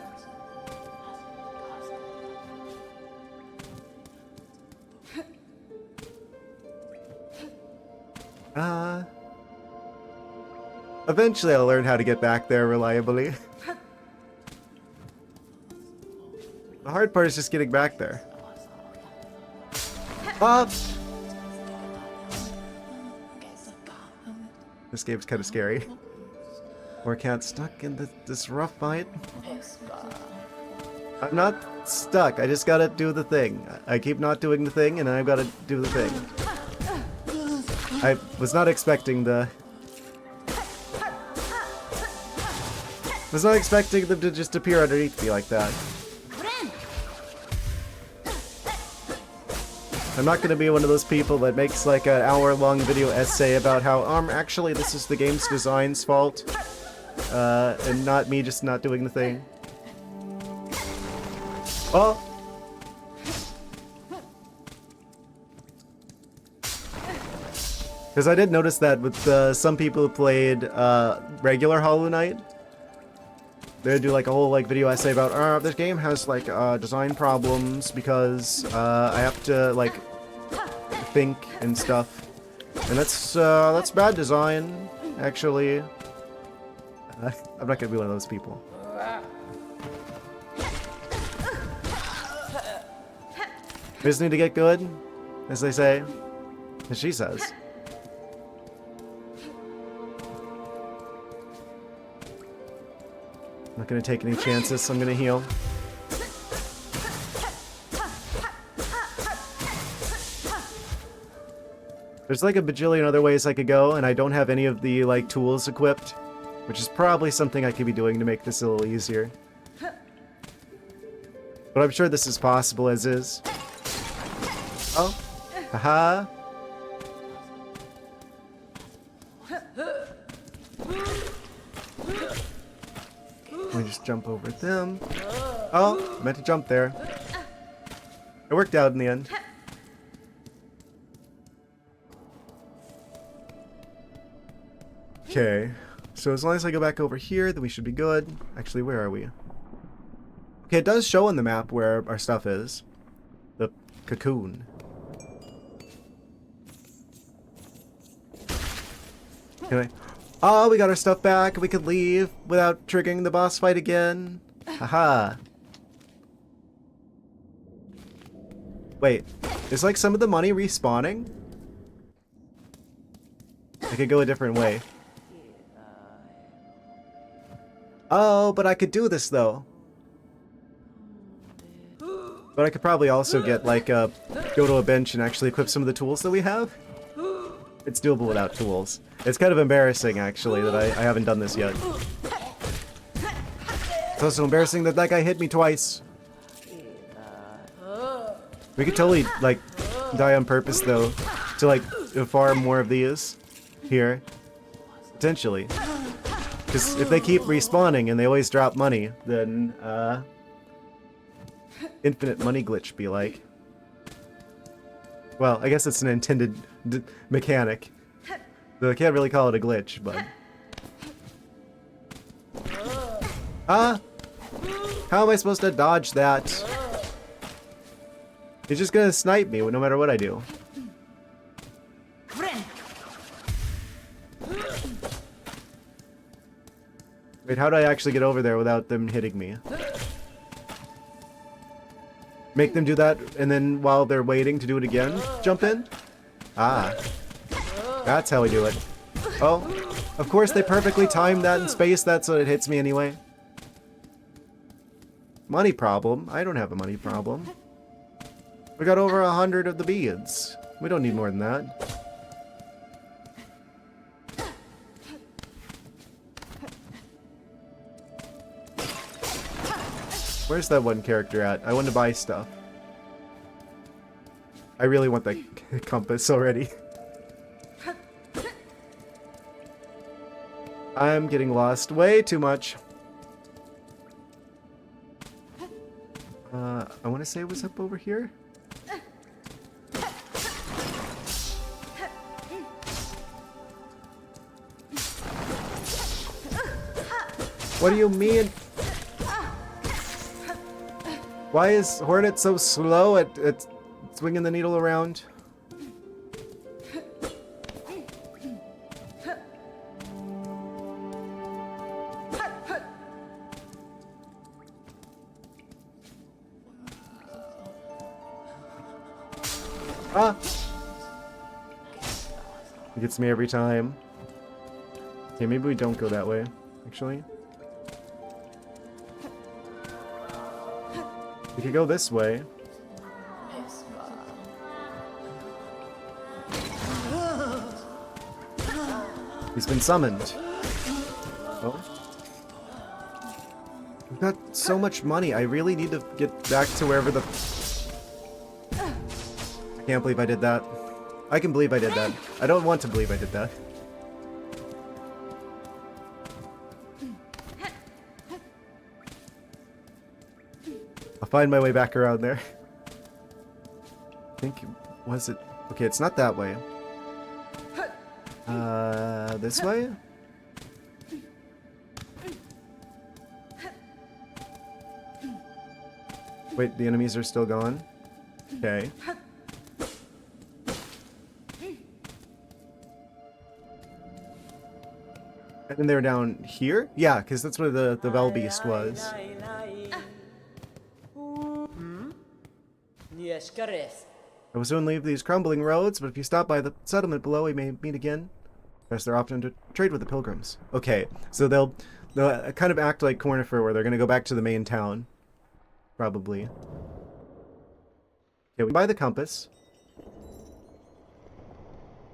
Eventually I'll learn how to get back there reliably. The hard part is just getting back there. Up! This game's kind of scary. Or can't stuck in this rough fight. I'm not stuck, I just gotta do the thing. I keep not doing the thing, and I've gotta do the thing. I was not expecting the... was not expecting them to just appear underneath me like that. I'm not gonna be one of those people that makes like an hour-long video essay about how, actually this is the game's design's fault. And not me just not doing the thing. Oh! Because I did notice that with some people who played regular Hollow Knight, They do like a whole like video essay about this game has like design problems because I have to like think and stuff, and that's bad design actually. I'm not gonna be one of those people. We just need to get good, as they say, as she says. I'm not gonna take any chances, so I'm gonna heal. There's like a bajillion other ways I could go, and I don't have any of the like tools equipped, which is probably something I could be doing to make this a little easier. But I'm sure this is possible as is. Oh, haha. Let me just jump over them. Oh, meant to jump there. It worked out in the end. Okay, so as long as I go back over here, then we should be good. Actually, where are we? Okay, it does show on the map where our stuff is. The cocoon. Can I? Oh, we got our stuff back. We could leave without triggering the boss fight again. Haha. Wait, is like some of the money respawning? I could go a different way. Oh, but I could do this though. But I could probably also get like go to a bench and actually equip some of the tools that we have. It's doable without tools. It's kind of embarrassing actually that I haven't done this yet. It's also embarrassing that that guy hit me twice. We could totally like die on purpose though to like farm more of these here. Potentially. Because if they keep respawning and they always drop money, then infinite money glitch be like. Well, I guess it's an intended mechanic. Though I can't really call it a glitch, but... Ah! How am I supposed to dodge that? He's just gonna snipe me no matter what I do. Wait, how do I actually get over there without them hitting me? Make them do that, and then while they're waiting to do it again, jump in? Ah. That's how we do it. Oh, of course they perfectly timed that in space, that's what it hits me anyway. Money problem? I don't have a money problem. We got over 100 of the beads. We don't need more than that. Where's that one character at? I want to buy stuff. I really want that compass already. I'm getting lost way too much. I want to say it was up over here. What do you mean? Why is Hornet so slow at swinging the needle around? Ah! It gets me every time. Okay, maybe we don't go that way, actually. We could go this way. He's been summoned. Oh. We've got so much money. I really need to get back to wherever the... I can't believe I did that. I can believe I did that. I don't want to believe I did that. I'll find my way back around there. I think... Was it... Okay, it's not that way. Wait, the enemies are still gone? Okay. And then they're down here? Yeah, because that's where the Velbeast was. I will soon leave these crumbling roads, but if you stop by the settlement below, we may meet again. As they're often to trade with the pilgrims. Okay, so they'll kind of act like Cornifer, where they're going to go back to the main town. Probably. Okay, we buy the compass.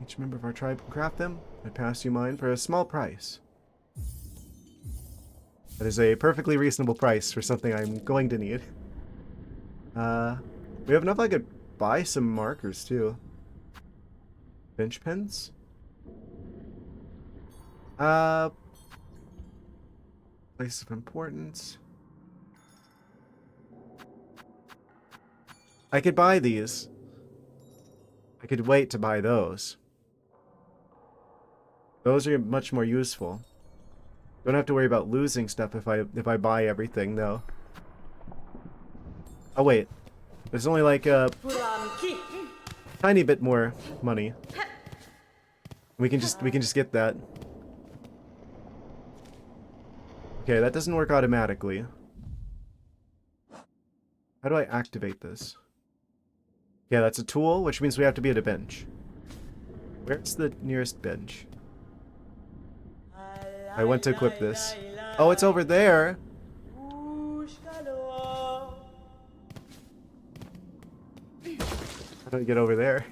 Each member of our tribe can craft them. I pass you mine for a small price. That is a perfectly reasonable price for something I'm going to need. We have enough I could buy some markers, too. Bench pens? Place of importance. I could buy these. I could wait to buy those. Those are much more useful. Don't have to worry about losing stuff if I buy everything, though. Oh wait, there's only like a tiny bit more money. We can just get that. Okay, that doesn't work automatically. How do I activate this? Yeah, that's a tool, which means we have to be at a bench. Where's the nearest bench? I went to equip this. Oh, it's over there! How do I get over there?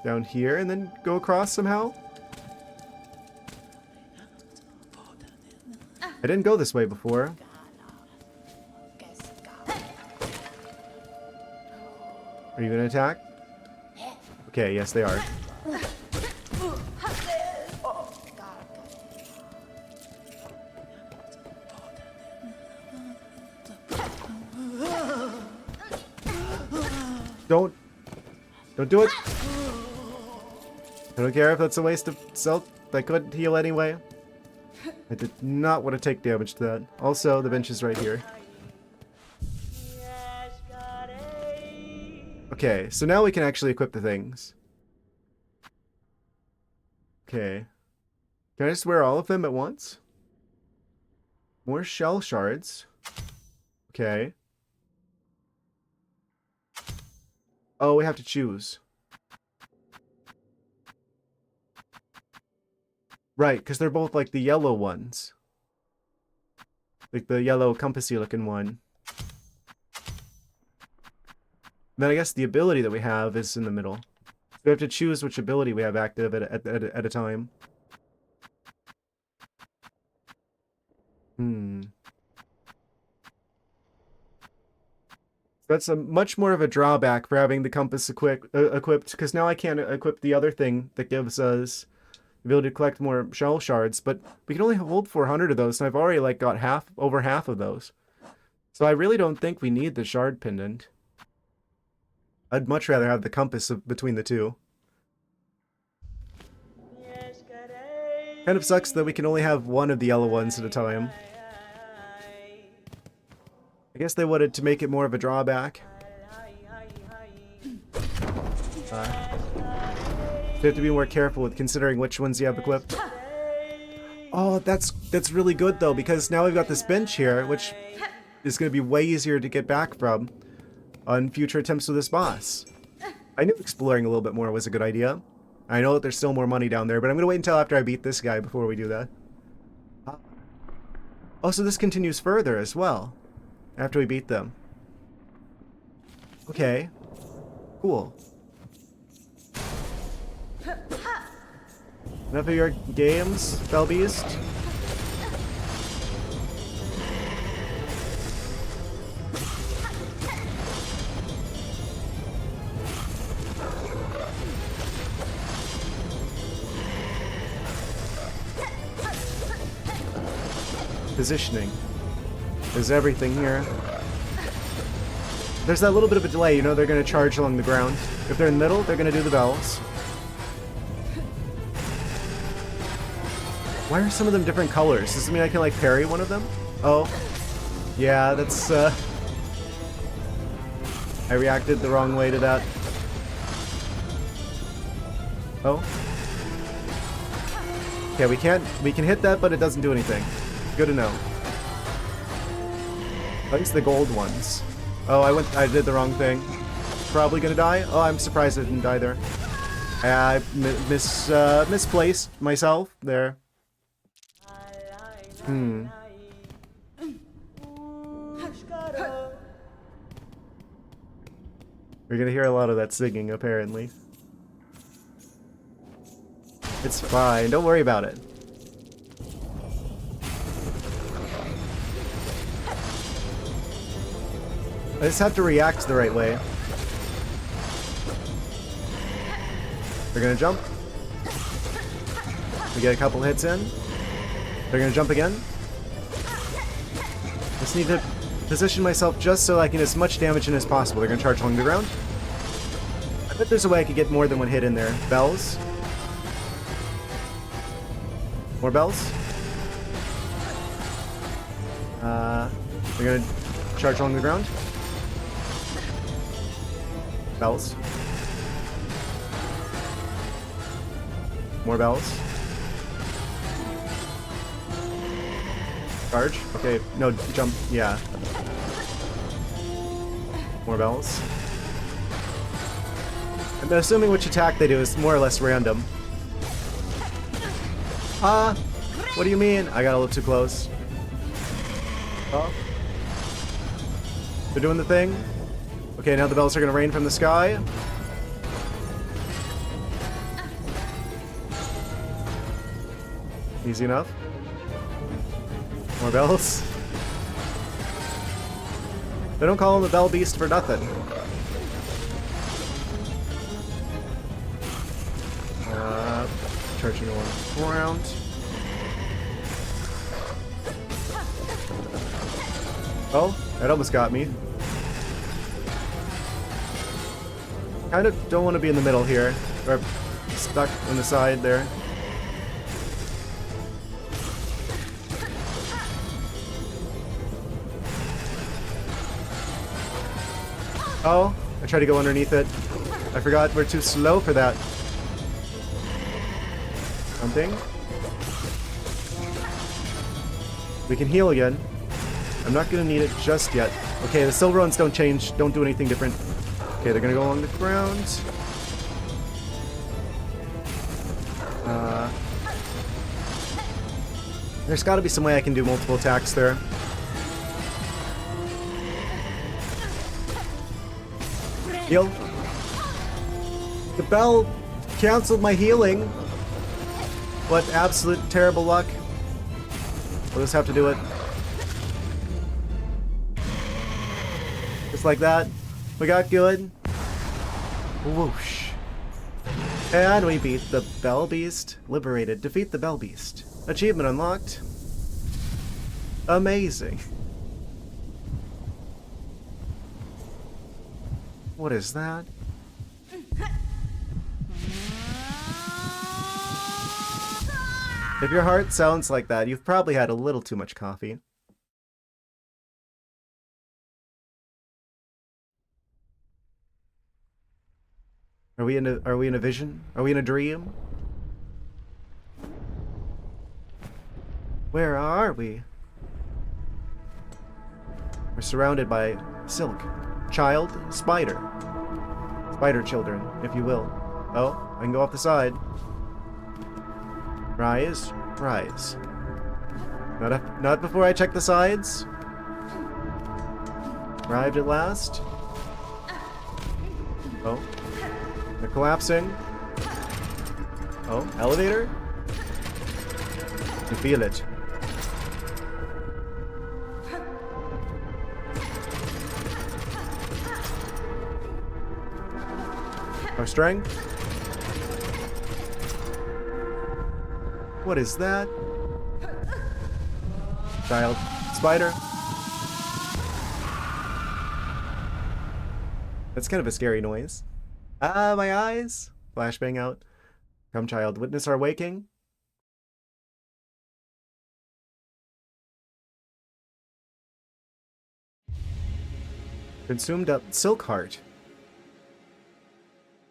Down here and then go across somehow? I didn't go this way before. Are you gonna attack? Okay, yes they are. Don't do it! I don't care if that's a waste of self. I could heal anyway. I did not want to take damage to that. Also, the bench is right here. Okay, so now we can actually equip the things. Okay. Can I just wear all of them at once? More shell shards. Okay. Oh, we have to choose. Right, because they're both like the yellow ones. Like the yellow compassy looking one. Then I guess the ability that we have is in the middle. We have to choose which ability we have active at a time. That's a much more of a drawback for having the compass equipped, because now I can't equip the other thing that gives us the ability to collect more shell shards, but we can only hold 400 of those, and I've already like got over half of those. So I really don't think we need the shard pendant. I'd much rather have the compass between the two. Kind of sucks that we can only have one of the yellow ones at a time. I guess they wanted to make it more of a drawback. You have to be more careful with considering which ones you have equipped. Oh, that's really good though, because now we've got this bench here, which is going to be way easier to get back from on future attempts with this boss. I knew exploring a little bit more was a good idea. I know that there's still more money down there, but I'm going to wait until after I beat this guy before we do that. Oh, so this continues further as well, after we beat them. Okay. Cool. Enough of your games, Felbeast. Positioning is everything here. there's that little bit of a delay, you know, they're gonna charge along the ground. If they're in the middle, they're gonna do the bells. Why are some of them different colors? Does it mean I can, like, parry one of them? Oh. Yeah, that's, I reacted the wrong way to that. Oh. Okay, we can hit that, but it doesn't do anything. Good to know. At least the gold ones. Oh, I did the wrong thing. Probably gonna die? Oh, I'm surprised I didn't die there. I misplaced myself there. Hmm. We're gonna hear a lot of that singing, apparently. It's fine, don't worry about it. I just have to react the right way. They're gonna jump. We get a couple hits in. They're gonna jump again. Just need to position myself just so I can get as much damage in as possible. They're gonna charge along the ground. I bet there's a way I could get more than one hit in there. Bells. More bells. They're gonna charge along the ground. Bells. More bells. Charge. Okay, no, jump. Yeah. More bells. I'm assuming which attack they do is more or less random. What do you mean? I got a little too close. Oh. They're doing the thing. Okay, now the bells are gonna rain from the sky. Easy enough. More bells. They don't call him the Bell Beast for nothing. Charging one around. Oh, that almost got me. Kind of don't want to be in the middle here, or stuck on the side there. Oh, I tried to go underneath it. I forgot we're too slow for that. Something. We can heal again. I'm not gonna need it just yet. Okay, the silver ones don't change, don't do anything different. Okay, they're gonna go along the ground. There's gotta be some way I can do multiple attacks there. Heal. The bell canceled my healing. What absolute terrible luck. We'll just have to do it. Just like that. We got good. Whoosh. And we beat the Bell Beast. Liberated. Defeat the Bell Beast. Achievement unlocked. Amazing. What is that? If your heart sounds like that, you've probably had a little too much coffee. Are we in a vision? Are we in a dream? Where are we? We're surrounded by silk. Child, spider. Spider children, if you will. Oh, I can go off the side. Rise, rise. Not before I check the sides. Arrived at last. Oh, they're collapsing. Oh, elevator? You feel it. Our strength. What is that? Child. Spider. That's kind of a scary noise. Ah, my eyes! Flashbang out. Come, child, witness our waking. Consumed up silk heart.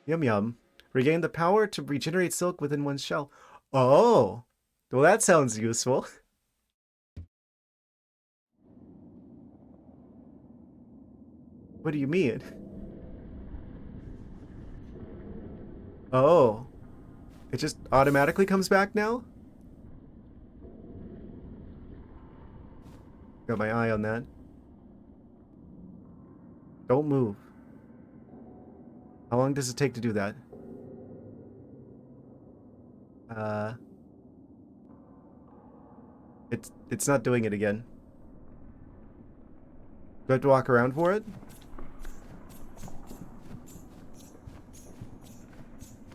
Yum yum. Regain the power to regenerate silk within one's shell. Oh! Well, that sounds useful. What do you mean? Oh. It just automatically comes back now? Got my eye on that. Don't move. How long does it take to do that? It's not doing it again. Do I have to walk around for it?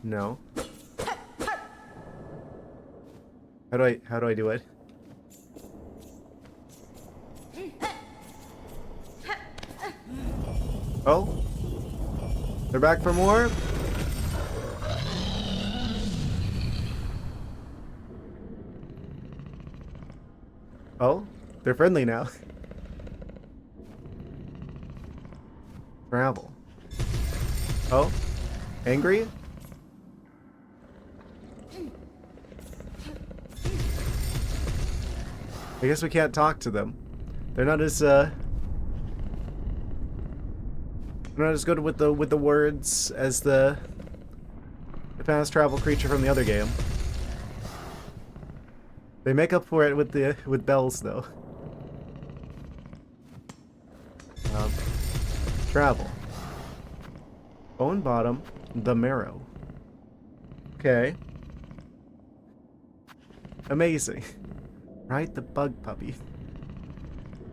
No. How do I do it? Oh? They're back for more? Oh? They're friendly now. Travel. Oh? Angry? I guess we can't talk to them. They're not as good with the words as the fast travel creature from the other game. They make up for it with bells though. Travel. Bone bottom, the marrow. Okay. Amazing. Right, the bug puppy.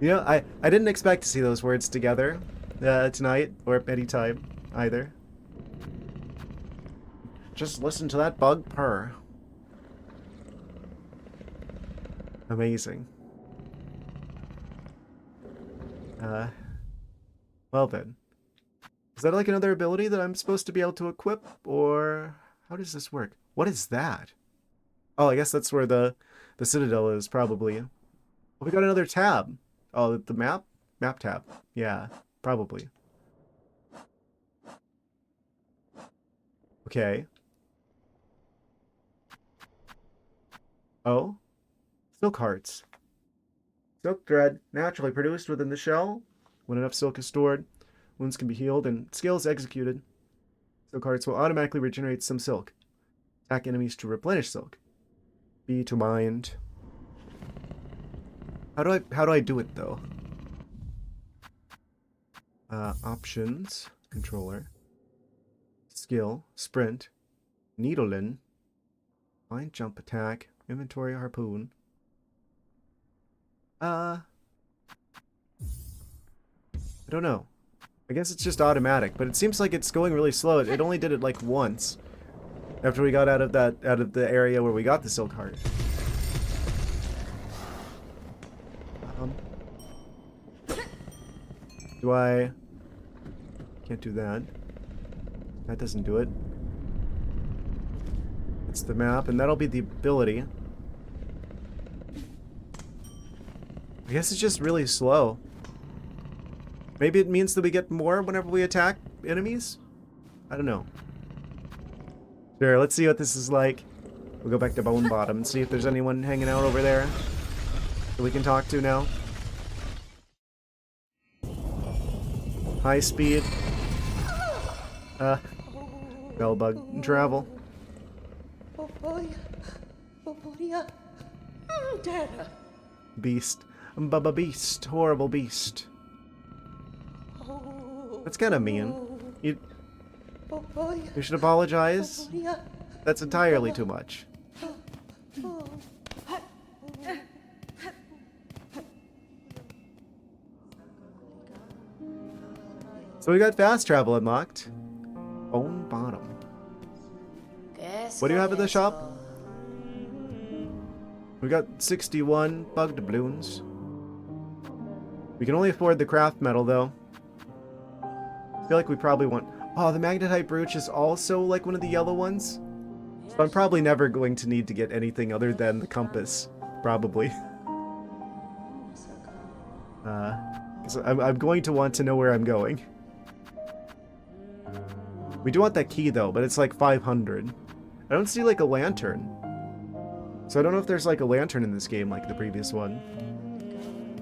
You know, I didn't expect to see those words together tonight or any time either. Just listen to that bug purr. Amazing. Well then. Is that like another ability that I'm supposed to be able to equip? Or how does this work? What is that? Oh, I guess that's where the Citadel is, probably. Oh, we got another tab. Oh, the map? Map tab. Yeah, probably. Okay. Oh? Silk hearts. Silk thread, naturally produced within the shell. When enough silk is stored, wounds can be healed and skills executed. Silk hearts will automatically regenerate some silk. Attack enemies to replenish silk. B to mind. How do I do it though? Options, controller, skill, sprint, needle-in, find jump attack, inventory harpoon. I don't know. I guess it's just automatic, but it seems like it's going really slow. It only did it like once after we got out of the area where we got the silk heart. Do I... Can't do that. That doesn't do it. It's the map, and that'll be the ability. I guess it's just really slow. Maybe it means that we get more whenever we attack enemies? I don't know. Sure, let's see what this is like. We'll go back to Bone Bottom and see if there's anyone hanging out over there that we can talk to now. High speed. Bell bug. Travel. Beast. Bubba beast. Horrible beast. That's kind of mean. You should apologize. That's entirely too much. So we got fast travel unlocked. Bone Bottom. What do you have at the shop? We got 61 bug doubloons. We can only afford the craft metal though. I feel like we probably want... Oh, the magnetite brooch is also like one of the yellow ones? So I'm probably never going to need to get anything other than the compass. Probably. So I'm going to want to know where I'm going. We do want that key though, but it's like 500. I don't see like a lantern. So I don't know if there's like a lantern in this game like the previous one.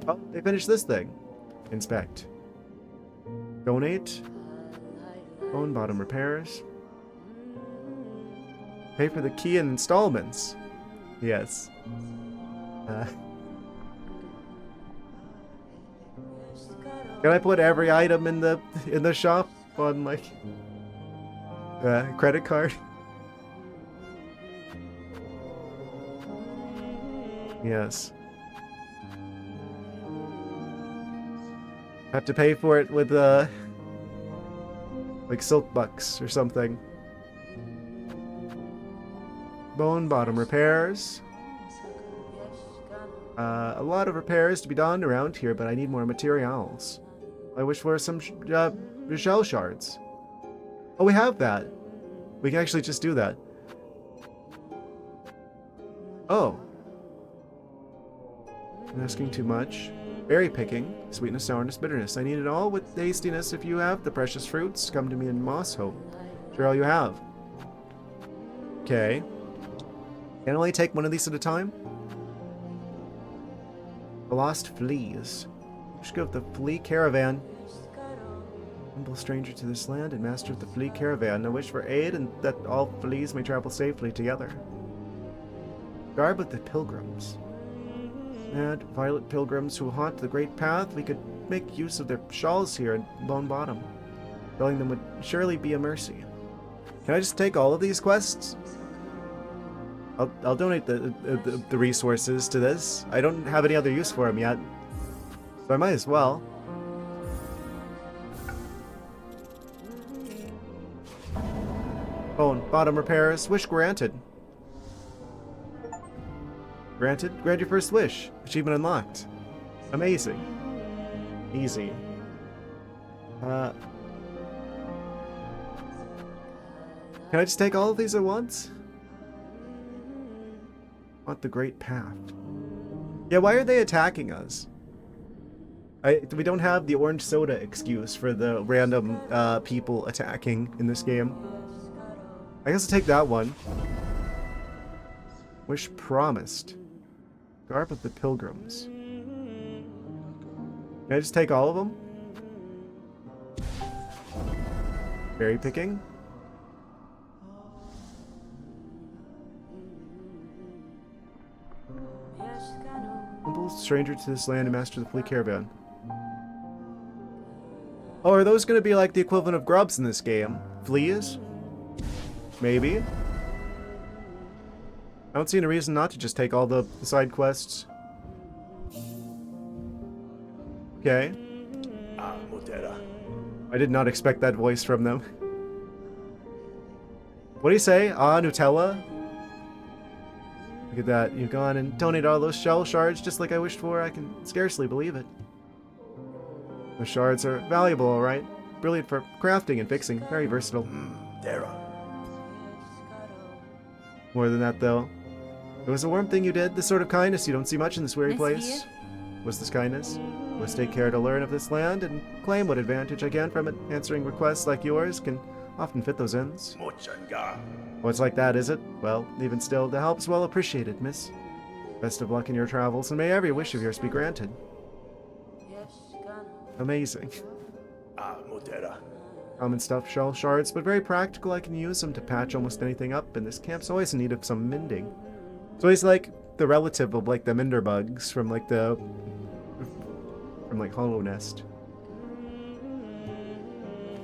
Oh, they finished this thing. Inspect. Donate. Phone bottom repairs. Pay for the key in installments. Yes. Can I put every item in the shop on like credit card? Yes. Have to pay for it with like silk bucks or something. Bone bottom repairs. A lot of repairs to be done around here, but I need more materials. I wish for some shell shards. Oh, we have that. We can actually just do that. Oh. I'm asking too much. Berry picking. Sweetness, sourness, bitterness. I need it all with tastiness. If you have the precious fruits, come to me in Moss Hope. Sure, all you have. Okay. Can I only take one of these at a time? The lost fleas. Just go with the flea caravan. Humble stranger to this land and master of the flea caravan. I wish for aid and that all fleas may travel safely together. Garb with the pilgrims. Mad, violet pilgrims who haunt the great path. We could make use of their shawls here in Lone Bottom. Filling them would surely be a mercy. Can I just take all of these quests? I'll donate the resources to this. I don't have any other use for them yet, so I might as well. Oh, bottom repairs. Wish granted. Granted? Grant your first wish. Achievement unlocked. Amazing. Easy. Can I just take all of these at once? Want the great path. Yeah, why are they attacking us? We don't have the orange soda excuse for the random people attacking in this game. I guess I'll take that one. Wish promised. Garb of the pilgrims. Can I just take all of them? Berry picking. Humble stranger to this land and master of the flea caravan. Oh, are those going to be like the equivalent of grubs in this game? Fleas? Maybe. I don't see any reason not to just take all the side quests. Okay. I did not expect that voice from them. What do you say? Ah, Nutella? Look at that. You've gone and donated all those shell shards just like I wished for. I can scarcely believe it. The shards are valuable, alright. Brilliant for crafting and fixing. Very versatile. More than that, though. It was a warm thing you did, this sort of kindness you don't see much in this weary place. Was this kindness? Must take care to learn of this land and claim what advantage I can from it. Answering requests like yours can often fit those ends. Oh, it's like that, is it? Well, even still, the help's well appreciated, miss. Best of luck in your travels, and may every wish of yours be granted. Amazing. Common stuff, shell shards, but very practical. I can use them to patch almost anything up, and this camp's always in need of some mending. So he's like the relative of like the minder bugs from like Hollow Nest.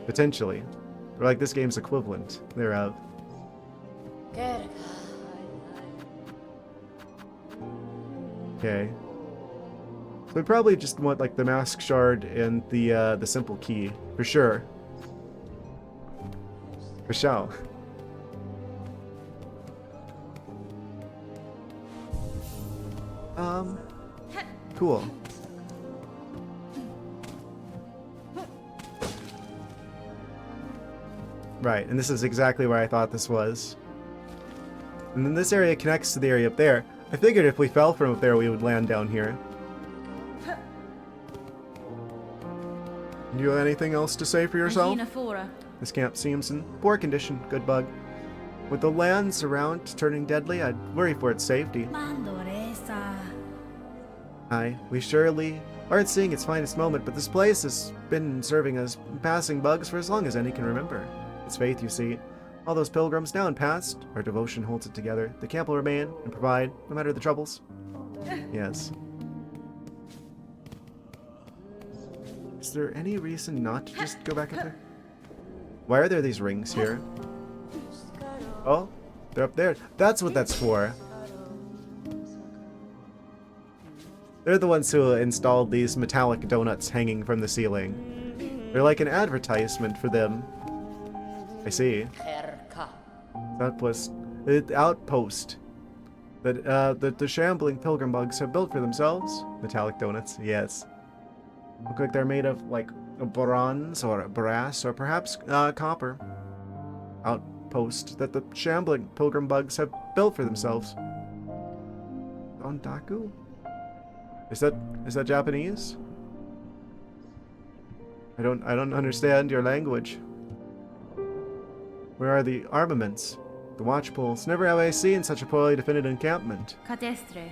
Potentially. Or like this game's equivalent thereof. Okay. So we probably just want like the mask shard and the simple key for sure. For sure. Cool. Right, and this is exactly where I thought this was. And then this area connects to the area up there. I figured if we fell from up there, we would land down here. Do you have anything else to say for yourself? Angina fora. This camp seems in poor condition. Good bug. With the lands around turning deadly, I'd worry for its safety. Aye, we surely aren't seeing its finest moment, but this place has been serving as passing bugs for as long as any can remember. It's faith, you see. All those pilgrims now and past, our devotion holds it together. The camp will remain and provide, no matter the troubles. Yes. Is there any reason not to just go back up there? Why are there these rings here? Oh, they're up there. That's what that's for. They're the ones who installed these metallic donuts hanging from the ceiling. They're like an advertisement for them. I see. Outpost that the shambling pilgrim bugs have built for themselves. Metallic donuts, yes. Look like they're made of like bronze or brass or perhaps copper. Outpost that the shambling pilgrim bugs have built for themselves. Ondaku? Is that Japanese? I don't understand your language. Where are the armaments? The watch poles. Never have I seen such a poorly defended encampment. Catestre.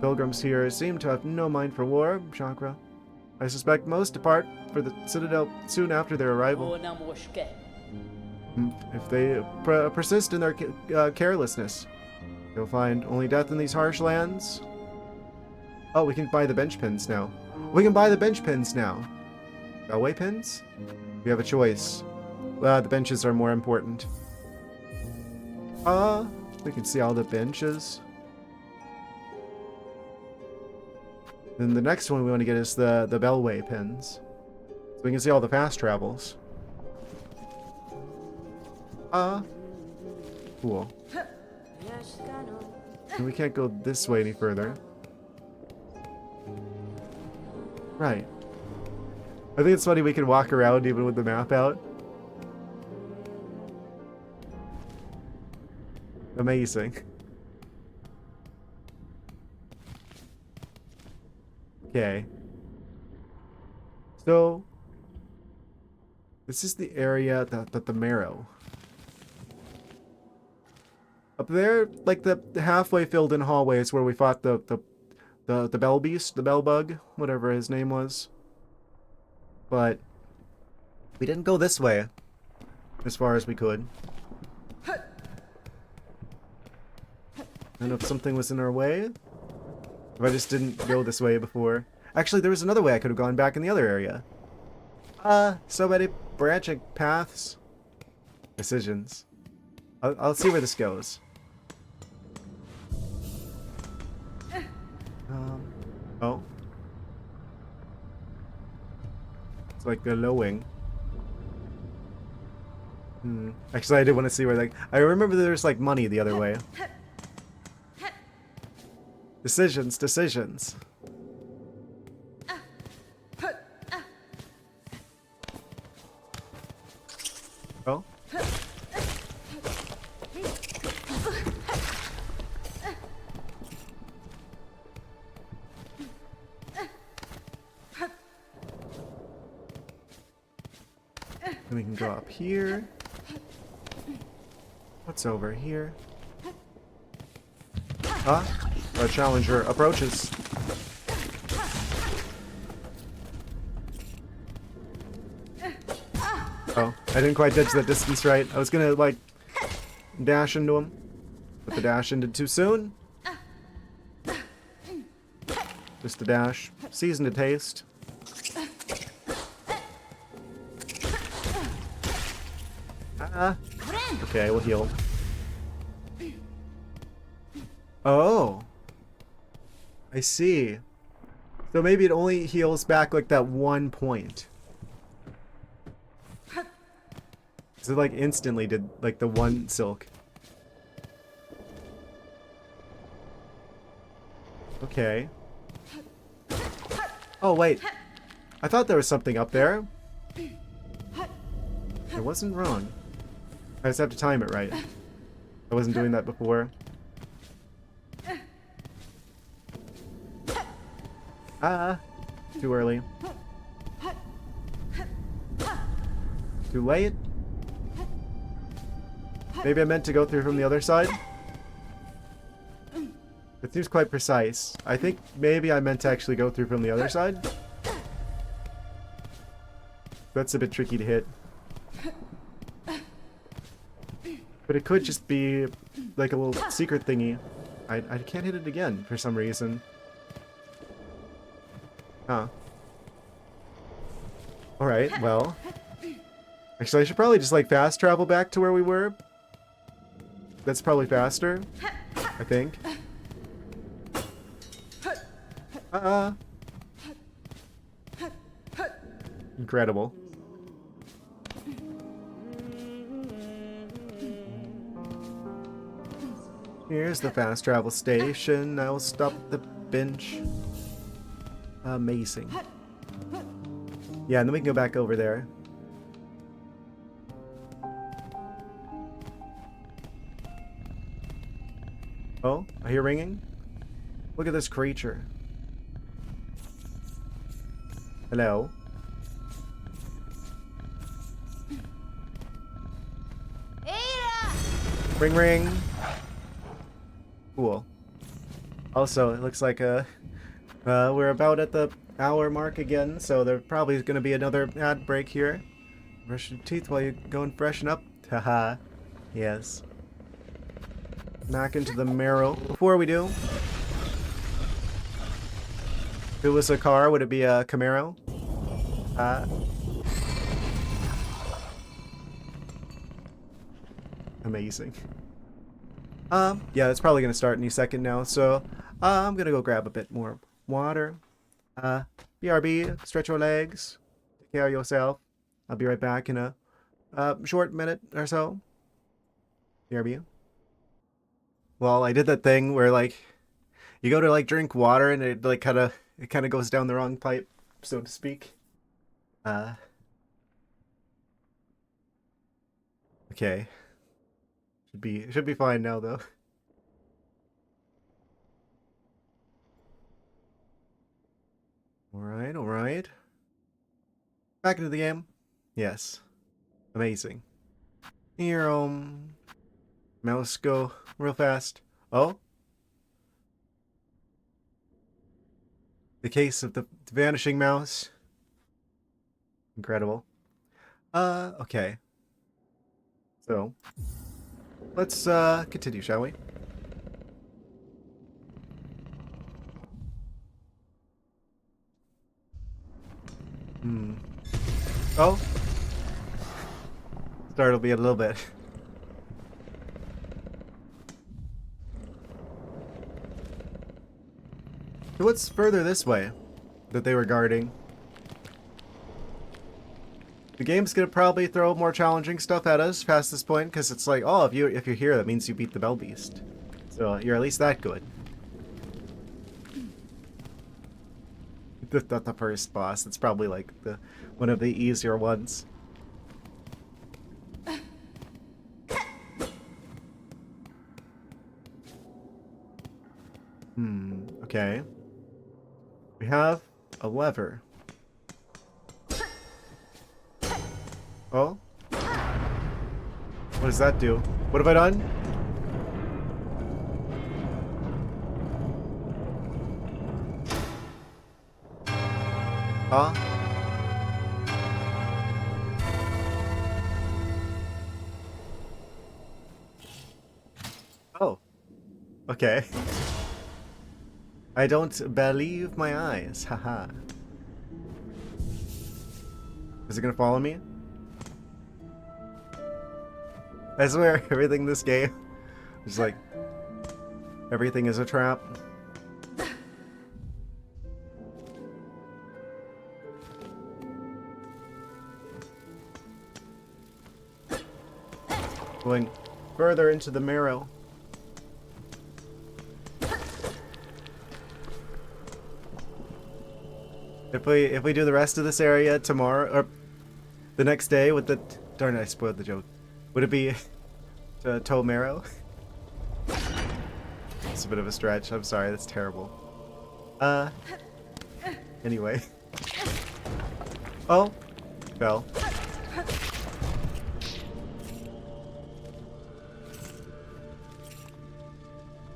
Pilgrims here seem to have no mind for war, Chakra. I suspect most depart for the citadel soon after their arrival. If they persist in their carelessness, they'll find only death in these harsh lands. Oh, we can buy the bench pins now. We can buy the bench pins now. Railway pins? We have a choice. The benches are more important. We can see all the benches. Then the next one we want to get is the bellway pins. So we can see all the fast travels. Cool. And we can't go this way any further. Right. I think it's funny we can walk around even with the map out. Amazing. Okay. So, this is the area that the marrow. Up there, like the halfway filled in hallway is where we fought the bell beast, the bell bug, whatever his name was. But we didn't go this way as far as we could. I don't know if something was in our way. If I just didn't go this way before. Actually, there was another way I could have gone back in the other area. So many branching paths. Decisions. I'll see where this goes. Oh. It's like glowing. Actually, I did want to see where, like, I remember there's like money the other way. Decisions. Oh. And we can go up here. What's over here? Our challenger approaches. Oh, I didn't quite judge that distance right. I was gonna, like, dash into him. But the dash ended too soon. Just a dash. Seasoned to taste. Okay, we'll heal. Oh. I see. So maybe it only heals back like that one point. So like instantly did like the one silk. Okay. Oh wait. I thought there was something up there. I wasn't wrong. I just have to time it right. I wasn't doing that before. Ah, too early. Too late? Maybe I meant to go through from the other side? It seems quite precise. I think maybe I meant to actually go through from the other side. That's a bit tricky to hit. But it could just be like a little secret thingy. I can't hit it again for some reason. Huh. Alright, well. Actually, I should probably just like fast travel back to where we were. That's probably faster, I think. Incredible. Here's the fast travel station. I will stop at the bench. Amazing. Yeah, and then we can go back over there. Oh, I hear ringing. Look at this creature. Hello. Ring ring. Cool. Also, it looks like we're about at the hour mark again, so there probably is going to be another ad break here. Brush your teeth while you go and freshen up. Haha. Yes. Back into the marrow. Before we do, if it was a car, would it be a Camaro? Amazing. Yeah, that's probably gonna start any second now. So I'm gonna go grab a bit more water. BRB, stretch your legs, take care of yourself. I'll be right back in a short minute or so. BRB. Well, I did that thing where like you go to like drink water and it like kind of goes down the wrong pipe, so to speak. Okay. Should be fine now though. All right, all right. Back into the game. Yes. Amazing. Here, mouse go real fast. Oh. The case of the vanishing mouse. Incredible. Okay. So, let's continue, shall we? Oh. Startled me a little bit. So what's further this way that they were guarding? The game's gonna probably throw more challenging stuff at us past this point, because it's like, oh, if you're here, that means you beat the Bell Beast. So you're at least that good. Not the first boss. It's probably like one of the easier ones. Okay. We have a lever. Oh? What does that do? What have I done? Huh? Oh. Okay. I don't believe my eyes. Haha. Is it gonna follow me? I swear, everything in this game is like, everything is a trap. Going further into the marrow. If we do the rest of this area tomorrow or the next day with the darn it, I spoiled the joke. Would it be Tomero? It's a bit of a stretch. I'm sorry, that's terrible. Anyway. Oh, fell.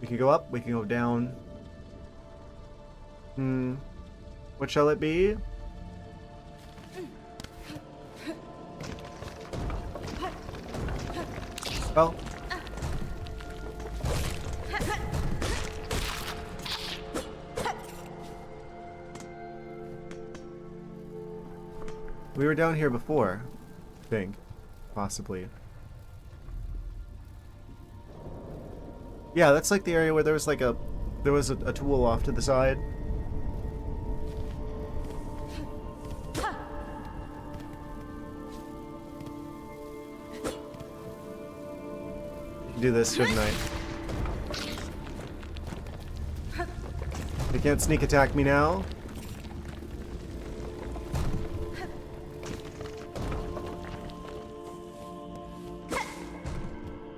We can go up, we can go down. What shall it be? Oh. We were down here before, I think. Possibly. Yeah, that's like the area where there was like a tool off to the side. Do this, shouldn't I? They can't sneak attack me now.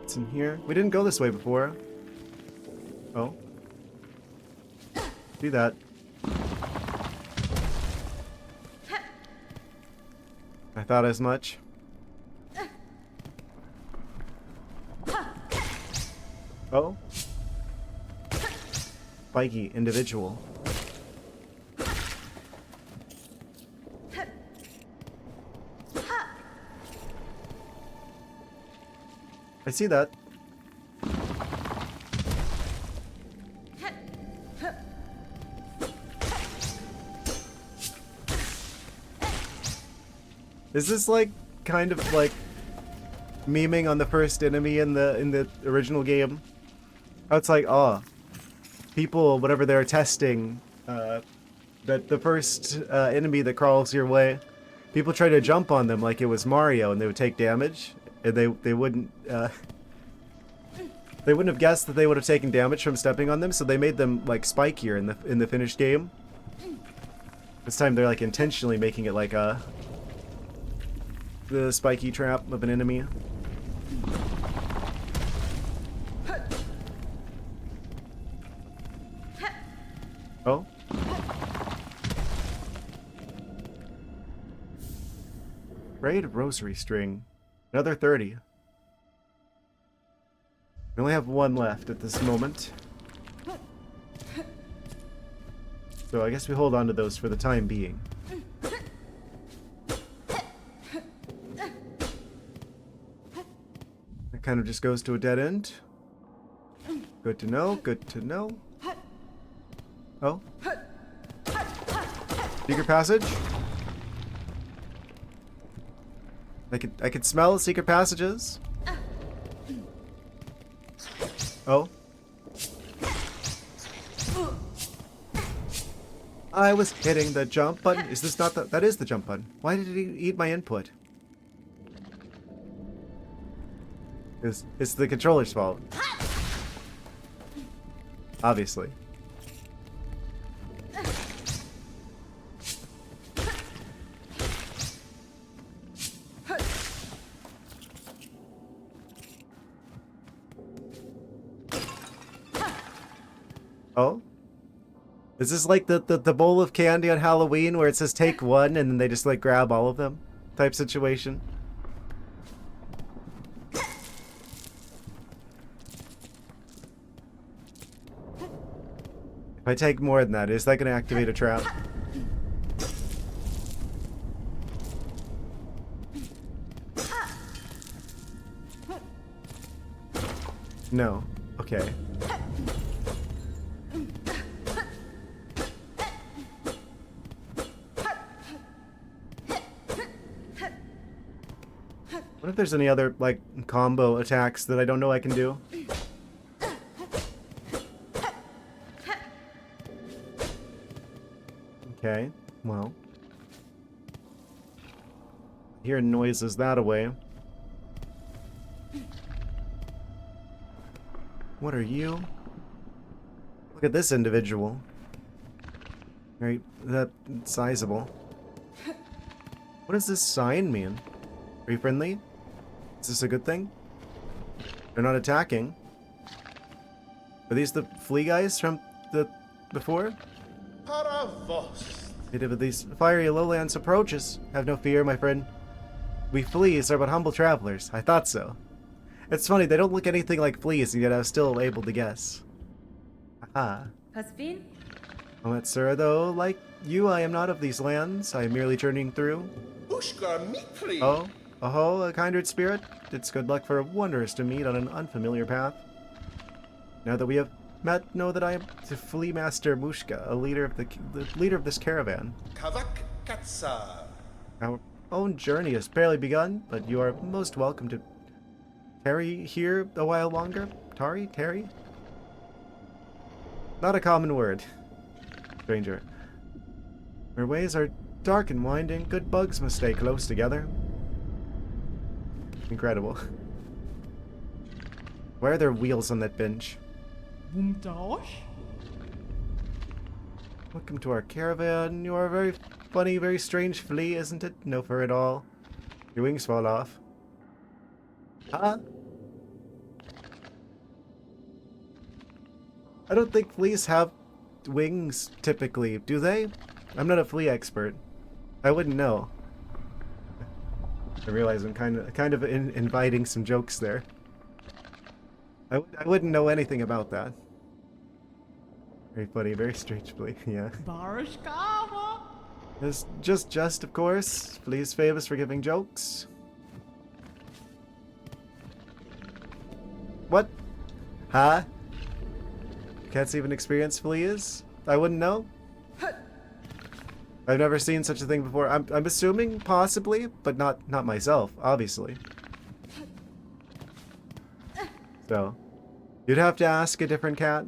What's in here? We didn't go this way before. Oh. Do that. I thought as much. Oh. Spiky individual. I see that. Is this like kind of like memeing on the first enemy in the original game? How it's like, oh, people, whatever they're testing, that the first enemy that crawls your way, people try to jump on them like it was Mario, and they would take damage, and they wouldn't have guessed that they would have taken damage from stepping on them, so they made them like spikier in the finished game. This time they're like intentionally making it like the spiky trap of an enemy. Oh. Braid rosary string. Another 30. We only have one left at this moment. So I guess we hold on to those for the time being. That kind of just goes to a dead end. Good to know, good to know. Oh. Secret passage? I could smell secret passages. Oh. I was hitting the jump button. Is this not the... That is the jump button. Why did he eat my input? It's the controller's fault. Obviously. Oh? Is this like the bowl of candy on Halloween where it says take one and then they just like grab all of them type situation? If I take more than that, is that going to activate a trap? No. Okay. What if there's any other, like, combo attacks that I don't know I can do? Okay, well. Hear noises that away. What are you? Look at this individual. Very, that sizable. What does this sign mean? Are you friendly? Is this a good thing? They're not attacking. Are these the flea guys from the before? Native of these fiery lowlands approaches. Have no fear, my friend. We fleas are but humble travelers. I thought so. It's funny, they don't look anything like fleas, and yet I was still able to guess. Aha. Paspin? Oh, sir, though, like you, I am not of these lands. I am merely journeying through. Oh, a kindred spirit. It's good luck for wanderers to meet on an unfamiliar path. Now that we have met, know that I am the Flea Master Mushka, the leader of this caravan. Our own journey has barely begun, but you are most welcome to tarry here a while longer. Tarry? Not a common word. Stranger. Our ways are dark and winding. Good bugs must stay close together. Incredible. Why are there wheels on that bench? Welcome to our caravan. You are a very funny, very strange flea, isn't it? No fur at all. Your wings fall off. Huh? I don't think fleas have wings typically, do they? I'm not a flea expert. I wouldn't know. I realize I'm kind of inviting some jokes there. I wouldn't know anything about that. Very funny, very strange flea, yeah. It's just, of course. Flea's famous for giving jokes. What? Huh? Cats even experience fleas? I wouldn't know. I've never seen such a thing before. I'm assuming possibly, but not myself, obviously. So, you'd have to ask a different cat.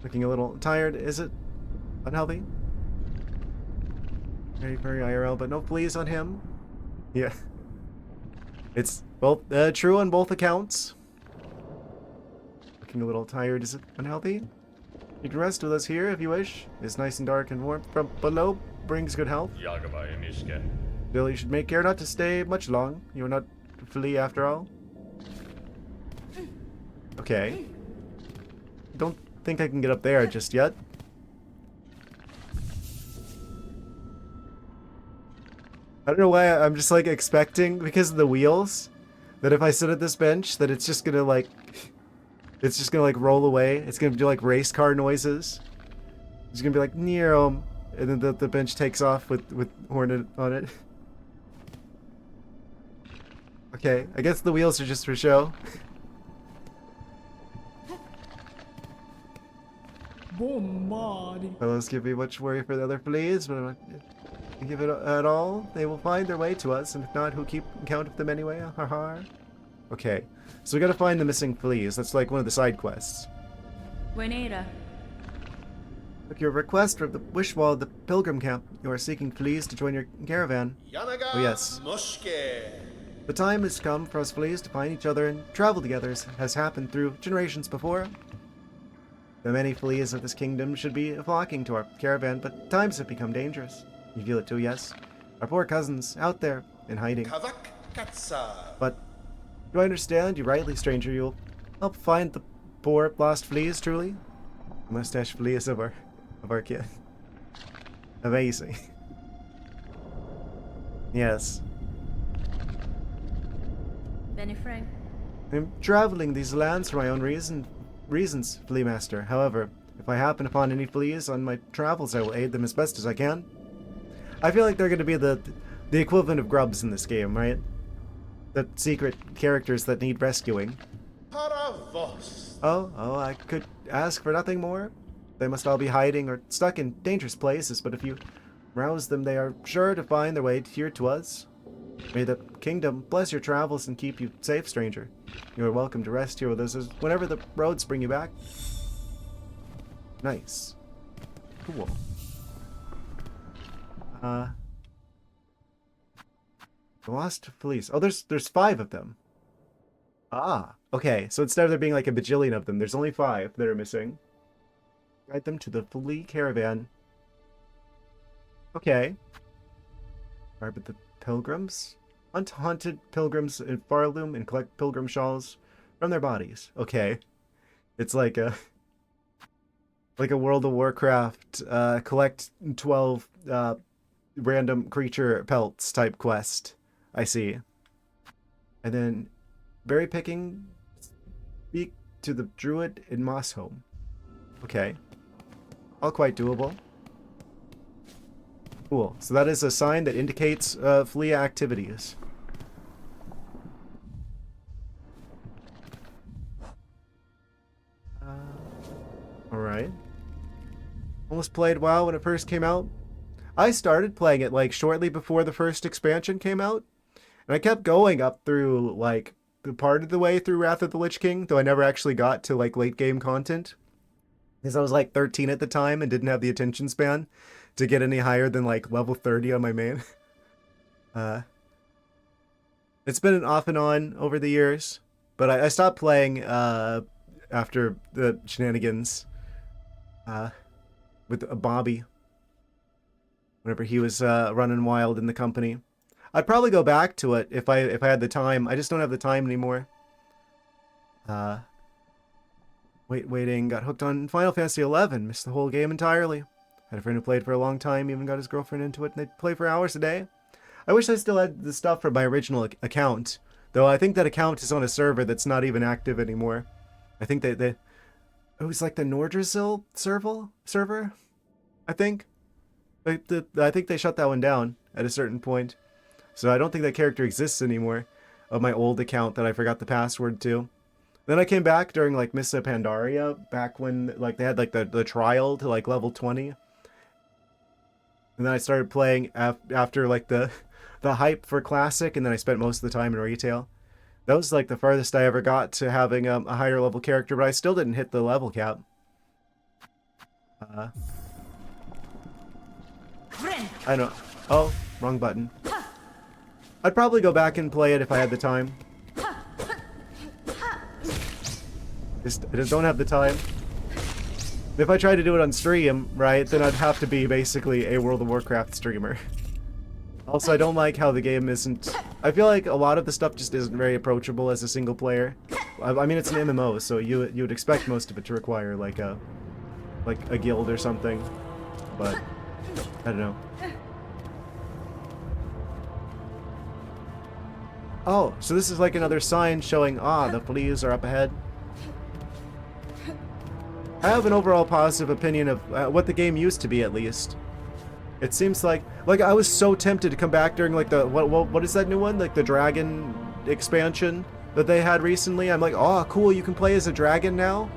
Looking a little tired. Is it unhealthy? Very IRL, but no fleas on him. Yeah. It's both true on both accounts. Looking a little tired. Is it unhealthy? You can rest with us here if you wish. It's nice and dark and warm from below. Brings good health. Still, you should make care not to stay much long. You are not a flea after all. Okay. Don't think I can get up there just yet. I don't know why I'm just like expecting, because of the wheels, that if I sit at this bench, that it's just gonna like roll away. It's gonna do like race car noises. It's gonna be like Nero, and then the bench takes off with Hornet on it. Okay, I guess the wheels are just for show. Fellows give me much worry for the other fleas, but if I give it at all, they will find their way to us, and if not, who keep count of them anyway? Har. Okay, so we gotta find the missing fleas. That's like one of the side quests. Buenera. Look, your request from the Wishwall, the pilgrim camp. You are seeking fleas to join your caravan. Oh yes. The time has come for us fleas to find each other and travel together, as has happened through generations before. The many fleas of this kingdom should be flocking to our caravan, but times have become dangerous. You feel it too, yes? Our poor cousins, out there, in hiding. But, do I understand you rightly, stranger? You'll help find the poor, lost fleas, truly? The mustache fleas of our kid. Amazing. Yes. Benny Frank. I'm traveling these lands for my own reasons, Flea Master. However, if I happen upon any fleas on my travels, I will aid them as best as I can. I feel like they're going to be the equivalent of grubs in this game, right? The secret characters that need rescuing. Oh, I could ask for nothing more. They must all be hiding or stuck in dangerous places, but if you rouse them, they are sure to find their way here to us. May the kingdom bless your travels and keep you safe, stranger. You are welcome to rest here with us whenever the roads bring you back. Nice. Cool. The lost fleas. Oh, there's 5 of them. Ah, okay. So instead of there being like a bajillion of them, there's only 5 that are missing. Guide them to the flea caravan. Okay. Alright, but the pilgrims? Hunt haunted pilgrims in Farloom and collect pilgrim shawls from their bodies. Okay. It's like a World of Warcraft collect 12 random creature pelts type quest. I see. And then berry picking, speak to the druid in Mossholm. Okay. All quite doable. Cool. So that is a sign that indicates flea activities. Alright. Almost played WoW when it first came out. I started playing it like shortly before the first expansion came out. And I kept going up through like the part of the way through Wrath of the Lich King, though I never actually got to like late game content. Because I was like 13 at the time and didn't have the attention span to get any higher than like level 30 on my main. It's been an off and on over the years, but I stopped playing after the shenanigans with Bobby. Whenever he was running wild in the company. I'd probably go back to it if I had the time. I just don't have the time anymore. Waiting, got hooked on Final Fantasy 11, missed the whole game entirely. Had a friend who played for a long time, even got his girlfriend into it, and they'd play for hours a day. I wish I still had the stuff from my original account, though I think that account is on a server that's not even active anymore. I think it was like the Nordrasil server, I think. I think they shut that one down at a certain point. So I don't think that character exists anymore of my old account that I forgot the password to. Then I came back during like Missa Pandaria, back when like they had like the trial to like level 20. And then I started playing after like the hype for Classic, and then I spent most of the time in retail. That was like the farthest I ever got to having a higher level character, but I still didn't hit the level cap. I don't... Oh, wrong button. I'd probably go back and play it if I had the time. I just don't have the time. If I tried to do it on stream, right, then I'd have to be basically a World of Warcraft streamer. Also, I don't like how the game isn't... I feel like a lot of the stuff just isn't very approachable as a single player. I mean, it's an MMO, so you would expect most of it to require like a guild or something. But I don't know. Oh, so this is like another sign showing, the fleas are up ahead. I have an overall positive opinion of what the game used to be, at least. It seems like I was so tempted to come back during like the what is that new one, like the dragon expansion that they had recently. I'm like, oh cool, you can play as a dragon now.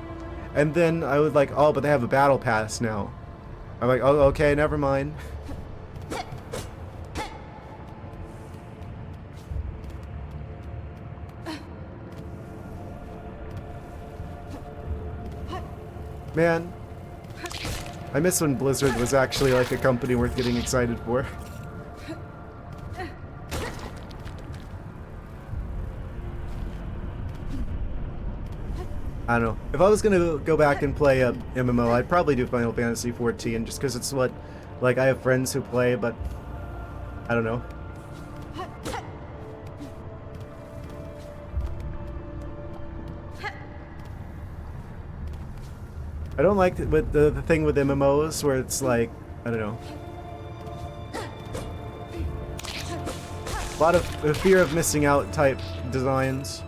And then I was like, oh, but they have a battle pass now. I'm like, oh, okay, never mind. Man, I miss when Blizzard was actually like a company worth getting excited for. I don't know. If I was gonna go back and play a MMO, I'd probably do Final Fantasy 14, just because it's what, like, I have friends who play, but I don't know. I don't like with the thing with MMOs where it's like, I don't know. A lot of fear of missing out type designs,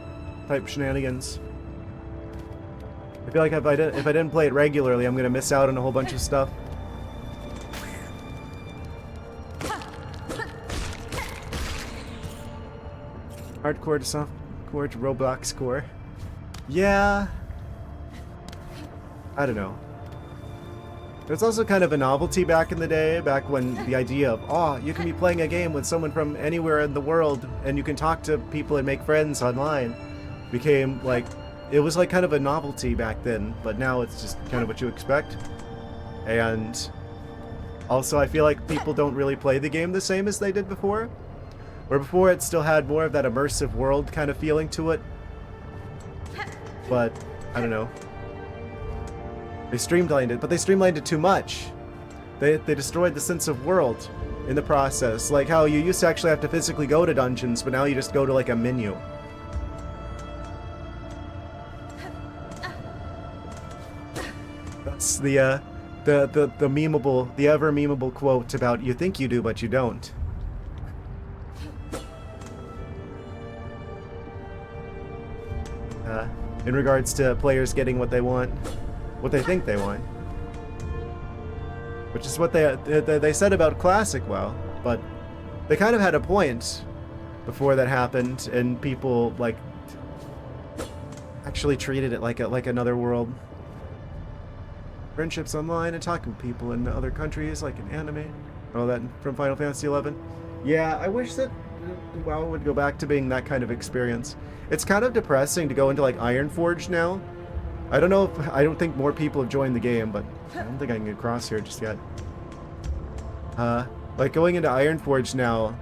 type shenanigans. I feel like if I didn't play it regularly, I'm gonna miss out on a whole bunch of stuff. Hardcore to softcore to Roblox core. Yeah. I don't know. It's also kind of a novelty back in the day, back when the idea of, oh, you can be playing a game with someone from anywhere in the world and you can talk to people and make friends online became like, it was like kind of a novelty back then, but now it's just kind of what you expect. And also I feel like people don't really play the game the same as they did before. Where before it still had more of that immersive world kind of feeling to it. But, I don't know. They streamlined it, but they streamlined it too much. They destroyed the sense of world in the process. Like how you used to actually have to physically go to dungeons, but now you just go to like a menu. That's the memeable, the ever memeable quote about you think you do, but you don't. In regards to players getting what they want, what they think they want. Which is what they said about Classic WoW, but they kind of had a point before that happened, and people like actually treated it like another world. Friendships online and talking with people in other countries, like in anime, all that from Final Fantasy XI. Yeah, I wish that WoW would go back to being that kind of experience. It's kind of depressing to go into like Ironforge now. I don't know if I don't think more people have joined the game, but I don't think I can get across here just yet. Like going into Ironforge now,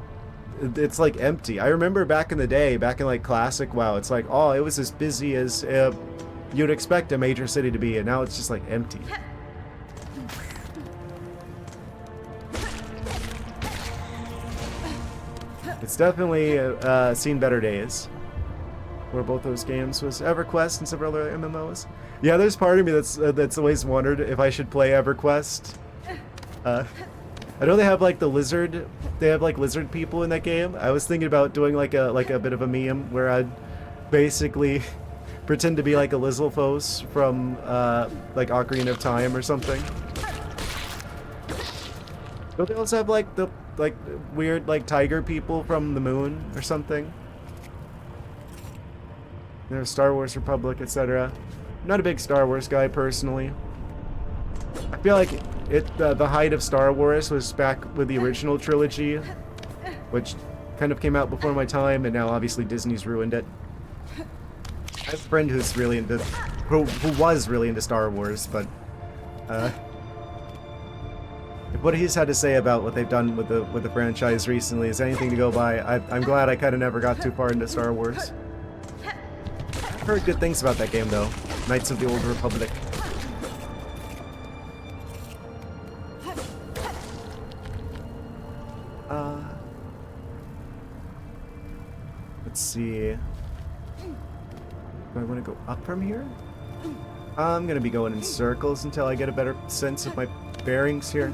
it's like empty. I remember back in the day, back in like Classic WoW, it's like, oh, it was as busy as you'd expect a major city to be, and now it's just like empty. It's definitely seen better days. Where both those games was EverQuest and several other MMOs. Yeah, there's part of me that's always wondered if I should play EverQuest. I know they have like the lizard. They have like lizard people in that game. I was thinking about doing like a bit of a meme where I'd basically pretend to be like a Lizalfos from like Ocarina of Time or something. Don't they also have like the weird like tiger people from the moon or something? There's Star Wars Republic, etc. I'm not a big Star Wars guy personally. I feel like the height of Star Wars was back with the original trilogy, which kind of came out before my time, and now obviously Disney's ruined it. I have a friend who's really into, who was really into Star Wars, but what he's had to say about what they've done with the franchise recently is anything to go by. I'm glad I kind of never got too far into Star Wars. I've heard good things about that game though. Knights of the Old Republic. Let's see. Do I want to go up from here? I'm gonna be going in circles until I get a better sense of my bearings here.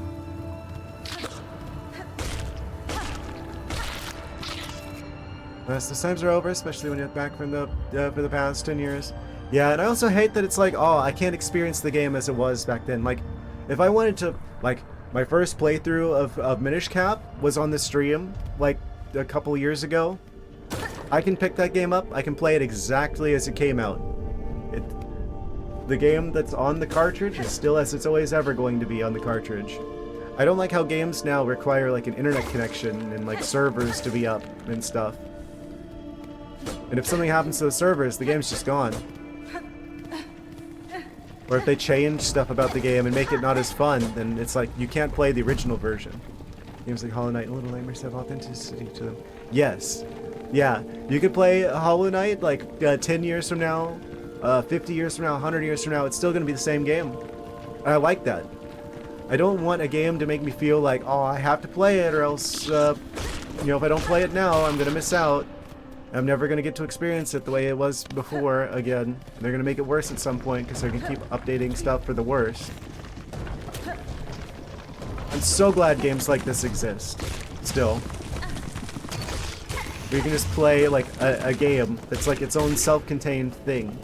Those times are over, especially when you're back from the for the past 10 years. Yeah, and I also hate that it's like, oh, I can't experience the game as it was back then. Like, if I wanted to, like, my first playthrough of Minish Cap was on the stream, like, a couple years ago. I can pick that game up, I can play it exactly as it came out. The game that's on the cartridge is still as it's always ever going to be on the cartridge. I don't like how games now require, like, an internet connection and, like, servers to be up and stuff. And if something happens to the servers, the game's just gone. Or if they change stuff about the game and make it not as fun, then it's like, you can't play the original version. Games like Hollow Knight and Little Nightmares have authenticity to them. Yes. Yeah. You could play Hollow Knight like 10 years from now, 50 years from now, 100 years from now, it's still going to be the same game. And I like that. I don't want a game to make me feel like, oh, I have to play it or else, you know, if I don't play it now, I'm going to miss out. I'm never going to get to experience it the way it was before again. They're going to make it worse at some point because they're going to keep updating stuff for the worse. I'm so glad games like this exist. Still. Where you can just play like a game that's like its own self-contained thing.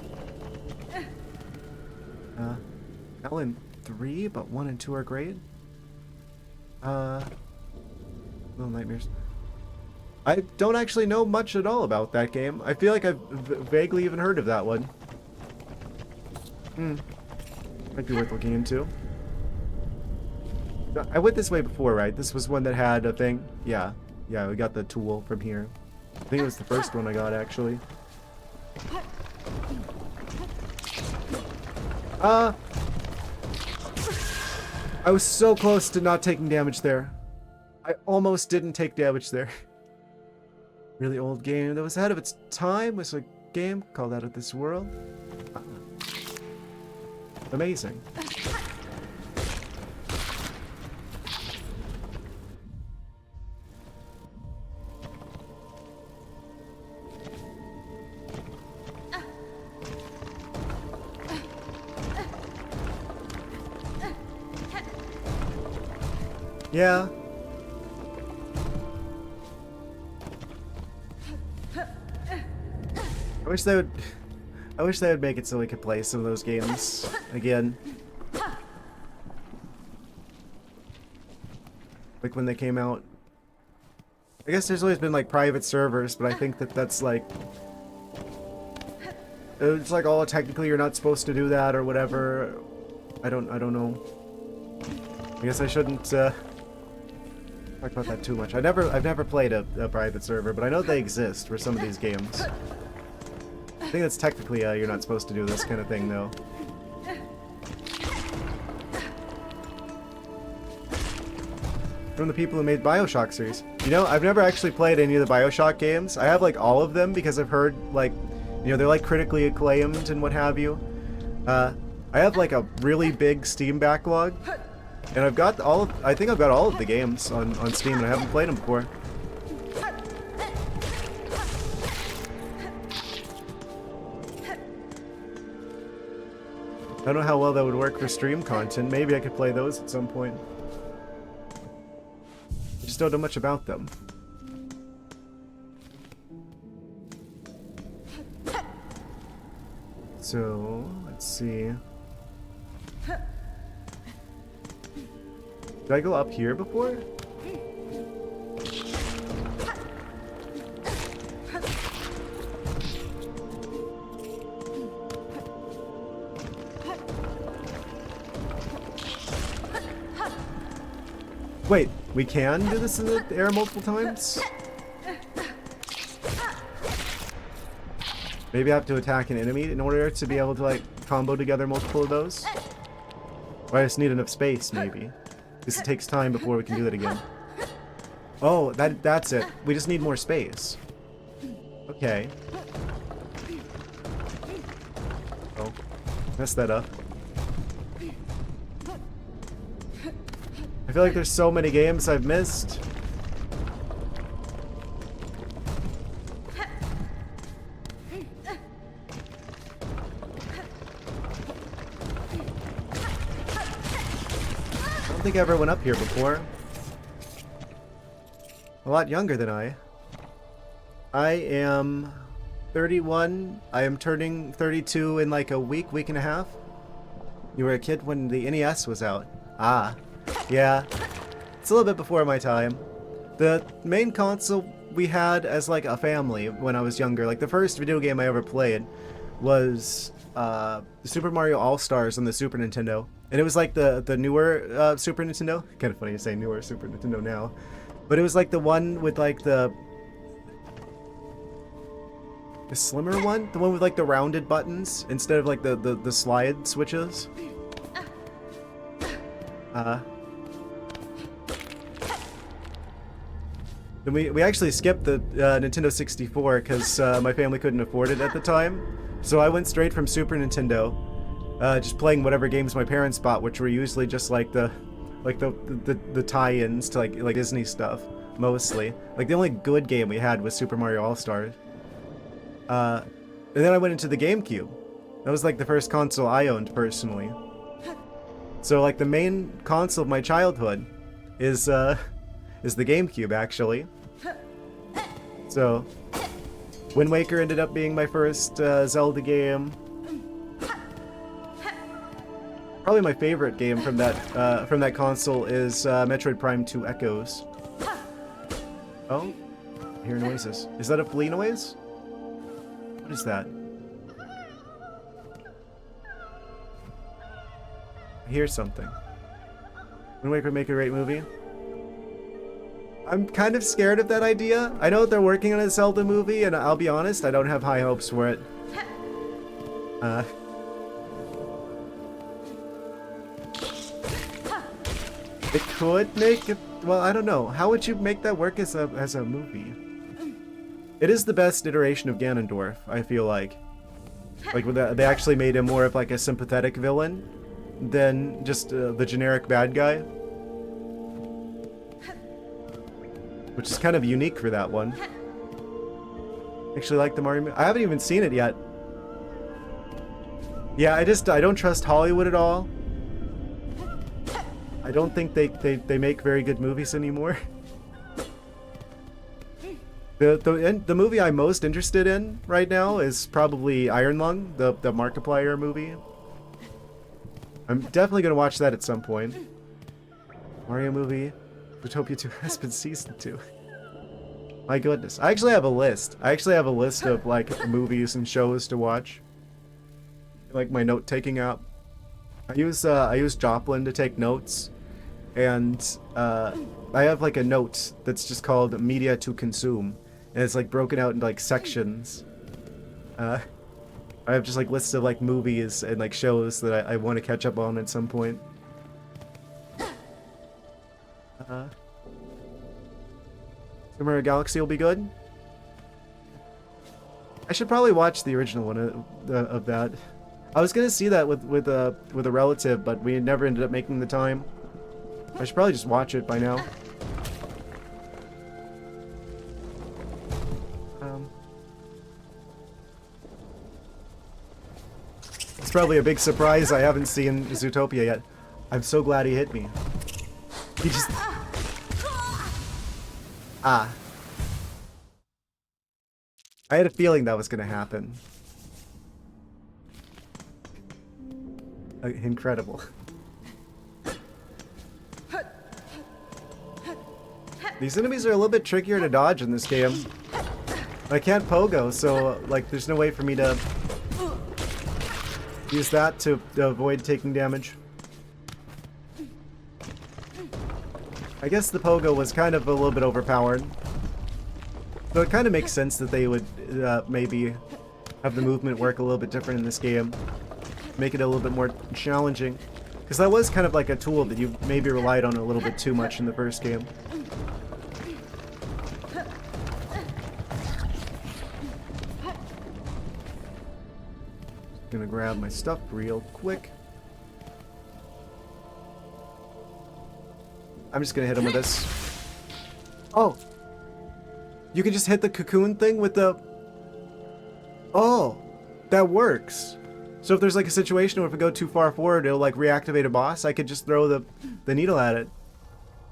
Ellen 3, but 1 and 2 are great. Little Nightmares. I don't actually know much at all about that game. I feel like I've vaguely even heard of that one. Might be worth looking into. I went this way before, right? This was one that had a thing? Yeah. Yeah, we got the tool from here. I think it was the first one I got, actually. I was so close to not taking damage there. I almost didn't take damage there. Really old game that was ahead of its time. Was a game called Out of This World. Amazing. Yeah. I wish they would. I wish they would make it so we could play some of those games again. Like when they came out. I guess there's always been like private servers, but I think that that's like. It's like, oh, technically you're not supposed to do that or whatever. I don't know. I guess I shouldn't talk about that too much. I've never played a private server, but I know they exist for some of these games. I think that's technically you're not supposed to do this kind of thing, though. From the people who made BioShock series. You know, I've never actually played any of the BioShock games. I have like all of them because I've heard like, you know, they're like critically acclaimed and what have you. I have like a really big Steam backlog, and I've got I think I've got all of the games on Steam, and I haven't played them before. I don't know how well that would work for stream content. Maybe I could play those at some point. I just don't know much about them. So, let's see. Did I go up here before? Wait, we can do this in the air multiple times? Maybe I have to attack an enemy in order to be able to like combo together multiple of those? Or I just need enough space, maybe. Because it takes time before we can do that again. Oh, that's it. We just need more space. Okay. Oh, messed that up. I feel like there's so many games I've missed. I don't think I ever went up here before. A lot younger than I. I am 31. I am turning 32 in like a week and a half. You were a kid when the NES was out. Ah. Yeah, it's a little bit before my time. The main console we had as like a family when I was younger, like the first video game I ever played was Super Mario All-Stars on the Super Nintendo. And it was like the newer Super Nintendo. Kind of funny to say newer Super Nintendo now. But it was like the one with like the slimmer one? The one with like the rounded buttons instead of like the slide switches. And we actually skipped the Nintendo 64 because my family couldn't afford it at the time. So I went straight from Super Nintendo, just playing whatever games my parents bought, which were usually just like the tie-ins to like Disney stuff mostly. Like the only good game we had was Super Mario All-Stars. And then I went into the GameCube. That was like the first console I owned personally. So like the main console of my childhood is the GameCube actually. So Wind Waker ended up being my first Zelda game. Probably my favorite game from that console is Metroid Prime 2 Echoes. Oh, I hear noises. Is that a flea noise? What is that? I hear something. Wind Waker would make a great movie. I'm kind of scared of that idea. I know they're working on a Zelda movie, and I'll be honest, I don't have high hopes for it. It could make it. Well, I don't know. How would you make that work as a movie? It is the best iteration of Ganondorf, I feel like. Like they actually made him more of like a sympathetic villain than just the generic bad guy. Which is kind of unique for that one. Actually like the Mario movie. I haven't even seen it yet. Yeah, I don't trust Hollywood at all. I don't think they make very good movies anymore. The movie I'm most interested in right now is probably Iron Lung, the Markiplier movie. I'm definitely gonna watch that at some point. Mario movie, Zootopia 2 has been season 2. My goodness, I actually have a list. I actually have a list of like movies and shows to watch. Like my note-taking app. I use Joplin to take notes, and I have like a note that's just called media to consume, and it's like broken out into like sections. I have just like lists of like movies and like shows that I want to catch up on at some point. Super Galaxy will be good. I should probably watch the original one of that. I was gonna see that with a relative, but we never ended up making the time. I should probably just watch it by now. It's probably a big surprise I haven't seen Zootopia yet. I'm so glad he hit me. He just... Ah. I had a feeling that was gonna happen. Incredible. These enemies are a little bit trickier to dodge in this game. I can't pogo, so like there's no way for me to use that to avoid taking damage. I guess the pogo was kind of a little bit overpowered. So it kind of makes sense that they would maybe have the movement work a little bit different in this game. Make it a little bit more challenging. Because that was kind of like a tool that you maybe relied on a little bit too much in the first game. Gonna grab my stuff real quick. I'm just gonna hit him with this. Oh! You can just hit the cocoon thing with the... Oh! That works! So if there's like a situation where if we go too far forward, it'll like reactivate a boss, I could just throw the needle at it.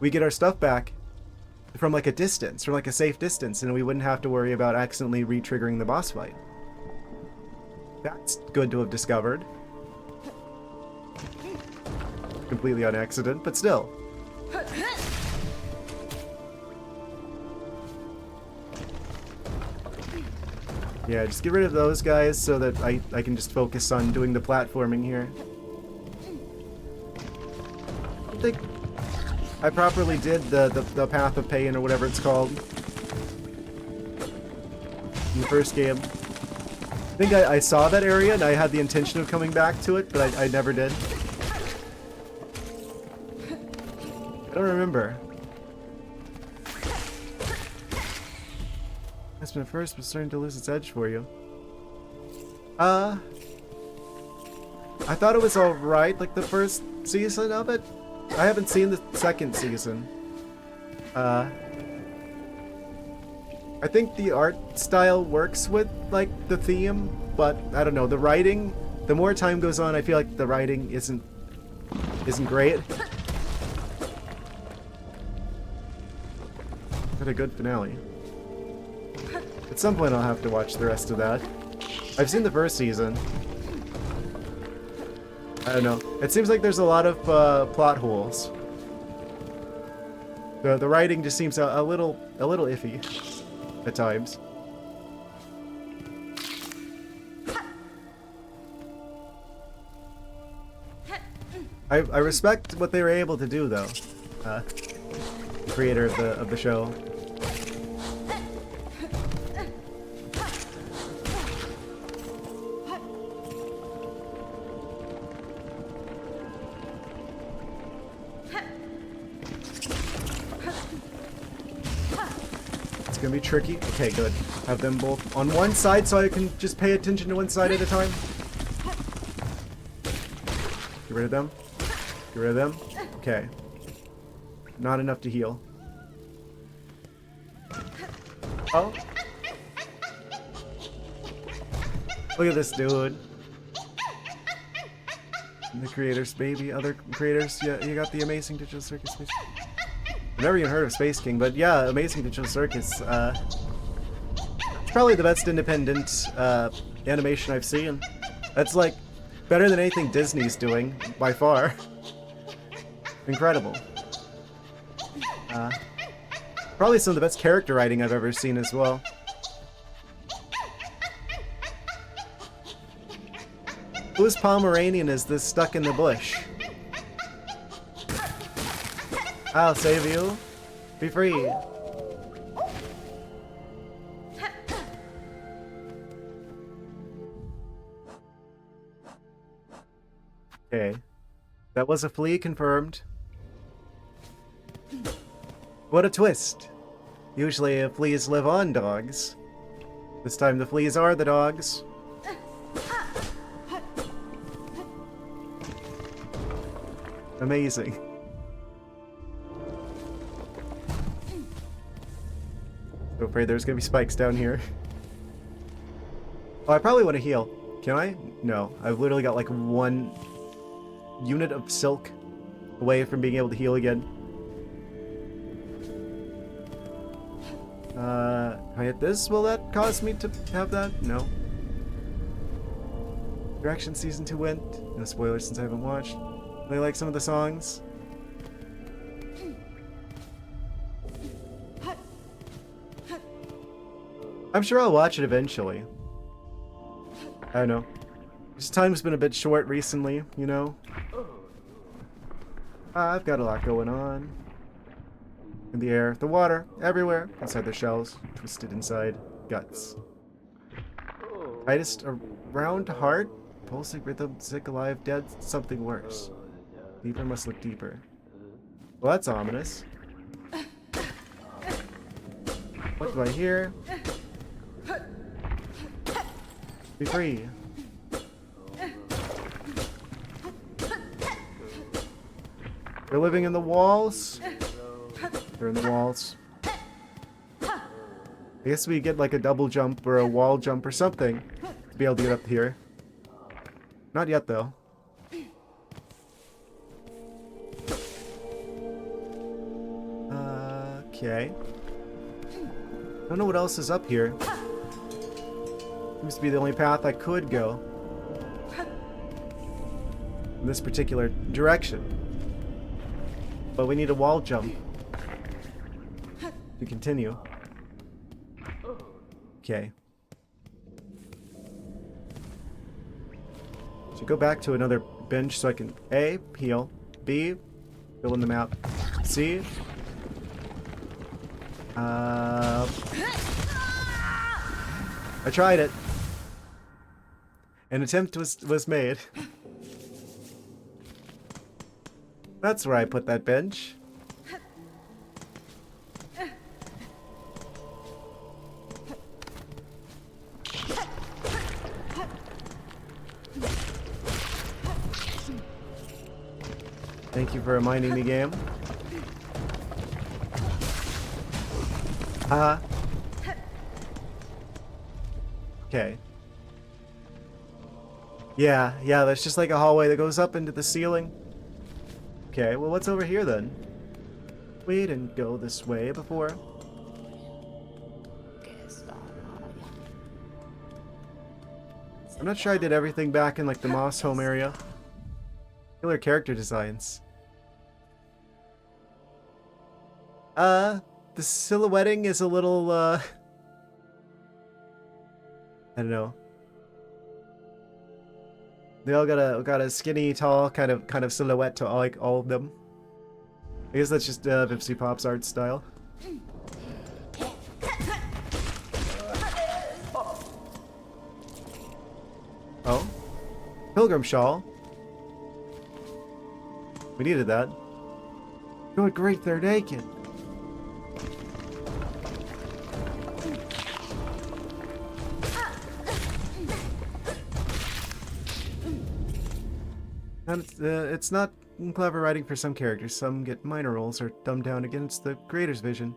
We get our stuff back from like a distance, from like a safe distance, and we wouldn't have to worry about accidentally re-triggering the boss fight. That's good to have discovered. Completely on accident, but still. Yeah, just get rid of those guys so that I can just focus on doing the platforming here. I don't think I properly did the Path of Pain or whatever it's called in the first game. I think I saw that area and I had the intention of coming back to it, but I never did. I don't remember. That's been first, but starting to lose its edge for you. I thought it was alright, like the first season of it. I haven't seen the second season. I think the art style works with, like, the theme, but I don't know, the writing, the more time goes on, I feel like the writing isn't great. But a good finale. At some point I'll have to watch the rest of that. I've seen the first season. I don't know. It seems like there's a lot of plot holes. The writing just seems a little iffy at times. I respect what they were able to do though. The creator of the show. It's gonna be tricky. Okay, good. Have them both on one side so I can just pay attention to one side at a time. Get rid of them. Get rid of them. Okay. Not enough to heal. Oh. Look at this dude. The creators, baby. Other creators. Yeah, you got the Amazing Digital Circus. I've never even heard of Space King, but yeah, Amazing Digital Circus. It's probably the best independent animation I've seen. That's like better than anything Disney's doing by far. Incredible. Probably some of the best character writing I've ever seen as well. Whose Pomeranian is this stuck in the bush? I'll save you. Be free. Okay. That was a flea confirmed. What a twist. Usually fleas live on dogs. This time the fleas are the dogs. Amazing. So afraid there's gonna be spikes down here. Oh, I probably want to heal. Can I? No. I've literally got like 1 unit of silk away from being able to heal again. Can I hit this? Will that cause me to have that? No. Direction Season 2 went. No spoilers since I haven't watched. I like some of the songs. I'm sure I'll watch it eventually. I don't know. Just time's been a bit short recently, you know? I've got a lot going on. In the air, the water, everywhere. Inside the shells, twisted inside, guts. Tightest around heart, pulsing rhythm, sick, alive, dead, something worse. Deeper must look deeper. Well, that's ominous. What do I hear? Be free. They're living in the walls. They're in the walls. I guess we get like a double jump or a wall jump or something to be able to get up here. Not yet though. Okay. I don't know what else is up here. Seems to be the only path I could go in this particular direction. But we need a wall jump to continue. Okay. Should go back to another bench so I can A, heal, B, fill in the map, C, I tried it. An attempt was made. That's where I put that bench. Thank you for reminding me, game. Haha. Okay. Yeah, that's just like a hallway that goes up into the ceiling. Okay, well what's over here then? We didn't go this way before. I'm not sure I did everything back in like the Moss home area. Killer character designs. The silhouetting is a little, I don't know. They all got a skinny, tall kind of silhouette to like all of them. I guess that's just Vipsy Pop's art style. Oh, Pilgrim Shawl. We needed that. Good grief, they're naked. And it's not clever writing for some characters. Some get minor roles or dumbed down against the creator's vision.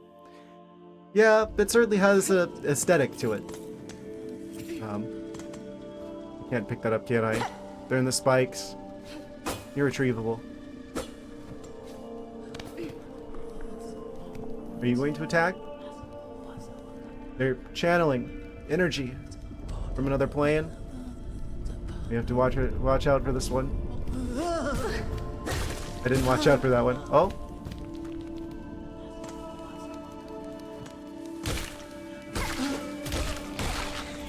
Yeah, it certainly has a aesthetic to it. Can't pick that up, can I? They're in the spikes. Irretrievable. Are you going to attack? They're channeling energy from another plane. We have to watch out for this one. I didn't watch out for that one. Oh.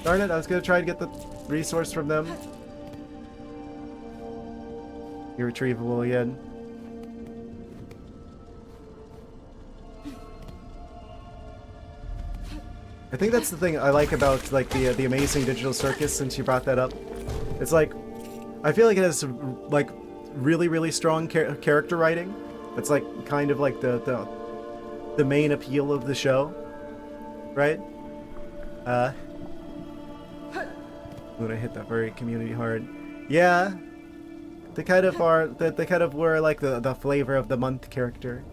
Darn it, I was gonna try to get the resource from them. Irretrievable again. I think that's the thing I like about like the Amazing Digital Circus, since you brought that up. It's like, I feel like it has like really strong character writing. It's like kind of like the main appeal of the show, right? When I hit that very community hard. Yeah, they kind of are. They kind of were like the flavor of the month character.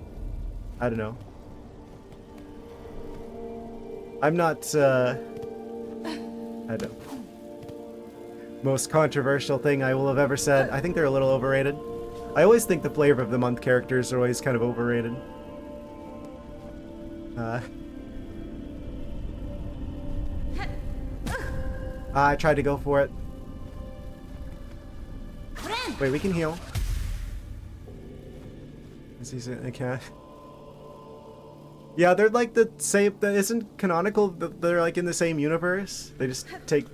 I don't know. I'm not. I don't know. Most controversial thing I will have ever said. I think they're a little overrated. I always think the flavor of the month characters are always kind of overrated. I tried to go for it. Wait, we can heal. Okay. Yeah, they're like the same. That isn't canonical. They're like in the same universe. They just take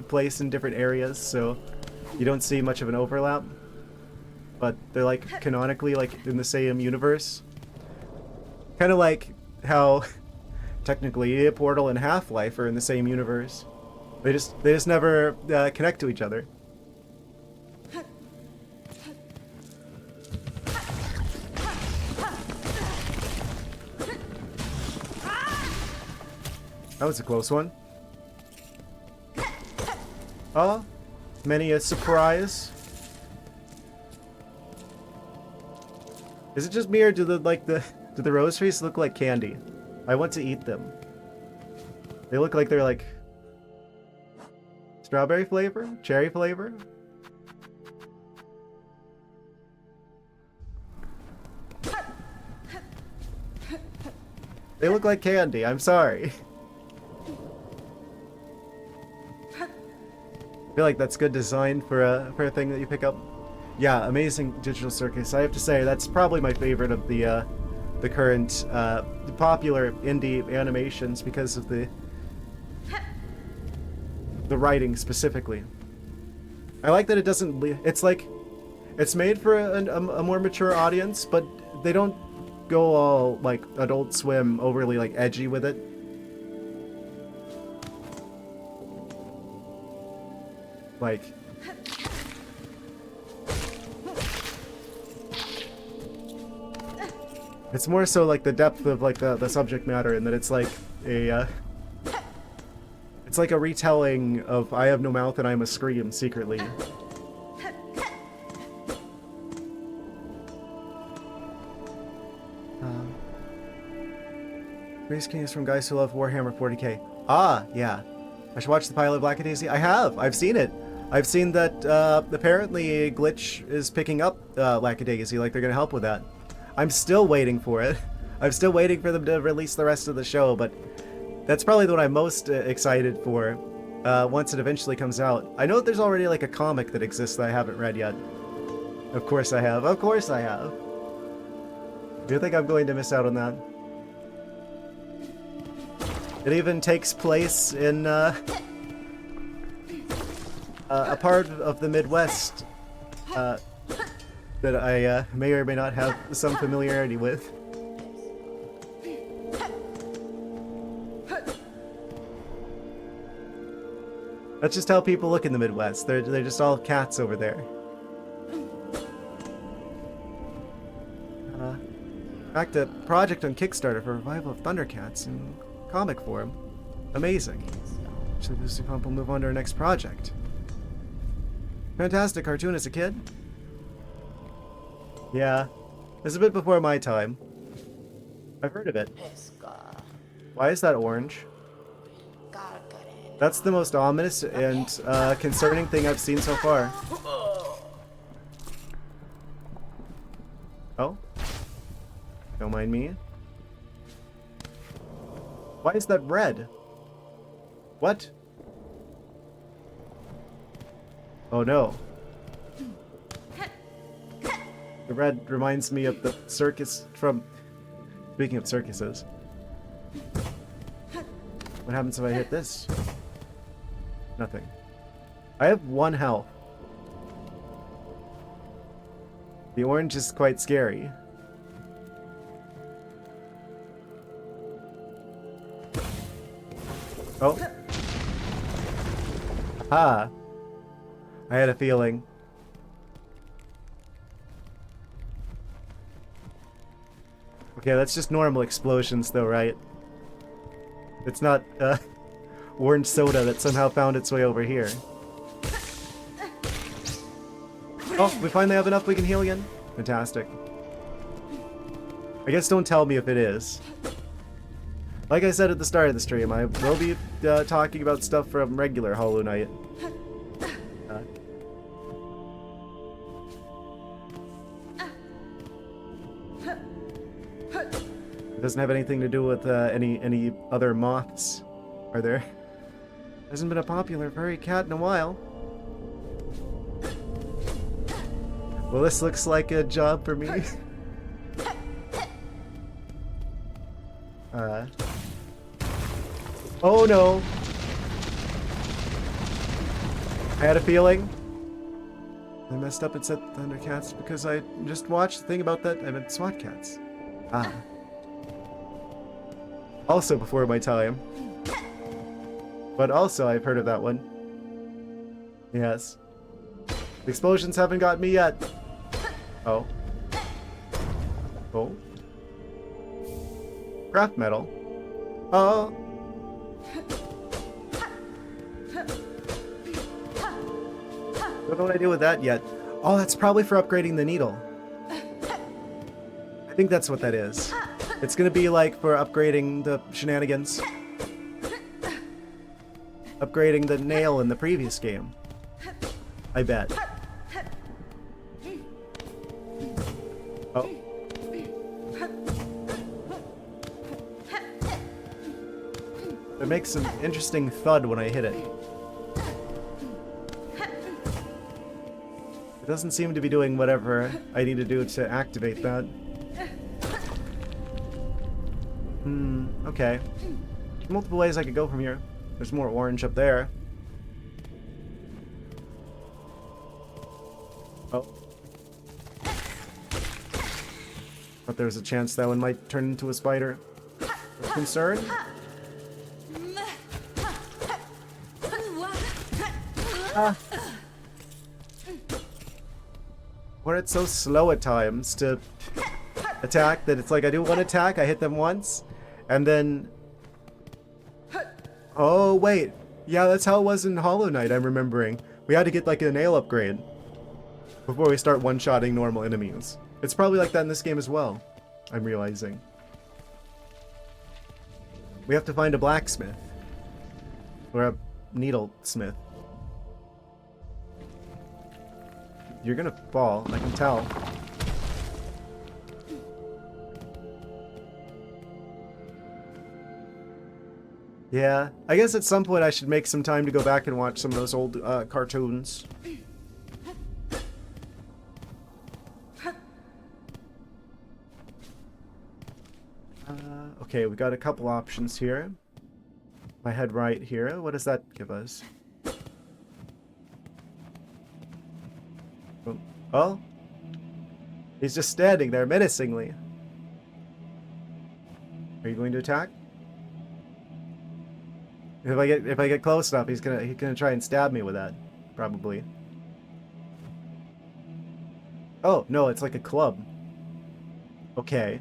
place in different areas, so you don't see much of an overlap. But they're like canonically like in the same universe. Kind of like how technically Portal and Half-Life are in the same universe. They just never connect to each other. That was a close one. Oh, many a surprise. Is it just me, or do the rose trees look like candy? I want to eat them. They look like they're like strawberry flavor, cherry flavor. They look like candy. I'm sorry. I feel like that's good design for a thing that you pick up. Yeah, Amazing Digital Circus. I have to say that's probably my favorite of the current popular indie animations because of the writing specifically. I like that it doesn't. It's like it's made for a more mature audience, but they don't go all like Adult Swim overly like edgy with it. Like, it's more so like the depth of like the subject matter, and that it's like a it's like a retelling of I Have No Mouth and I Must Scream secretly. Race King is from guys who love Warhammer 40k. Ah, yeah. I should watch the pilot of Lackadaisy. I have. I've seen it. I've seen that apparently Glitch is picking up Lackadaisy, like they're going to help with that. I'm still waiting for it. I'm still waiting for them to release the rest of the show, but that's probably the one I'm most excited for once it eventually comes out. I know that there's already like a comic that exists that I haven't read yet. Of course I have. Of course I have. Do you think I'm going to miss out on that? It even takes place in a part of the Midwest that I may or may not have some familiarity with. That's just how people look in the Midwest. They're just all cats over there. Back to project on Kickstarter for revival of Thundercats in comic form. Amazing. Actually, Lucy Pump will move on to our next project. Fantastic cartoon as a kid. Yeah, it's a bit before my time. I've heard of it. Why is that orange? That's the most ominous and concerning thing I've seen so far. Oh. Don't mind me. Why is that red? What? Oh no. The red reminds me of the circus from... Speaking of circuses. What happens if I hit this? Nothing. I have 1 health. The orange is quite scary. Oh. Ah. I had a feeling. Okay, that's just normal explosions though, right? It's not, orange soda that somehow found its way over here. Oh, we finally have enough we can heal again? Fantastic. I guess don't tell me if it is. Like I said at the start of the stream, I will be talking about stuff from regular Hollow Knight. It doesn't have anything to do with any other moths, are there? Hasn't been a popular furry cat in a while. Well, this looks like a job for me. Oh no! I had a feeling. I messed up and said Thundercats because I just watched the thing about that. I meant SWAT cats. Ah. Also before my time. But also I've heard of that one. Yes. The explosions haven't got me yet. Oh. Oh. Craft metal. Oh. Don't know what I do with that yet. Oh, that's probably for upgrading the needle. I think that's what that is. It's gonna be like for upgrading the shenanigans. Upgrading the nail in the previous game. I bet. Oh. It makes an interesting thud when I hit it. It doesn't seem to be doing whatever I need to do to activate that. Okay. Multiple ways I could go from here. There's more orange up there. Oh. But there's a chance that one might turn into a spider. Concern? Ah. Where it's so slow at times to attack that it's like I do one attack, I hit them once, and then... Oh, wait. Yeah, that's how it was in Hollow Knight, I'm remembering. We had to get like a nail upgrade before we start one-shotting normal enemies. It's probably like that in this game as well, I'm realizing. We have to find a blacksmith. Or a needlesmith. You're gonna fall, I can tell. Yeah, I guess at some point I should make some time to go back and watch some of those old cartoons. Okay, we got a couple options here. If I head right here, what does that give us? Oh? He's just standing there menacingly. Are you going to attack? If I get close enough, he's gonna try and stab me with that, probably. Oh no, it's like a club. Okay,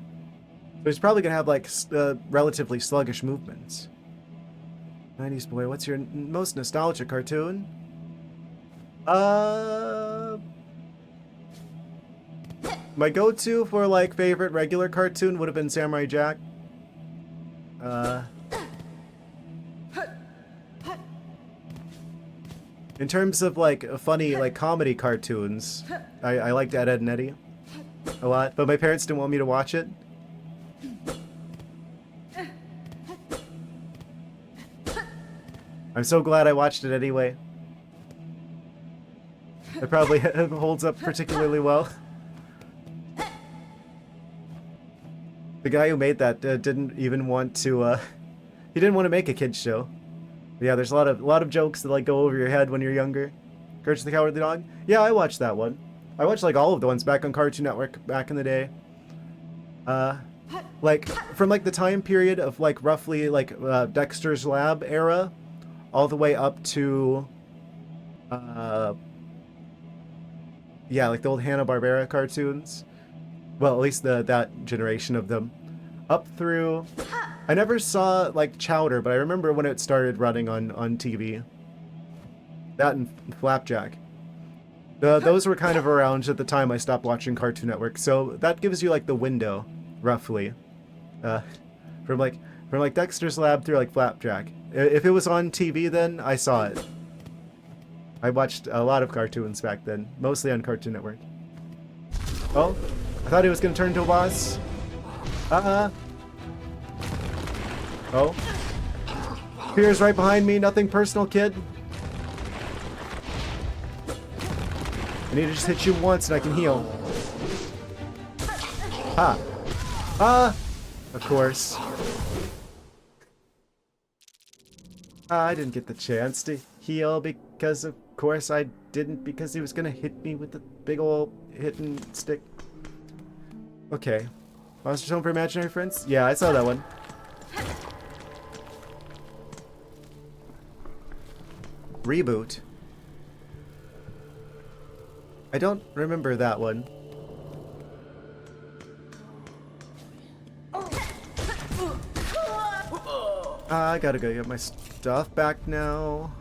so he's probably gonna have like relatively sluggish movements. 90s boy, what's your most nostalgic cartoon? My go-to for like favorite regular cartoon would have been Samurai Jack. In terms of like funny like comedy cartoons, I liked Ed, Edd and Eddy. a lot, but my parents didn't want me to watch it. I'm so glad I watched it anyway. It probably holds up particularly well. The guy who made that didn't even want to, he didn't want to make a kid's show. But yeah, there's a lot of jokes that like go over your head when you're younger. Courage the Cowardly Dog? Yeah, I watched that one. I watched like all of the ones back on Cartoon Network back in the day. Like from like the time period of like roughly like Dexter's Lab era all the way up to yeah, like the old Hanna-Barbera cartoons. Well, at least that generation of them. Up through... I never saw, like, Chowder, but I remember when it started running on TV. That and Flapjack. Those were kind of around at the time I stopped watching Cartoon Network, so that gives you, like, the window, roughly. From like, Dexter's Lab through, like, Flapjack. If it was on TV then, I saw it. I watched a lot of cartoons back then, mostly on Cartoon Network. Oh, I thought he was going to turn into a boss. Oh. Fear's right behind me, nothing personal, kid. I need to just hit you once and I can heal. Of course. I didn't get the chance to heal because of course I didn't, because he was gonna hit me with the big ol' hitting stick. Okay. Monsters Home for Imaginary Friends? Yeah, I saw that one. Reboot. I don't remember that one. I gotta go get my stuff back now.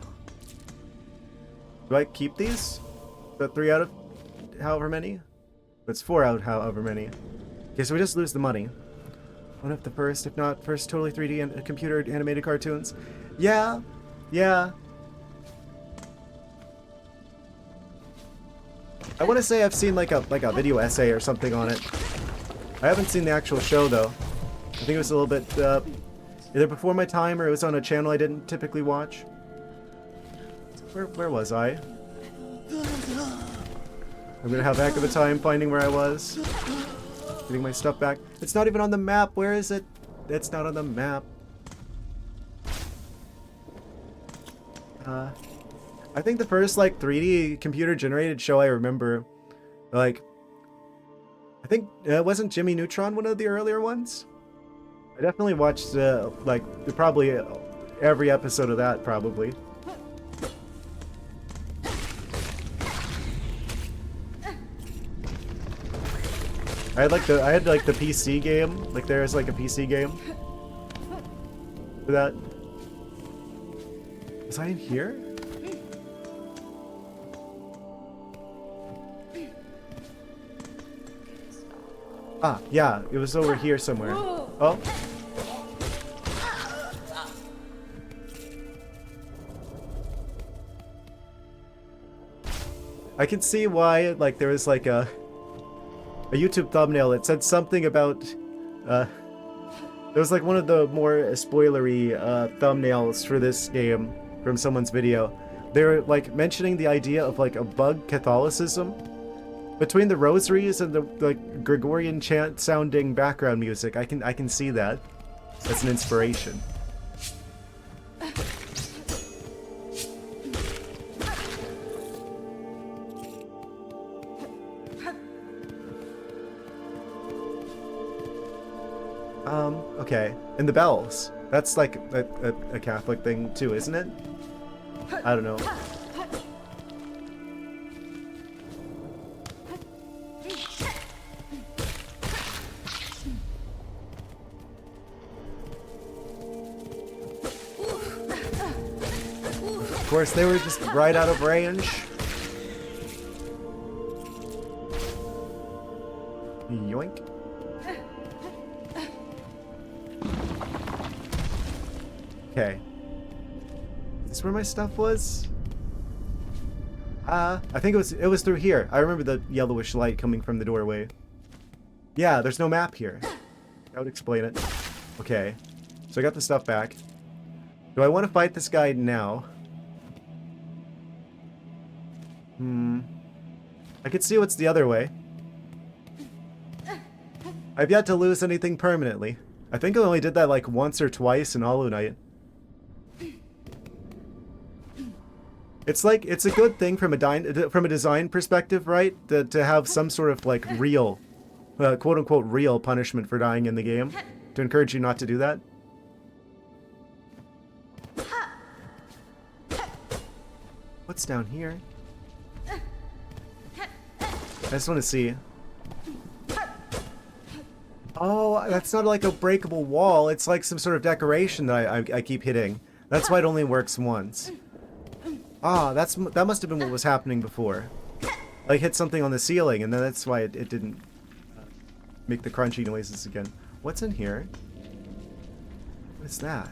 Do I keep these? The 3 out of however many? It's 4 out of however many. Okay, so we just lose the money. One of the first, if not first, totally 3D and computer animated cartoons. Yeah, yeah. I want to say I've seen like a video essay or something on it. I haven't seen the actual show though. I think it was a little bit either before my time or it was on a channel I didn't typically watch. Where was I? I'm gonna have a heck of a time finding where I was. Getting my stuff back. It's not even on the map. Where is it? It's not on the map. I think the first like 3D computer generated show I remember, like, I think wasn't Jimmy Neutron one of the earlier ones? I definitely watched like probably every episode of that probably. I had like the PC game. Like there's like a PC game for that. Was I in here? Ah, yeah, it was over here somewhere. Oh. I can see why, like, there was like a YouTube thumbnail that said something about, it was like one of the more spoilery thumbnails for this game from someone's video. They're like mentioning the idea of like a bug Catholicism between the rosaries and the like Gregorian chant sounding background music. I can see that as an inspiration. Okay. And the bells. That's like a Catholic thing too, isn't it? I don't know. Of course, they were just right out of range. Yoink. Okay. Is this where my stuff was? I think it was through here. I remember the yellowish light coming from the doorway. Yeah, there's no map here. That would explain it. Okay. So I got the stuff back. Do I want to fight this guy now? I could see what's the other way. I've yet to lose anything permanently. I think I only did that like once or twice in Hollow Knight. It's like, it's a good thing from a design perspective, right? To have some sort of like real, quote-unquote real punishment for dying in the game. To encourage you not to do that. What's down here? I just want to see. Oh, that's not like a breakable wall. It's like some sort of decoration that I keep hitting. That's why it only works once. Ah, that must have been what was happening before. I hit something on the ceiling, and then that's why it didn't make the crunchy noises again. What's in here? What is that?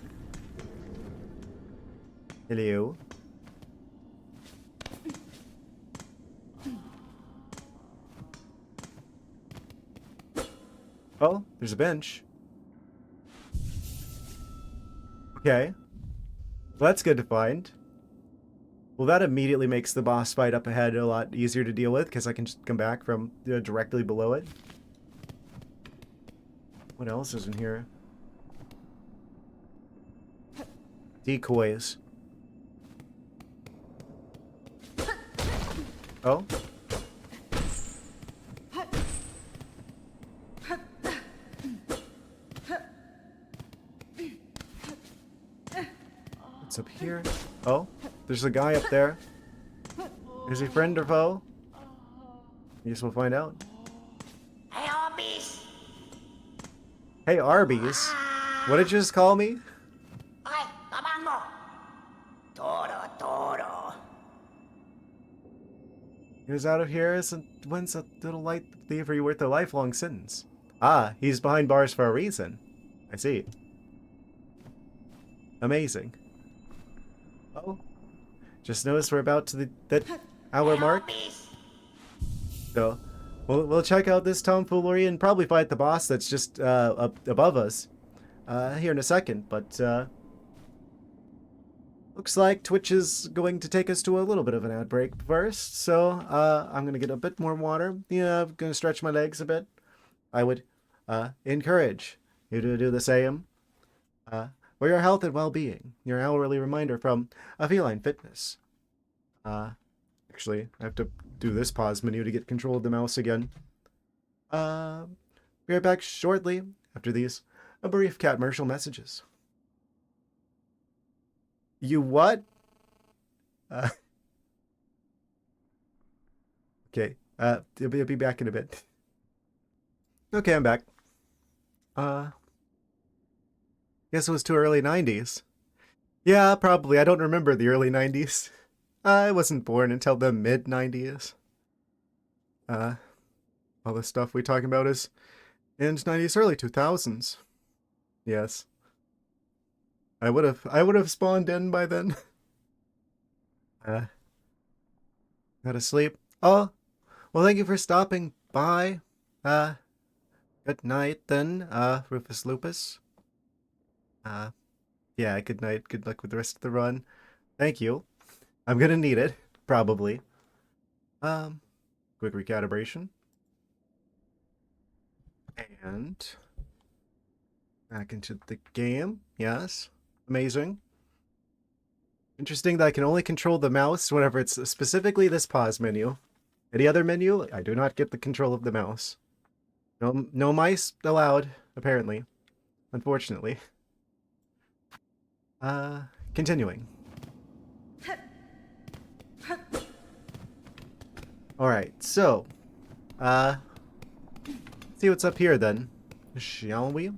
Hello? Oh, there's a bench. Okay. Well, that's good to find. Well, that immediately makes the boss fight up ahead a lot easier to deal with, because I can just come back from directly below it. What else is in here? Decoys. Oh? What's up here? Oh? There's a guy up there. Is he friend or foe? I guess we'll find out. Hey, Arby's! Hey, Arby's. What did you just call me? Ay, tabang mo! Toro, toro. He was out of here when's a little light leave you worth a lifelong sentence? Ah, he's behind bars for a reason. I see. Amazing. Oh. Just noticed we're about to that hour mark. So, we'll check out this tomfoolery and probably fight the boss that's just up above us here in a second. But looks like Twitch is going to take us to a little bit of an ad break first. So I'm gonna get a bit more water. Yeah, I'm gonna stretch my legs a bit. I would encourage you to do the same. For your health and well-being, your hourly reminder from Feline Fitness. Actually, I have to do this pause menu to get control of the mouse again. Be right back shortly after these brief cat commercial messages. You what? Okay, I'll be back in a bit. Okay, I'm back. Guess it was too early 90s. Yeah, probably. I don't remember the early 90s. I wasn't born until the mid 90s. All the stuff we talking about is in 90s, early 2000s. Yes. I would have spawned in by then. Gotta sleep. Oh, well, thank you for stopping by. Good night then, Rufus Lupus. Yeah, good night. Good luck with the rest of the run. Thank you. I'm gonna need it, probably. Quick recalibration. And back into the game. Yes. Amazing. Interesting that I can only control the mouse whenever it's specifically this pause menu. Any other menu, I do not get the control of the mouse. No mice allowed, apparently. Unfortunately. Continuing. Alright, so, see what's up here then, shall we?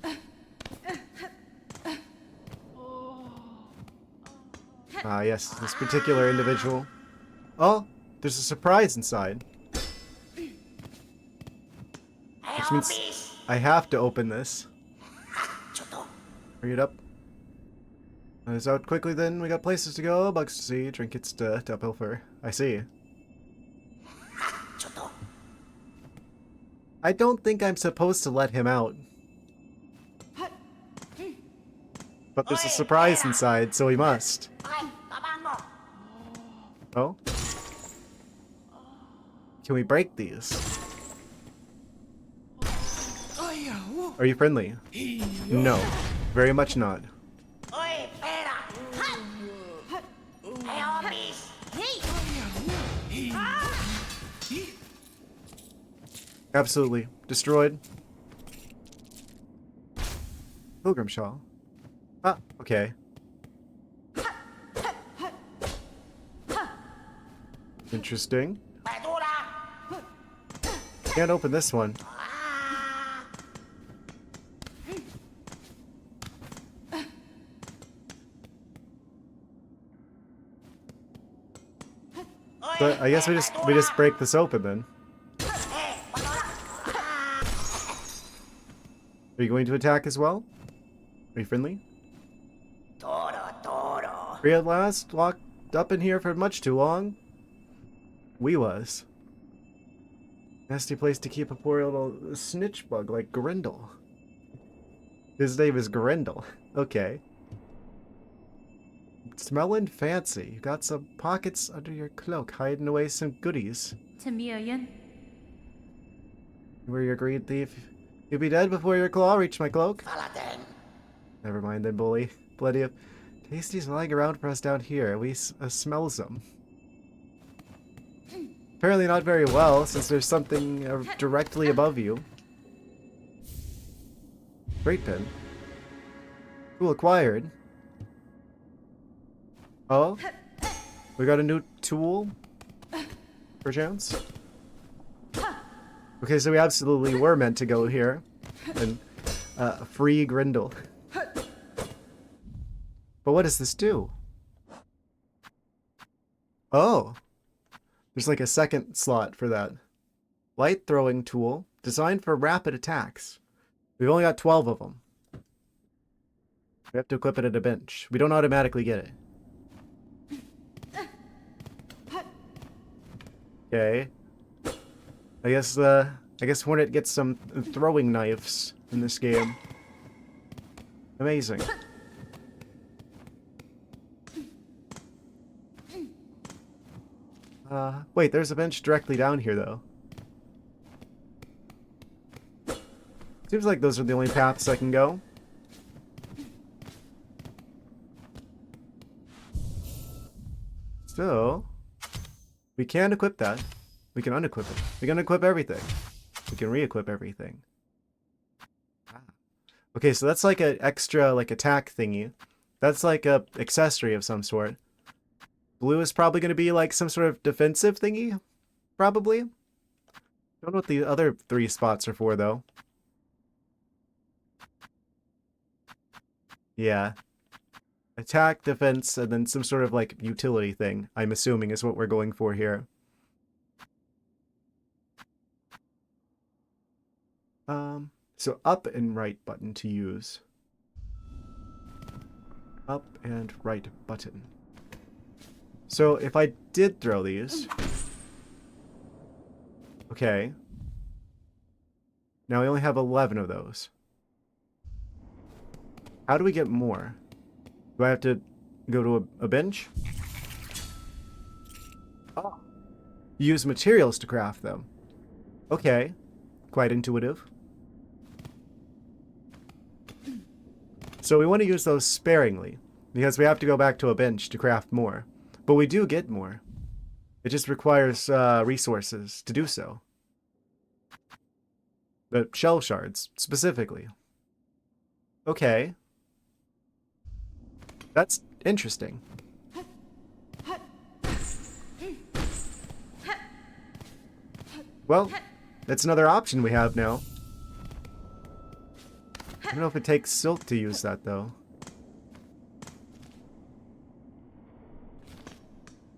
Ah, yes, this particular individual. Oh, there's a surprise inside. Which means I have to open this. Hurry it up. It's out quickly then, we got places to go, bugs to see, trinkets to pilfer. I see. I don't think I'm supposed to let him out. But there's a surprise inside, so we must. Ay, tabang mo! Oh? Can we break these? Are you friendly? No. Very much not. Uy, pera! Hey, homies! Absolutely. Destroyed. Pilgrim shawl. Ah, okay. Interesting. Pedura! Can't open this one. But I guess we just break this open then. Are you going to attack as well? Are you friendly? Toro. We at last locked up in here for much too long. We was. Nasty place to keep a poor little snitch bug like Grendel. His name is Grendel. Okay. Smelling fancy. You got some pockets under your cloak, hiding away some goodies. Chameleon. You were your greed thief. You'll be dead before your claw reached my cloak. Paladin! Never mind then, bully. Plenty of tasties lying around for us down here. We smells them. Apparently not very well, since there's something directly above you. Great pin. Tool acquired. Oh? We got a new tool? Perchance? Okay, so we absolutely were meant to go here. And free Grendel. But what does this do? Oh! There's like a second slot for that. Light throwing tool, designed for rapid attacks. We've only got 12 of them. We have to equip it at a bench. We don't automatically get it. Okay. I guess Hornet gets some throwing knives in this game. Amazing. Wait, there's a bench directly down here, though. Seems like those are the only paths I can go. So, we can equip that. We can unequip it. We can equip everything. We can re-equip everything. Okay, so that's like an extra, like, attack thingy. That's like a accessory of some sort. Blue is probably going to be like some sort of defensive thingy, probably. Don't know what the other 3 spots are for, though. Yeah. Attack, defense, and then some sort of like utility thing, I'm assuming is what we're going for here. So up and right button to use. Up and right button. So if I did throw these... Okay. Now we only have 11 of those. How do we get more? Do I have to go to a bench? Oh. Use materials to craft them. Okay. Quite intuitive. So we want to use those sparingly, because we have to go back to a bench to craft more. But we do get more. It just requires resources to do so. The shell shards, specifically. Okay. That's interesting. Well, that's another option we have now. I don't know if it takes silk to use that, though.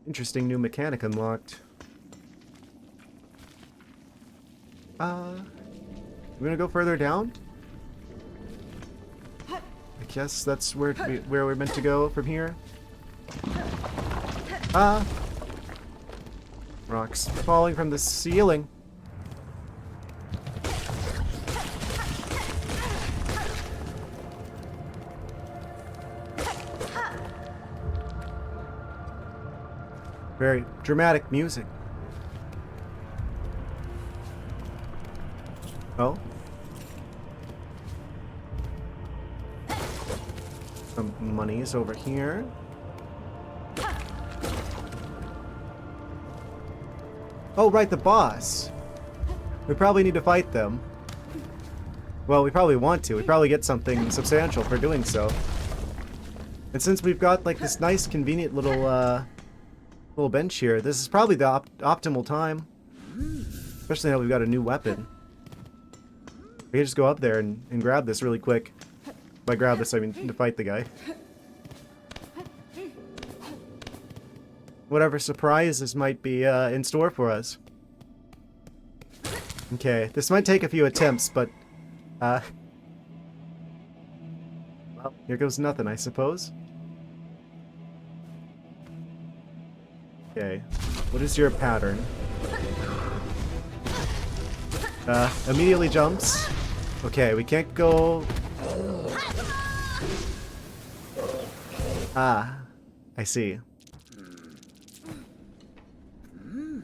Interesting new mechanic unlocked. We're gonna go further down? I guess that's where we're meant to go from here. Rocks falling from the ceiling. Very dramatic music. Oh. Some monies over here. Oh, right, the boss. We probably need to fight them. Well, we probably want to. We probably get something substantial for doing so. And since we've got like this nice, convenient little bench here, this is probably the optimal time. Especially now we've got a new weapon. We can just go up there and grab this really quick. By grab this, I mean to fight the guy. Whatever surprises might be in store for us. Okay, this might take a few attempts, but well, here goes nothing, I suppose. Okay, what is your pattern? Immediately jumps. Okay, we can't go... Ah, I see.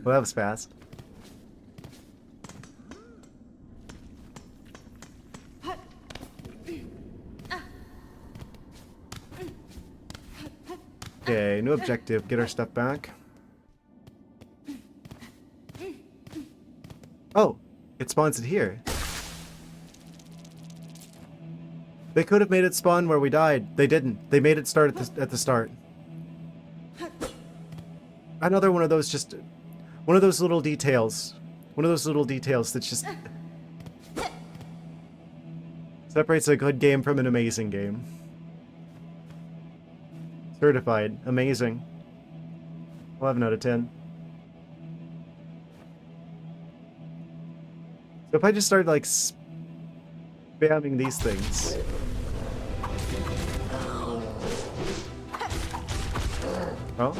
Well, that was fast. Okay, new objective. Get our stuff back. Oh, it spawns it here. They could have made it spawn where we died. They didn't. They made it start at the start. Another one of those just... One of those little details. One of those little details that just... separates a good game from an amazing game. Certified. Amazing. 11 out of 10. So if I just start like spamming these things. Oh?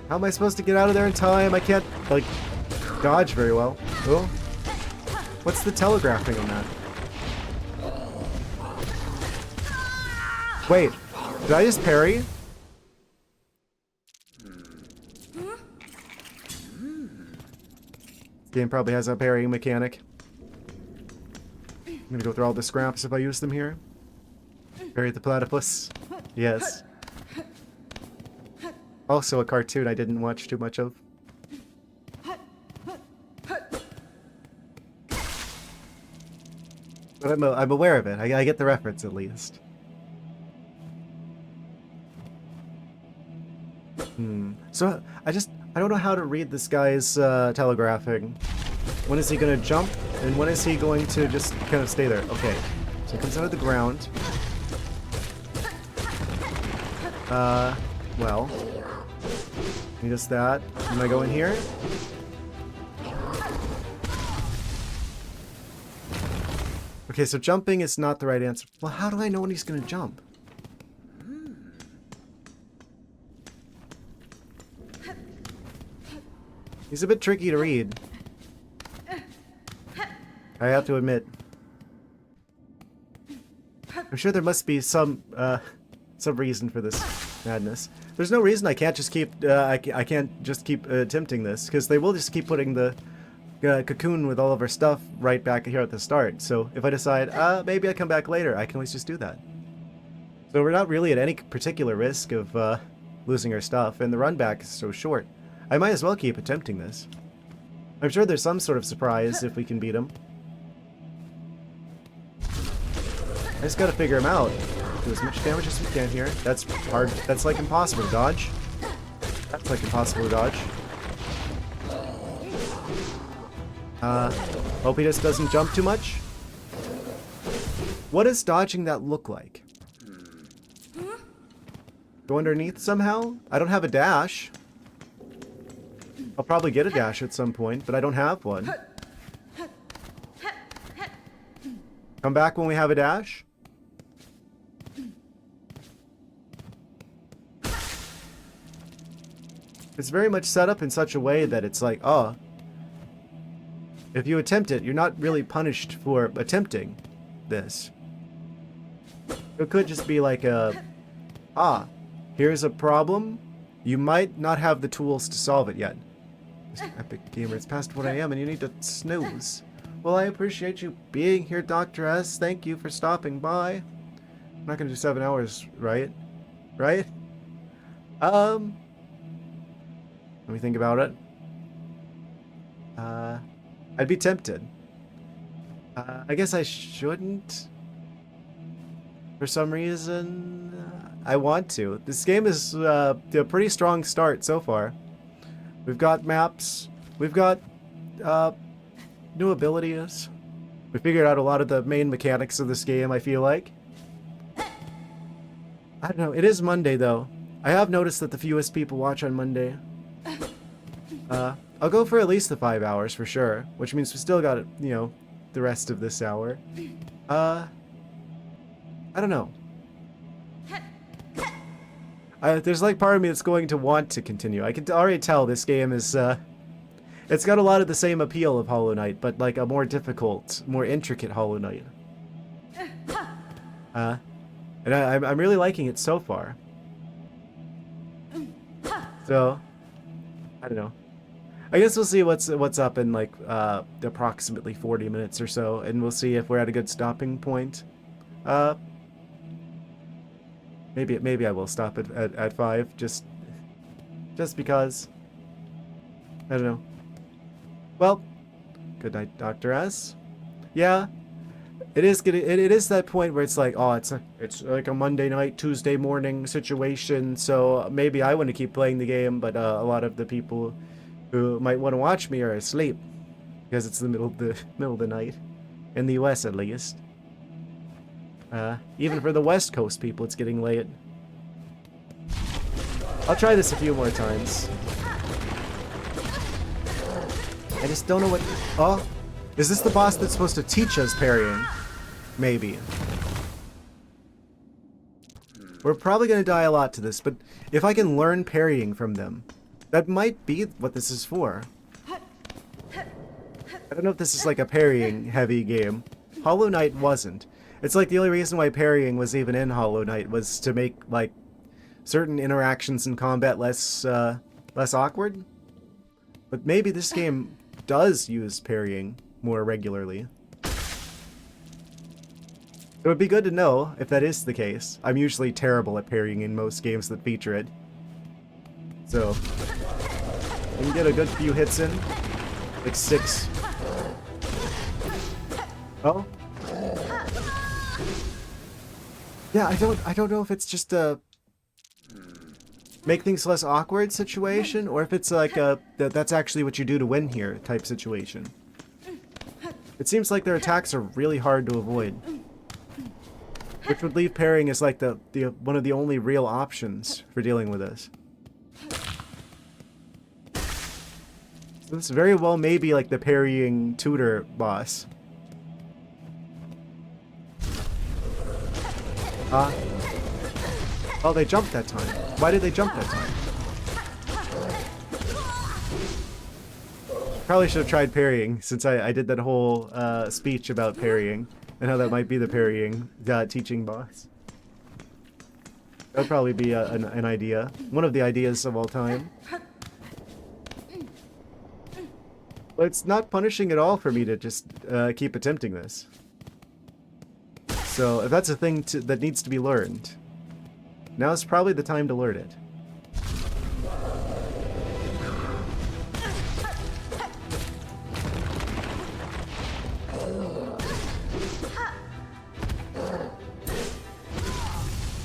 How am I supposed to get out of there in time? I can't, like, dodge very well. Oh? What's the telegraphing on that? Wait, did I just parry? This game probably has a parrying mechanic. I'm gonna go through all the scraps if I use them here. Parry the platypus. Yes. Also a cartoon I didn't watch too much of. But I'm aware of it. I get the reference at least. So I don't know how to read this guy's telegraphing. When is he gonna jump? And when is he going to just kind of stay there? Okay. So he comes out of the ground. Well. He does that. Am I going here? Okay, so jumping is not the right answer. Well, how do I know when he's gonna jump? He's a bit tricky to read. I have to admit. I'm sure there must be some reason for this madness. There's no reason I can't just keep I can't just keep attempting this, because they will just keep putting the cocoon with all of our stuff right back here at the start. So if I decide maybe I come back later, I can always just do that. So we're not really at any particular risk of losing our stuff, and the run back is so short. I might as well keep attempting this. I'm sure there's some sort of surprise if we can beat him. I just gotta figure him out. Do as much damage as we can here. That's hard. That's like impossible to dodge. That's like impossible to dodge. Hope he just doesn't jump too much. What does dodging that look like? Go underneath somehow? I don't have a dash. I'll probably get a dash at some point, but I don't have one. Come back when we have a dash? It's very much set up in such a way that it's like, oh, if you attempt it, you're not really punished for attempting this. It could just be like a, here's a problem. You might not have the tools to solve it yet. Epic Gamer, it's past 1 a.m. and you need to snooze. Well, I appreciate you being here, Dr. S. Thank you for stopping by. I'm not gonna do 7 hours, right? Right? Let me think about it. I'd be tempted. I guess I shouldn't. For some reason, I want to. This game is a pretty strong start so far. We've got maps. We've got new abilities. We figured out a lot of the main mechanics of this game, I feel like. I don't know. It is Monday, though. I have noticed that the fewest people watch on Monday. I'll go for at least the 5 hours for sure, which means we still got, you know, the rest of this hour. I don't know. There's like part of me that's going to want to continue. I can already tell this game is, it's got a lot of the same appeal of Hollow Knight, but like a more difficult, more intricate Hollow Knight. And I'm really liking it so far. So, I don't know. I guess we'll see what's up in like approximately 40 minutes or so, and we'll see if we're at a good stopping point. Maybe I will stop at 5 just because. I don't know. Well, good night, Dr. S. Yeah, it is that point where it's like, oh, it's like a Monday night, Tuesday morning situation. So maybe I want to keep playing the game, but a lot of the people who might want to watch me are asleep because it's the middle of the night in the U.S. at least. Even for the West Coast people, it's getting late. I'll try this a few more times. I just don't know what... Oh, is this the boss that's supposed to teach us parrying? Maybe. We're probably going to die a lot to this, but if I can learn parrying from them, that might be what this is for. I don't know if this is like a parrying heavy game. Hollow Knight wasn't. It's like the only reason why parrying was even in Hollow Knight was to make like certain interactions in combat less awkward. But maybe this game does use parrying more regularly. It would be good to know if that is the case. I'm usually terrible at parrying in most games that feature it. So, we can get a good few hits in. Like 6. Oh? Yeah, I don't know if it's just a make things less awkward situation, or if it's like a that's actually what you do to win here type situation. It seems like their attacks are really hard to avoid, which would leave parrying as like the one of the only real options for dealing with this. So this very well may be like the parrying tutor boss. Oh, they jumped that time. Why did they jump that time? Probably should have tried parrying, since I did that whole speech about parrying, and how that might be the parrying teaching boss. That'd probably be an idea. One of the ideas of all time. But it's not punishing at all for me to just keep attempting this. So, if that's a thing that needs to be learned, now's probably the time to learn it.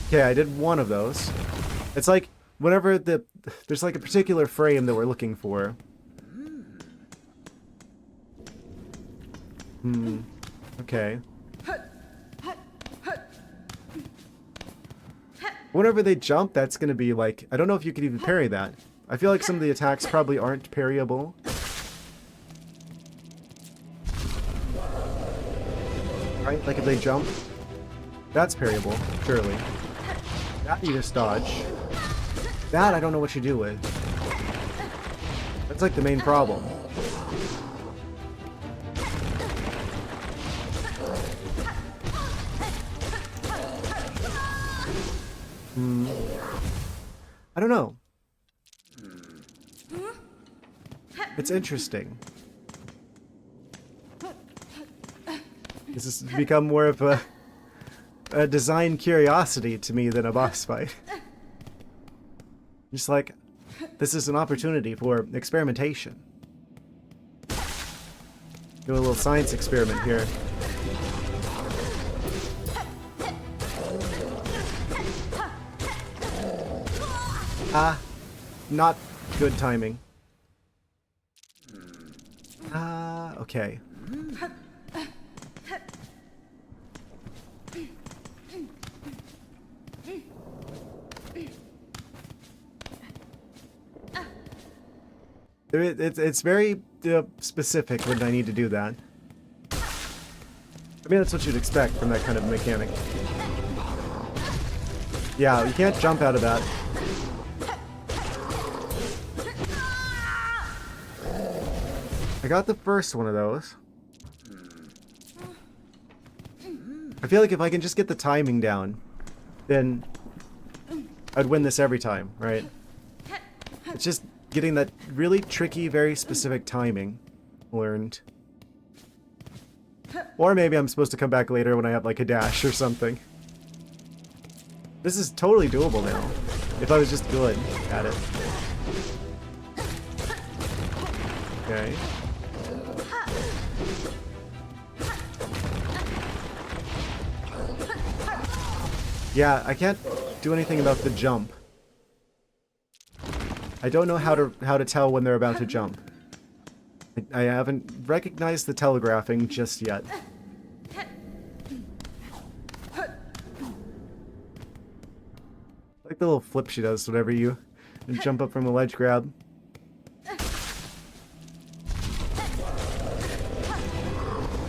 Okay, I did one of those. It's like, whenever there's like a particular frame that we're looking for. Okay. Whenever they jump, that's going to be like... I don't know if you could even parry that. I feel like some of the attacks probably aren't parryable. Right? Like if they jump. That's parryable, surely. That you just dodge. That I don't know what you do with. That's like the main problem. I don't know. It's interesting. This has become more of a design curiosity to me than a boss fight. Just like, this is an opportunity for experimentation. Do a little science experiment here. Ah, not good timing. Ah, okay. It's very specific when I need to do that. I mean, that's what you'd expect from that kind of mechanic. Yeah, you can't jump out of that. I got the first one of those. I feel like if I can just get the timing down, then I'd win this every time, right? It's just getting that really tricky, very specific timing learned. Or maybe I'm supposed to come back later when I have like a dash or something. This is totally doable now, if I was just good at it. Okay. Yeah, I can't do anything about the jump. I don't know how to tell when they're about to jump. I haven't recognized the telegraphing just yet. Like the little flip she does whenever you jump up from a ledge grab.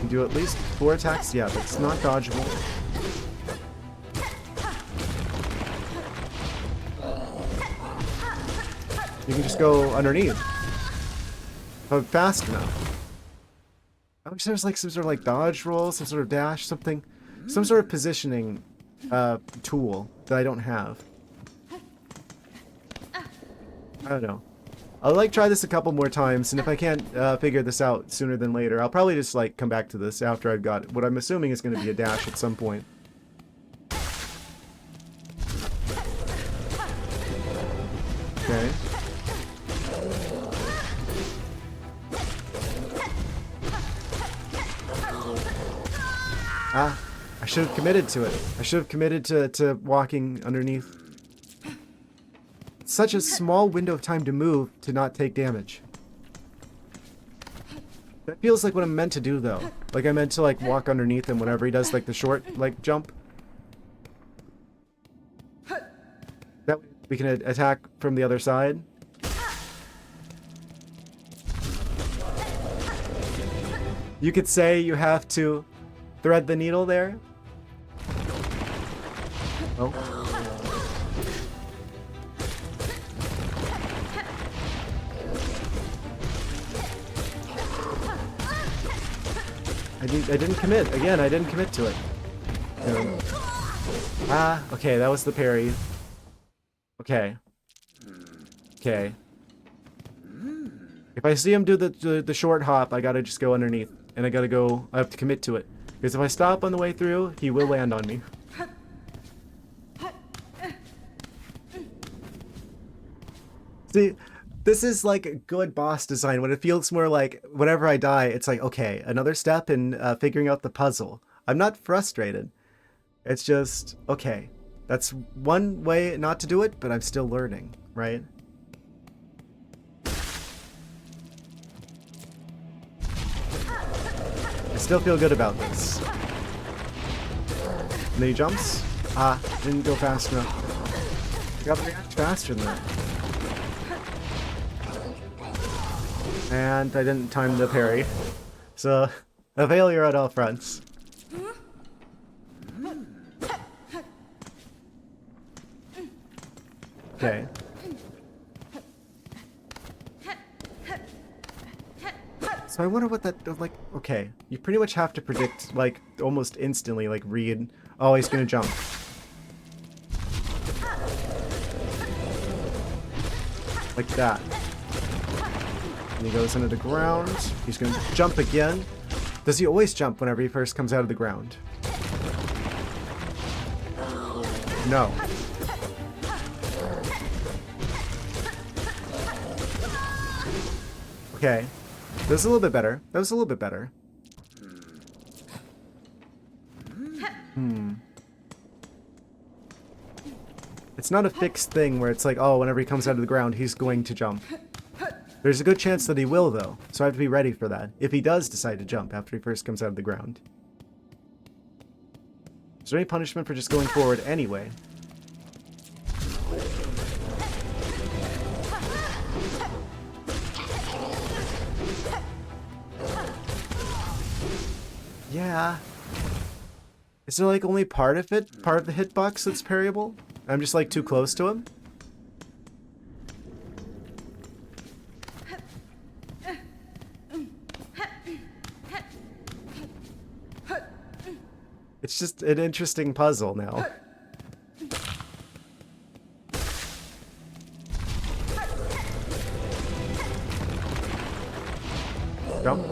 You do at least 4 attacks? Yeah, that's not dodgeable. You can just go underneath. If I'm fast enough. I wish there was like some sort of like dodge roll, some sort of dash, something. Some sort of positioning tool that I don't have. I don't know. I'll like try this a couple more times, and if I can't figure this out sooner than later, I'll probably just like come back to this after I've got what I'm assuming is going to be a dash at some point. Okay. Ah, I should have committed to it. I should have committed to walking underneath. Such a small window of time to move to not take damage. That feels like what I'm meant to do though. Like I meant to like walk underneath him whenever he does like the short like jump. That way we can attack from the other side. You could say you have to thread the needle there. Oh. I didn't commit. Again, I didn't commit to it. Ah, okay, that was the parry. Okay. Okay. If I see him do the short hop, I gotta just go underneath. And I have to commit to it. Because if I stop on the way through, he will land on me. See, this is like good boss design when it feels more like whenever I die, it's like, okay, another step in figuring out the puzzle. I'm not frustrated. It's just, okay, that's one way not to do it, but I'm still learning, right? I still feel good about this. And then he jumps. Ah, didn't go fast enough. I got to react faster than that. And I didn't time the parry. So, a failure on all fronts. Okay. So I wonder what that, like, okay. You pretty much have to predict, like, almost instantly, like, read, oh, he's gonna jump. Like that. And he goes into the ground. He's going to jump again. Does he always jump whenever he first comes out of the ground? No. Okay. That was a little bit better. That was a little bit better. It's not a fixed thing where it's like, oh, whenever he comes out of the ground, he's going to jump. There's a good chance that he will, though, so I have to be ready for that, if he does decide to jump after he first comes out of the ground. Is there any punishment for just going forward anyway? Yeah. Is there like only part of it? Part of the hitbox that's parryable? I'm just like too close to him? It's just an interesting puzzle now. Jump.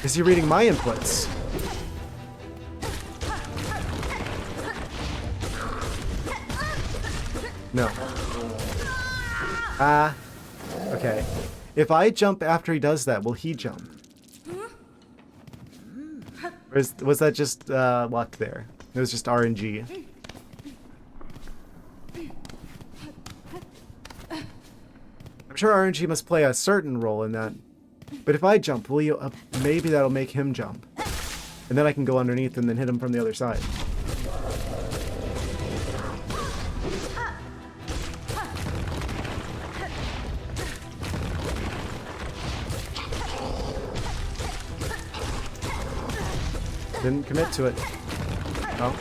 Is he reading my inputs? No. Okay. If I jump after he does that, will he jump? Or was that just luck there? It was just RNG. I'm sure RNG must play a certain role in that. But if I jump, will you, maybe that'll make him jump. And then I can go underneath and then hit him from the other side. Didn't commit to it. Oh.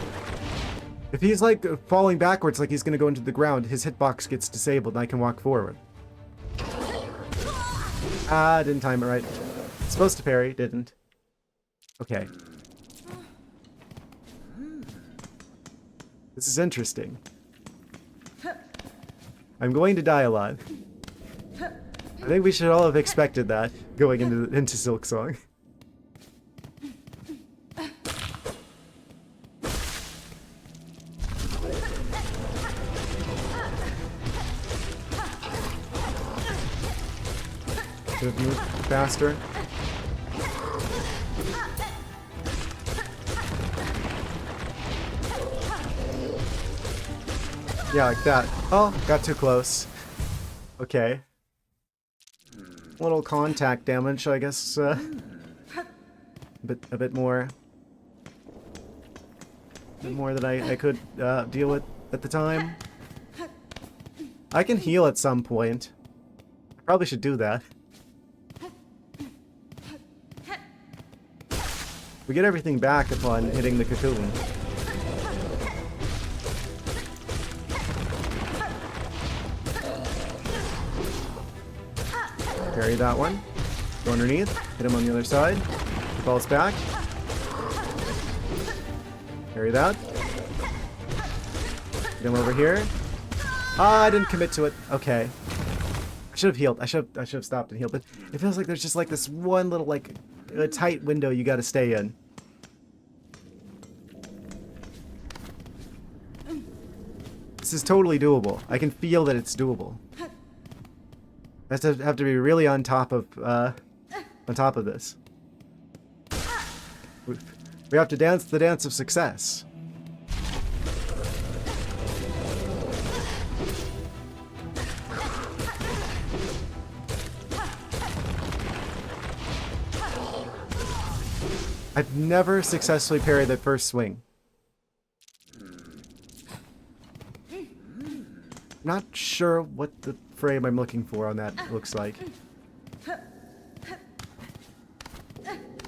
If he's like falling backwards like he's gonna go into the ground, his hitbox gets disabled and I can walk forward. Didn't time it right. Supposed to parry, didn't. Okay. This is interesting. I'm going to die a lot. I think we should all have expected that going into Silksong. Should have moved faster. Yeah, like that. Oh, got too close. Okay. A little contact damage, I guess. A bit more. A bit more than I could deal with at the time. I can heal at some point. I probably should do that. We get everything back upon hitting the cocoon. Parry that one. Go underneath. Hit him on the other side. He falls back. Parry that. Get him over here. I didn't commit to it. Okay. I should have healed. I should have stopped and healed. But it feels like there's just like this one little like a tight window you got to stay in. This is totally doable. I can feel that it's doable. I have to be really on top of this. We have to dance the dance of success. I've never successfully parried that first swing. Not sure what the frame I'm looking for on that looks like.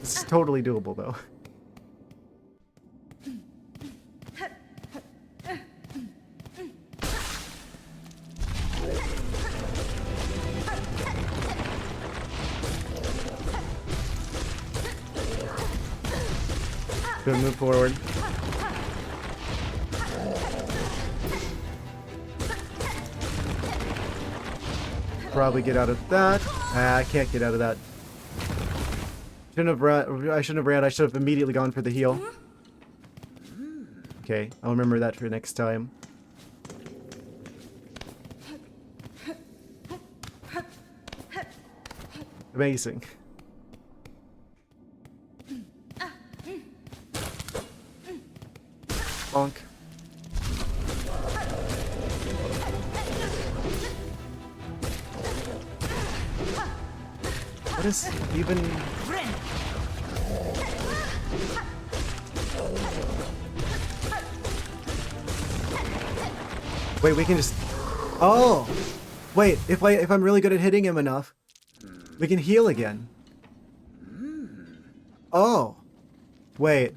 This is totally doable, though. Gonna move forward. probably get out of that. I can't get out of that. Shouldn't have ran. I shouldn't have ran. I should have immediately gone for the heal. Okay, I'll remember that for next time. Amazing. Bonk. What is even... Wait, we can just... Oh! Wait, if I'm really good at hitting him enough, we can heal again. Oh! Wait.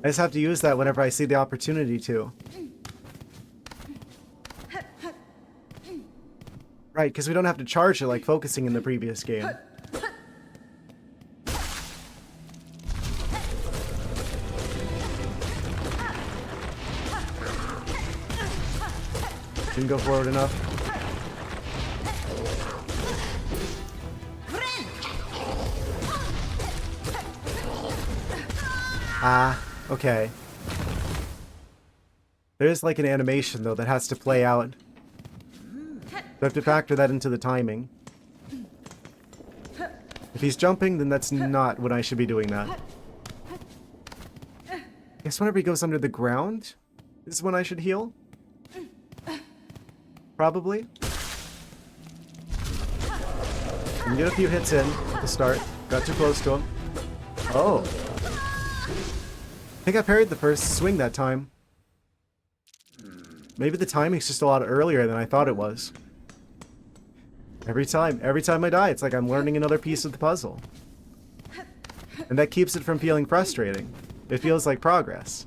I just have to use that whenever I see the opportunity to. Right, because we don't have to charge it like focusing in the previous game. Didn't go forward enough. Ah, okay. There's like an animation though that has to play out. So I have to factor that into the timing. If he's jumping, then that's not when I should be doing that. I guess whenever he goes under the ground is when I should heal. Probably. And get a few hits in at the start. Got too close to him. Oh. I think I parried the first swing that time. Maybe the timing's just a lot earlier than I thought it was. Every time I die, it's like I'm learning another piece of the puzzle. And that keeps it from feeling frustrating. It feels like progress.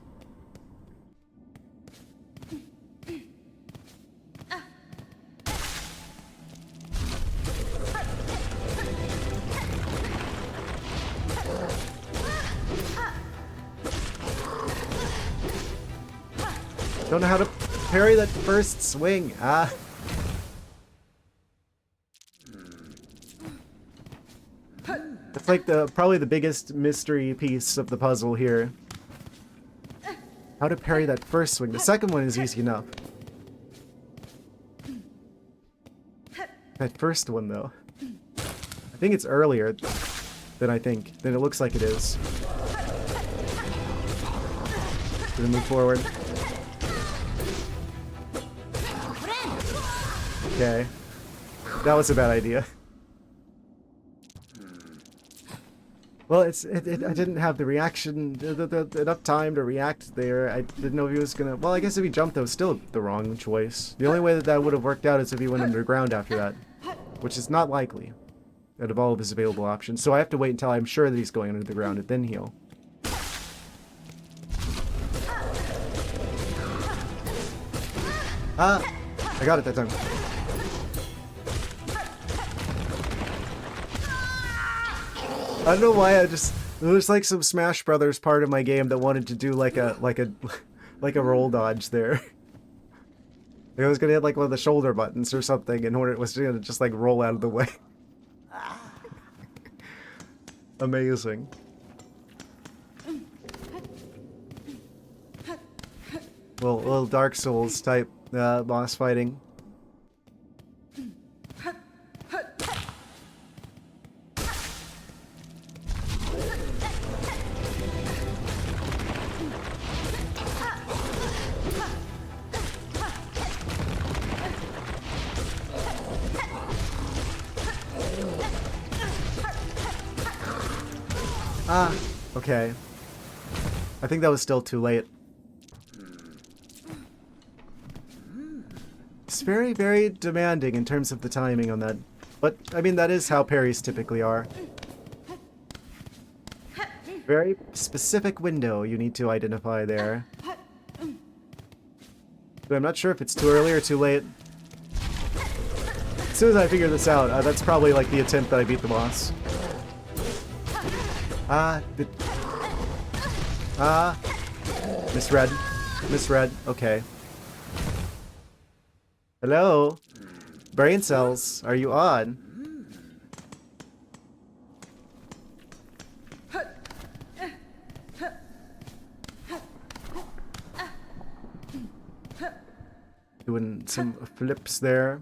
Don't know how to parry that first swing. Ah. It's like probably the biggest mystery piece of the puzzle here. How to parry that first swing. The second one is easy enough. That first one though. I think it's earlier than it looks like it is. Gonna move forward. Okay. That was a bad idea. Well, I didn't have the reaction, enough time to react there. I didn't know if he was gonna... Well, I guess if he jumped, that was still the wrong choice. The only way that would have worked out is if he went underground after that. Which is not likely, out of all of his available options. So I have to wait until I'm sure that he's going under the ground and then heal. Ah! I got it that time. I don't know why there's like some Smash Brothers part of my game that wanted to do like a roll dodge there. I was gonna hit like one of the shoulder buttons or something in order it was gonna just like roll out of the way. Amazing. Well, little Dark Souls type boss fighting. Ah, okay. I think that was still too late. It's very, very demanding in terms of the timing on that. But, I mean, that is how parries typically are. Very specific window you need to identify there. But I'm not sure if it's too early or too late. As soon as I figure this out, that's probably like the attempt that I beat the boss. Misread. Misread. Okay. Hello? Brain cells, are you on? Doing some flips there.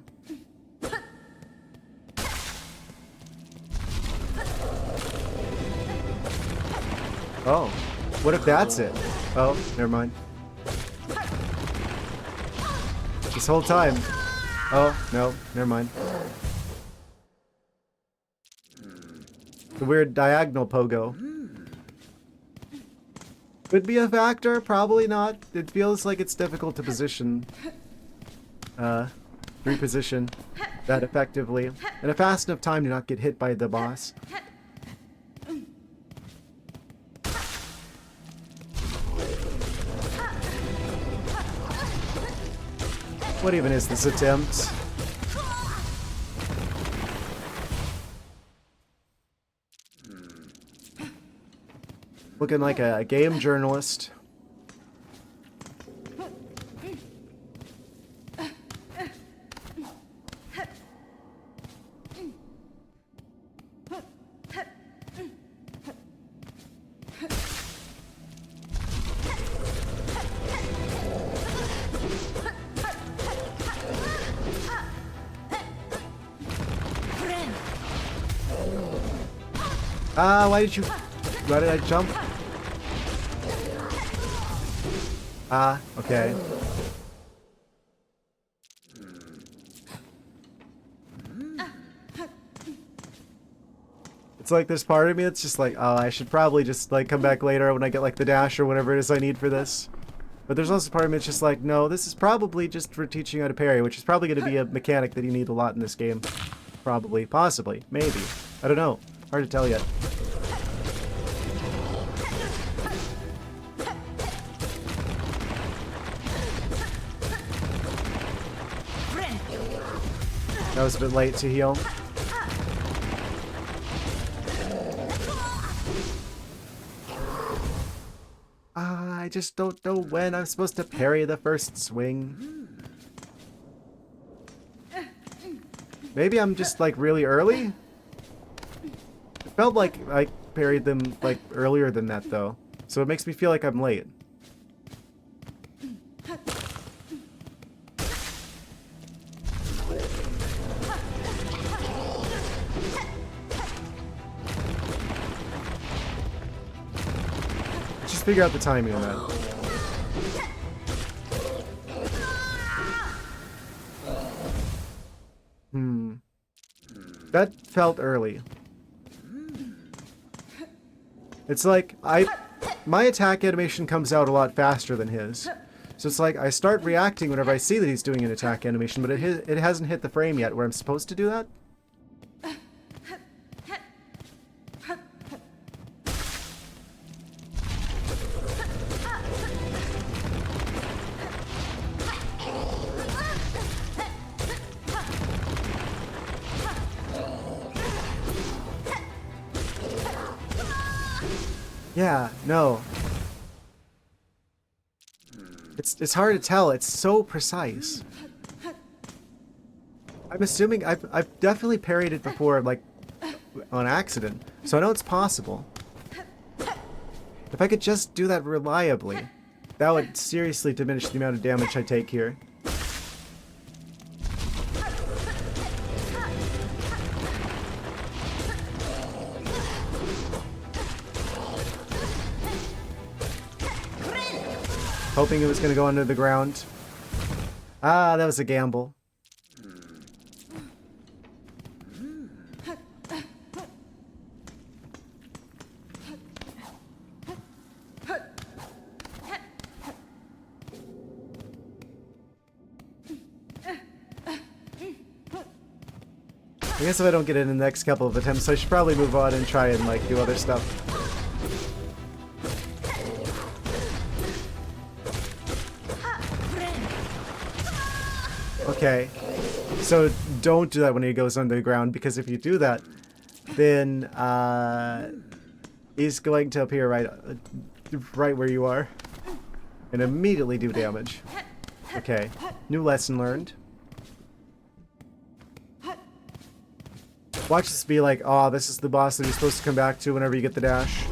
Oh, what if that's it? Oh, never mind. This whole time. Oh, no, never mind. The weird diagonal pogo. Could be a factor, probably not. It feels like it's difficult to position, reposition that effectively in a fast enough time to not get hit by the boss. What even is this attempt? Looking like a game journalist. Ah, why did I jump? Ah, okay. It's like there's part of me that's just like, oh, I should probably just like come back later when I get like the dash or whatever it is I need for this. But there's also part of me that's just like, no, this is probably just for teaching you how to parry, which is probably going to be a mechanic that you need a lot in this game. Probably. Possibly. Maybe. I don't know. Hard to tell yet. That was a bit late to heal. I just don't know when I'm supposed to parry the first swing. Maybe I'm just like really early? It felt like I parried them like earlier than that though. So it makes me feel like I'm late. Just figure out the timing on that. That felt early. It's like my attack animation comes out a lot faster than his. So it's like I start reacting whenever I see that he's doing an attack animation, but it hasn't hit the frame yet where I'm supposed to do that. Yeah, no. It's hard to tell. It's so precise. I'm assuming I've definitely parried it before, like on accident, so I know it's possible. If I could just do that reliably, that would seriously diminish the amount of damage I take here. Hoping it was going to go under the ground. Ah, that was a gamble. I guess if I don't get it in the next couple of attempts, I should probably move on and try and like do other stuff. Okay, so don't do that when he goes under the ground, because if you do that, then he's going to appear right where you are and immediately do damage. Okay, new lesson learned. Watch this be like, oh, this is the boss that you're supposed to come back to whenever you get the dash.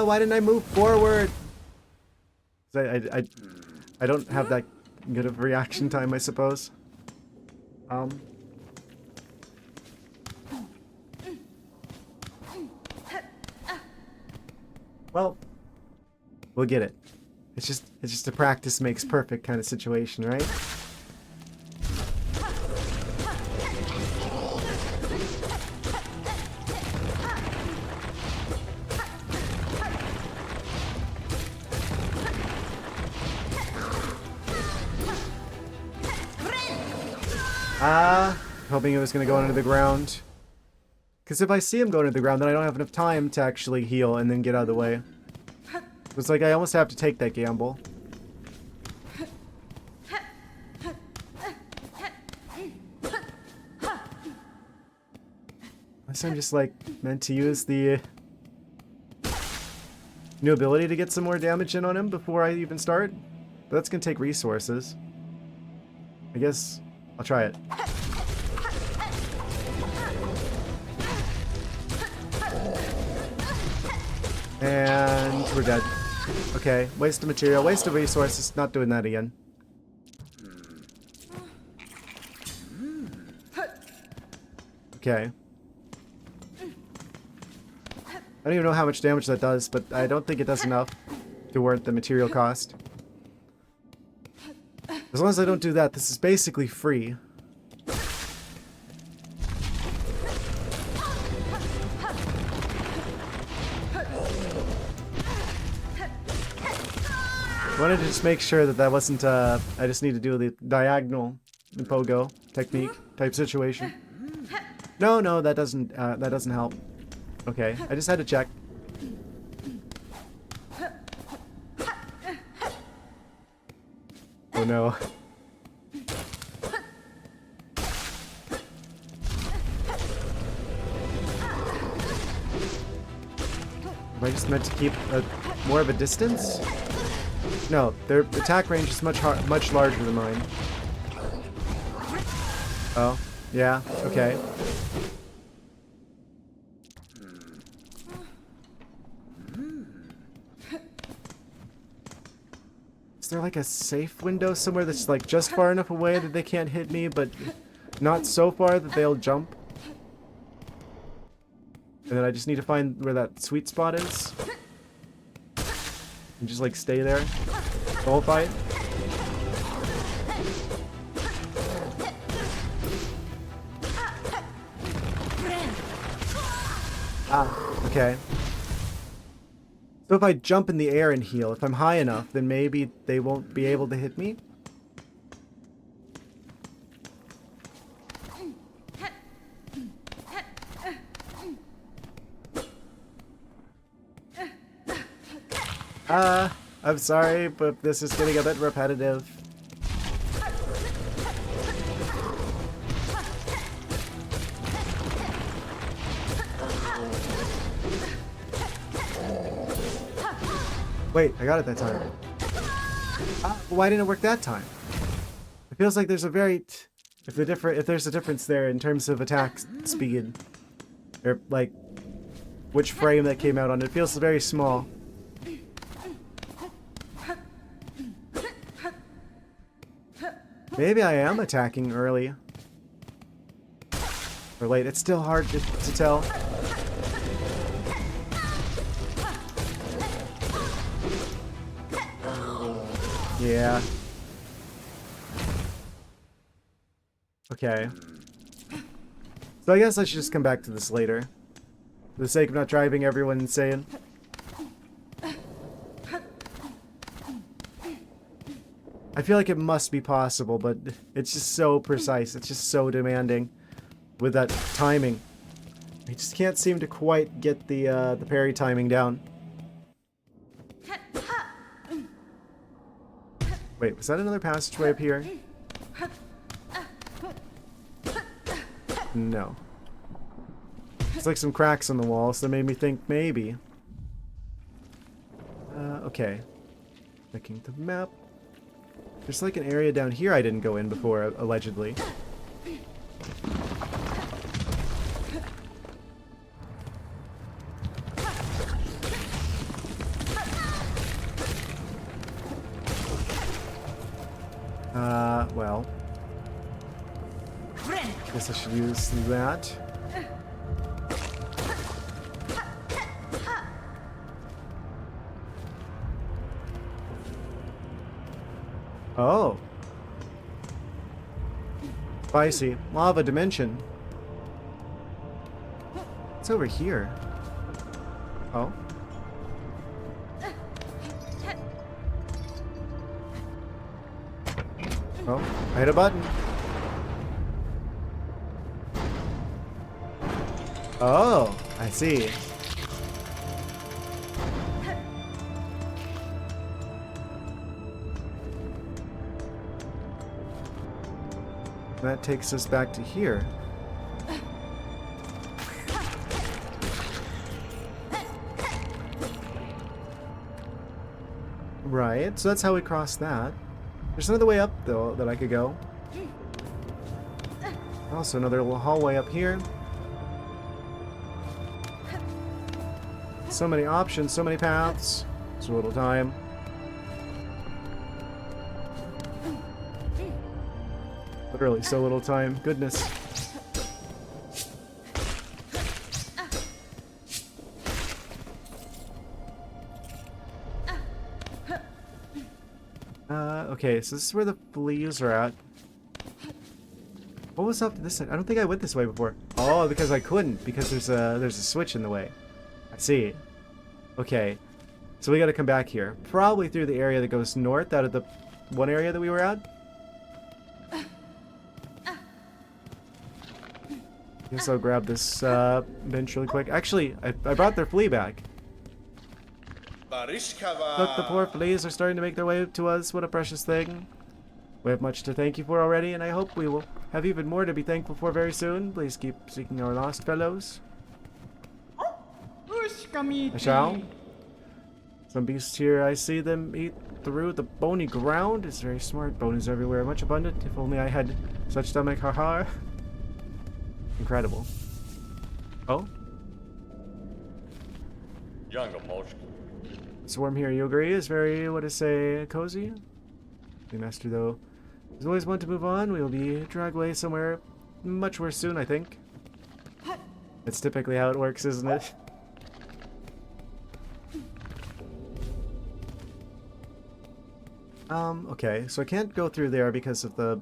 Why didn't I move forward? I don't have that good of reaction time, I suppose. Well, we'll get it. It's just a practice makes perfect kind of situation, right? Hoping it was going to go under the ground. Because if I see him go under the ground, then I don't have enough time to actually heal and then get out of the way. It's like I almost have to take that gamble. Unless I'm just like meant to use the new ability to get some more damage in on him before I even start. But that's going to take resources. I guess I'll try it. And we're dead. Okay, waste of material, waste of resources, not doing that again. Okay. I don't even know how much damage that does, but I don't think it does enough to warrant the material cost. As long as I don't do that, this is basically free. I wanted to just make sure that that wasn't, I just need to do the diagonal pogo technique type situation. No, that doesn't help. Okay, I just had to check. Oh no. Am I just meant to keep more of a distance? No, their attack range is much larger than mine. Oh, yeah, okay. Is there like a safe window somewhere that's like just far enough away that they can't hit me, but not so far that they'll jump? And then I just need to find where that sweet spot is. And just like stay there the whole fight. Ah, okay. So if I jump in the air and heal, if I'm high enough, then maybe they won't be able to hit me? I'm sorry, but this is getting a bit repetitive. Wait, I got it that time. Why didn't it work that time? It feels like there's a very... if there's a difference there in terms of attack speed, or like which frame that came out on, it feels very small. Maybe I am attacking early. Or late. It's still hard to tell. Yeah. Okay. So I guess I should just come back to this later. For the sake of not driving everyone insane. I feel like it must be possible, but it's just so precise. It's just so demanding with that timing. I just can't seem to quite get the parry timing down. Wait, was that another passageway up here? No. It's like some cracks in the wall, so that made me think maybe. Okay. Looking at the map. There's like an area down here I didn't go in before, allegedly. Well. Guess I should use that. Oh. Spicy. Lava dimension. It's over here. Oh. Oh, I hit a button. Oh, I see. That takes us back to here. Right, so that's how we cross that. There's another way up, though, that I could go. Also, another little hallway up here. So many options, so many paths. So little time. Literally, so little time. Goodness. Okay, so this is where the fleas are at. What was up to this side? I don't think I went this way before. Oh, because I couldn't, because there's a switch in the way. I see. Okay. So we gotta come back here. Probably through the area that goes north out of the one area that we were at. Guess I'll grab this bench really quick. Actually, I brought their flea back. Look, the poor fleas are starting to make their way to us. What a precious thing. We have much to thank you for already, and I hope we will have even more to be thankful for very soon. Please keep seeking our lost fellows. I shall. Some beasts here, I see them eat through the bony ground. It's very smart. Bone is everywhere, much abundant. If only I had such stomach, haha. Incredible. Oh? Swarm here, you agree, is very, what to say, cozy? The master, though, is always one to move on. We will be dragged away somewhere much worse soon, I think. That's typically how it works, isn't it? Okay, so I can't go through there because of the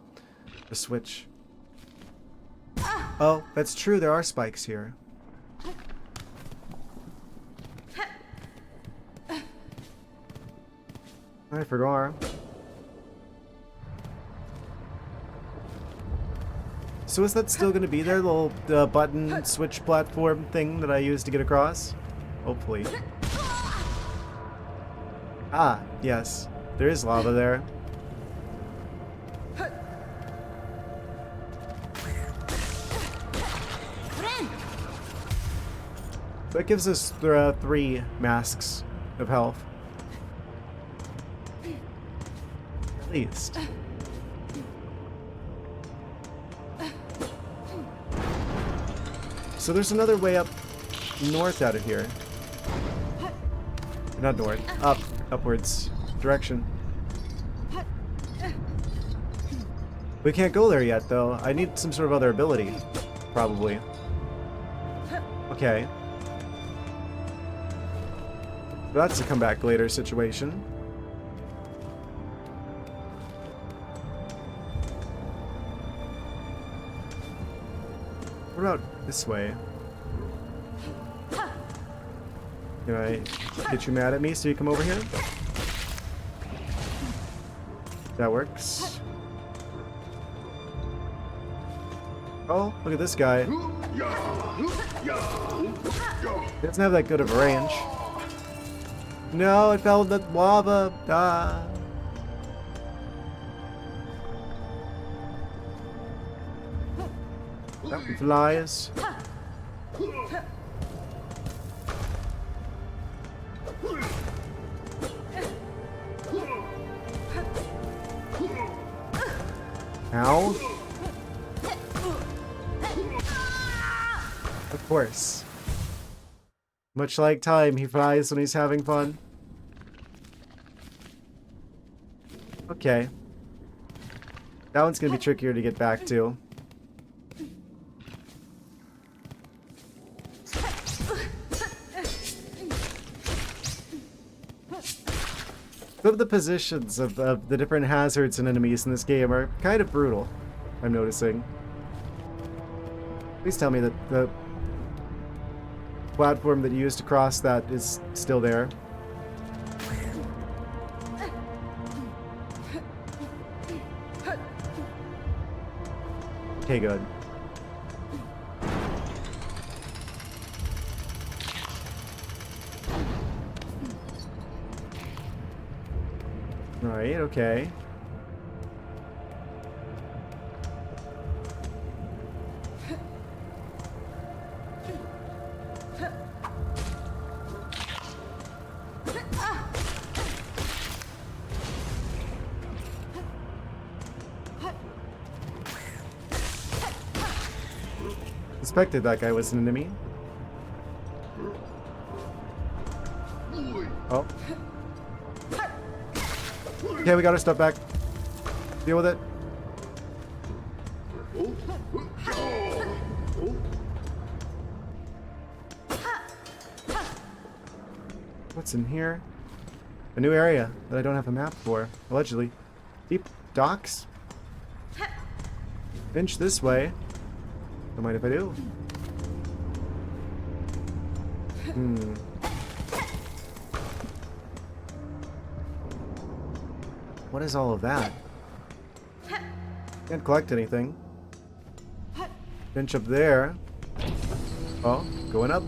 switch. Oh, that's true, there are spikes here. I forgot. So is that still going to be there, the little button switch platform thing that I used to get across? Hopefully. Ah, yes. There is lava there. That gives us 3 masks of health. At least. So there's another way up north out of here. Not north. Up. Upwards. Direction. We can't go there yet, though. I need some sort of other ability. Probably. Okay. That's a come back later situation. What about this way? Can I get you mad at me so you come over here? That works. Oh, look at this guy. He doesn't have that good of a range. No, it fell in the lava. Ah. That flies. Ow. Of course. Much like time, he flies when he's having fun. Okay. That one's gonna be trickier to get back to. Some of the positions of the different hazards and enemies in this game are kind of brutal, I'm noticing. Please tell me that the platform that you used to cross that is still there. Okay, good. Right, okay. Suspected that guy was an enemy. Oh. Okay, we got our stuff back. Deal with it. What's in here? A new area that I don't have a map for, allegedly. Deep docks? Inch this way. Don't mind if I do. What is all of that? Can't collect anything. Bench up there. Oh, going up.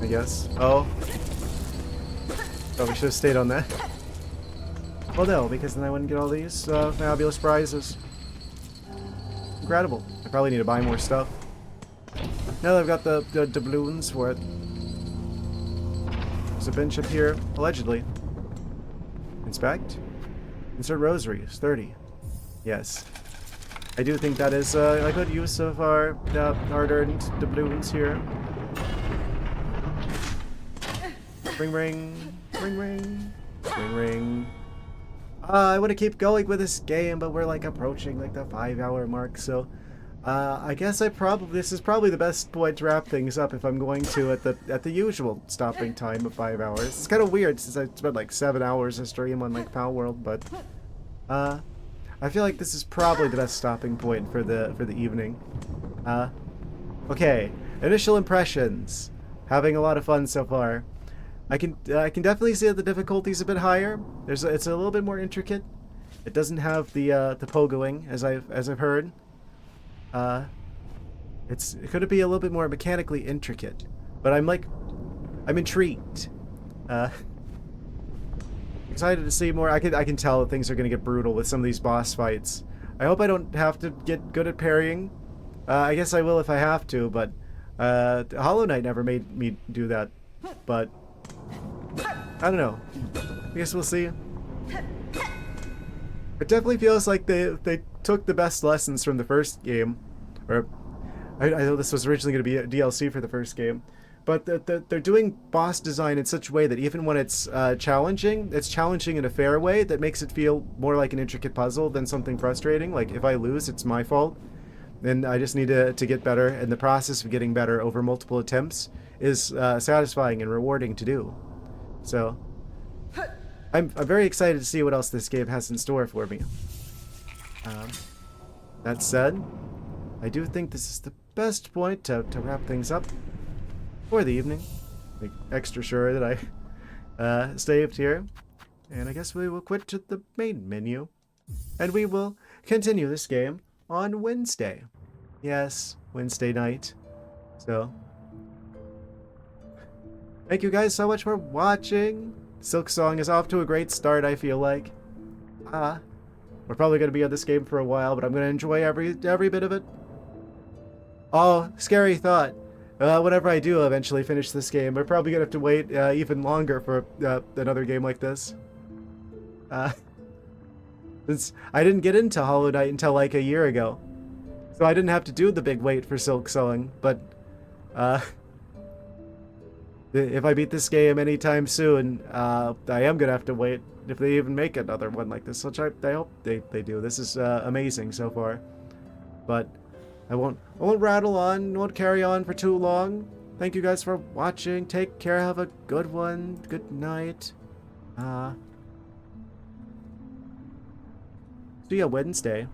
I guess. Oh. Probably should have stayed on that. Well, no, because then I wouldn't get all these fabulous prizes. Incredible. I probably need to buy more stuff. Now that I've got the doubloons for it. There's a bench up here, allegedly. Inspect. Insert rosaries, 30. Yes. I do think that is a good use of our hard-earned doubloons here. Ring ring. Ring ring. Ring ring. I want to keep going with this game, but we're like approaching like the 5-hour mark, so I guess this is probably the best point to wrap things up if I'm going to at the usual stopping time of 5 hours. It's kind of weird since I spent like 7 hours a stream on like Pal World, but I feel like this is probably the best stopping point for the evening. Okay, initial impressions. Having a lot of fun so far. I can definitely see that the difficulty's a bit higher. It's a little bit more intricate. It doesn't have the pogoing as I've heard. Could it be a little bit more mechanically intricate? But I'm intrigued. Excited to see more. I can tell that things are gonna get brutal with some of these boss fights. I hope I don't have to get good at parrying. I guess I will if I have to, but Hollow Knight never made me do that. But I don't know. I guess we'll see. It definitely feels like they took the best lessons from the first game. Or I know this was originally going to be a DLC for the first game. But they're doing boss design in such a way that even when it's challenging in a fair way that makes it feel more like an intricate puzzle than something frustrating. Like, if I lose, it's my fault. And I just need to get better. And the process of getting better over multiple attempts is satisfying and rewarding to do. So, I'm very excited to see what else this game has in store for me. That said, I do think this is the best point to wrap things up for the evening. Make extra sure that I saved here. And I guess we will quit to the main menu. And we will continue this game on Wednesday. Yes, Wednesday night. So, thank you guys so much for watching. Silksong is off to a great start, I feel like. We're probably going to be on this game for a while, but I'm going to enjoy every bit of it. Oh, scary thought. Whenever I do eventually finish this game, I'm probably gonna have to wait even longer for another game like this. Uh, since I didn't get into Hollow Knight until like a year ago, so I didn't have to do the big wait for Silksong. But if I beat this game anytime soon, I am gonna have to wait if they even make another one like this, which I hope they do. This is amazing so far. But I won't rattle on, won't carry on for too long. Thank you guys for watching. Take care, have a good one. Good night. See ya Wednesday.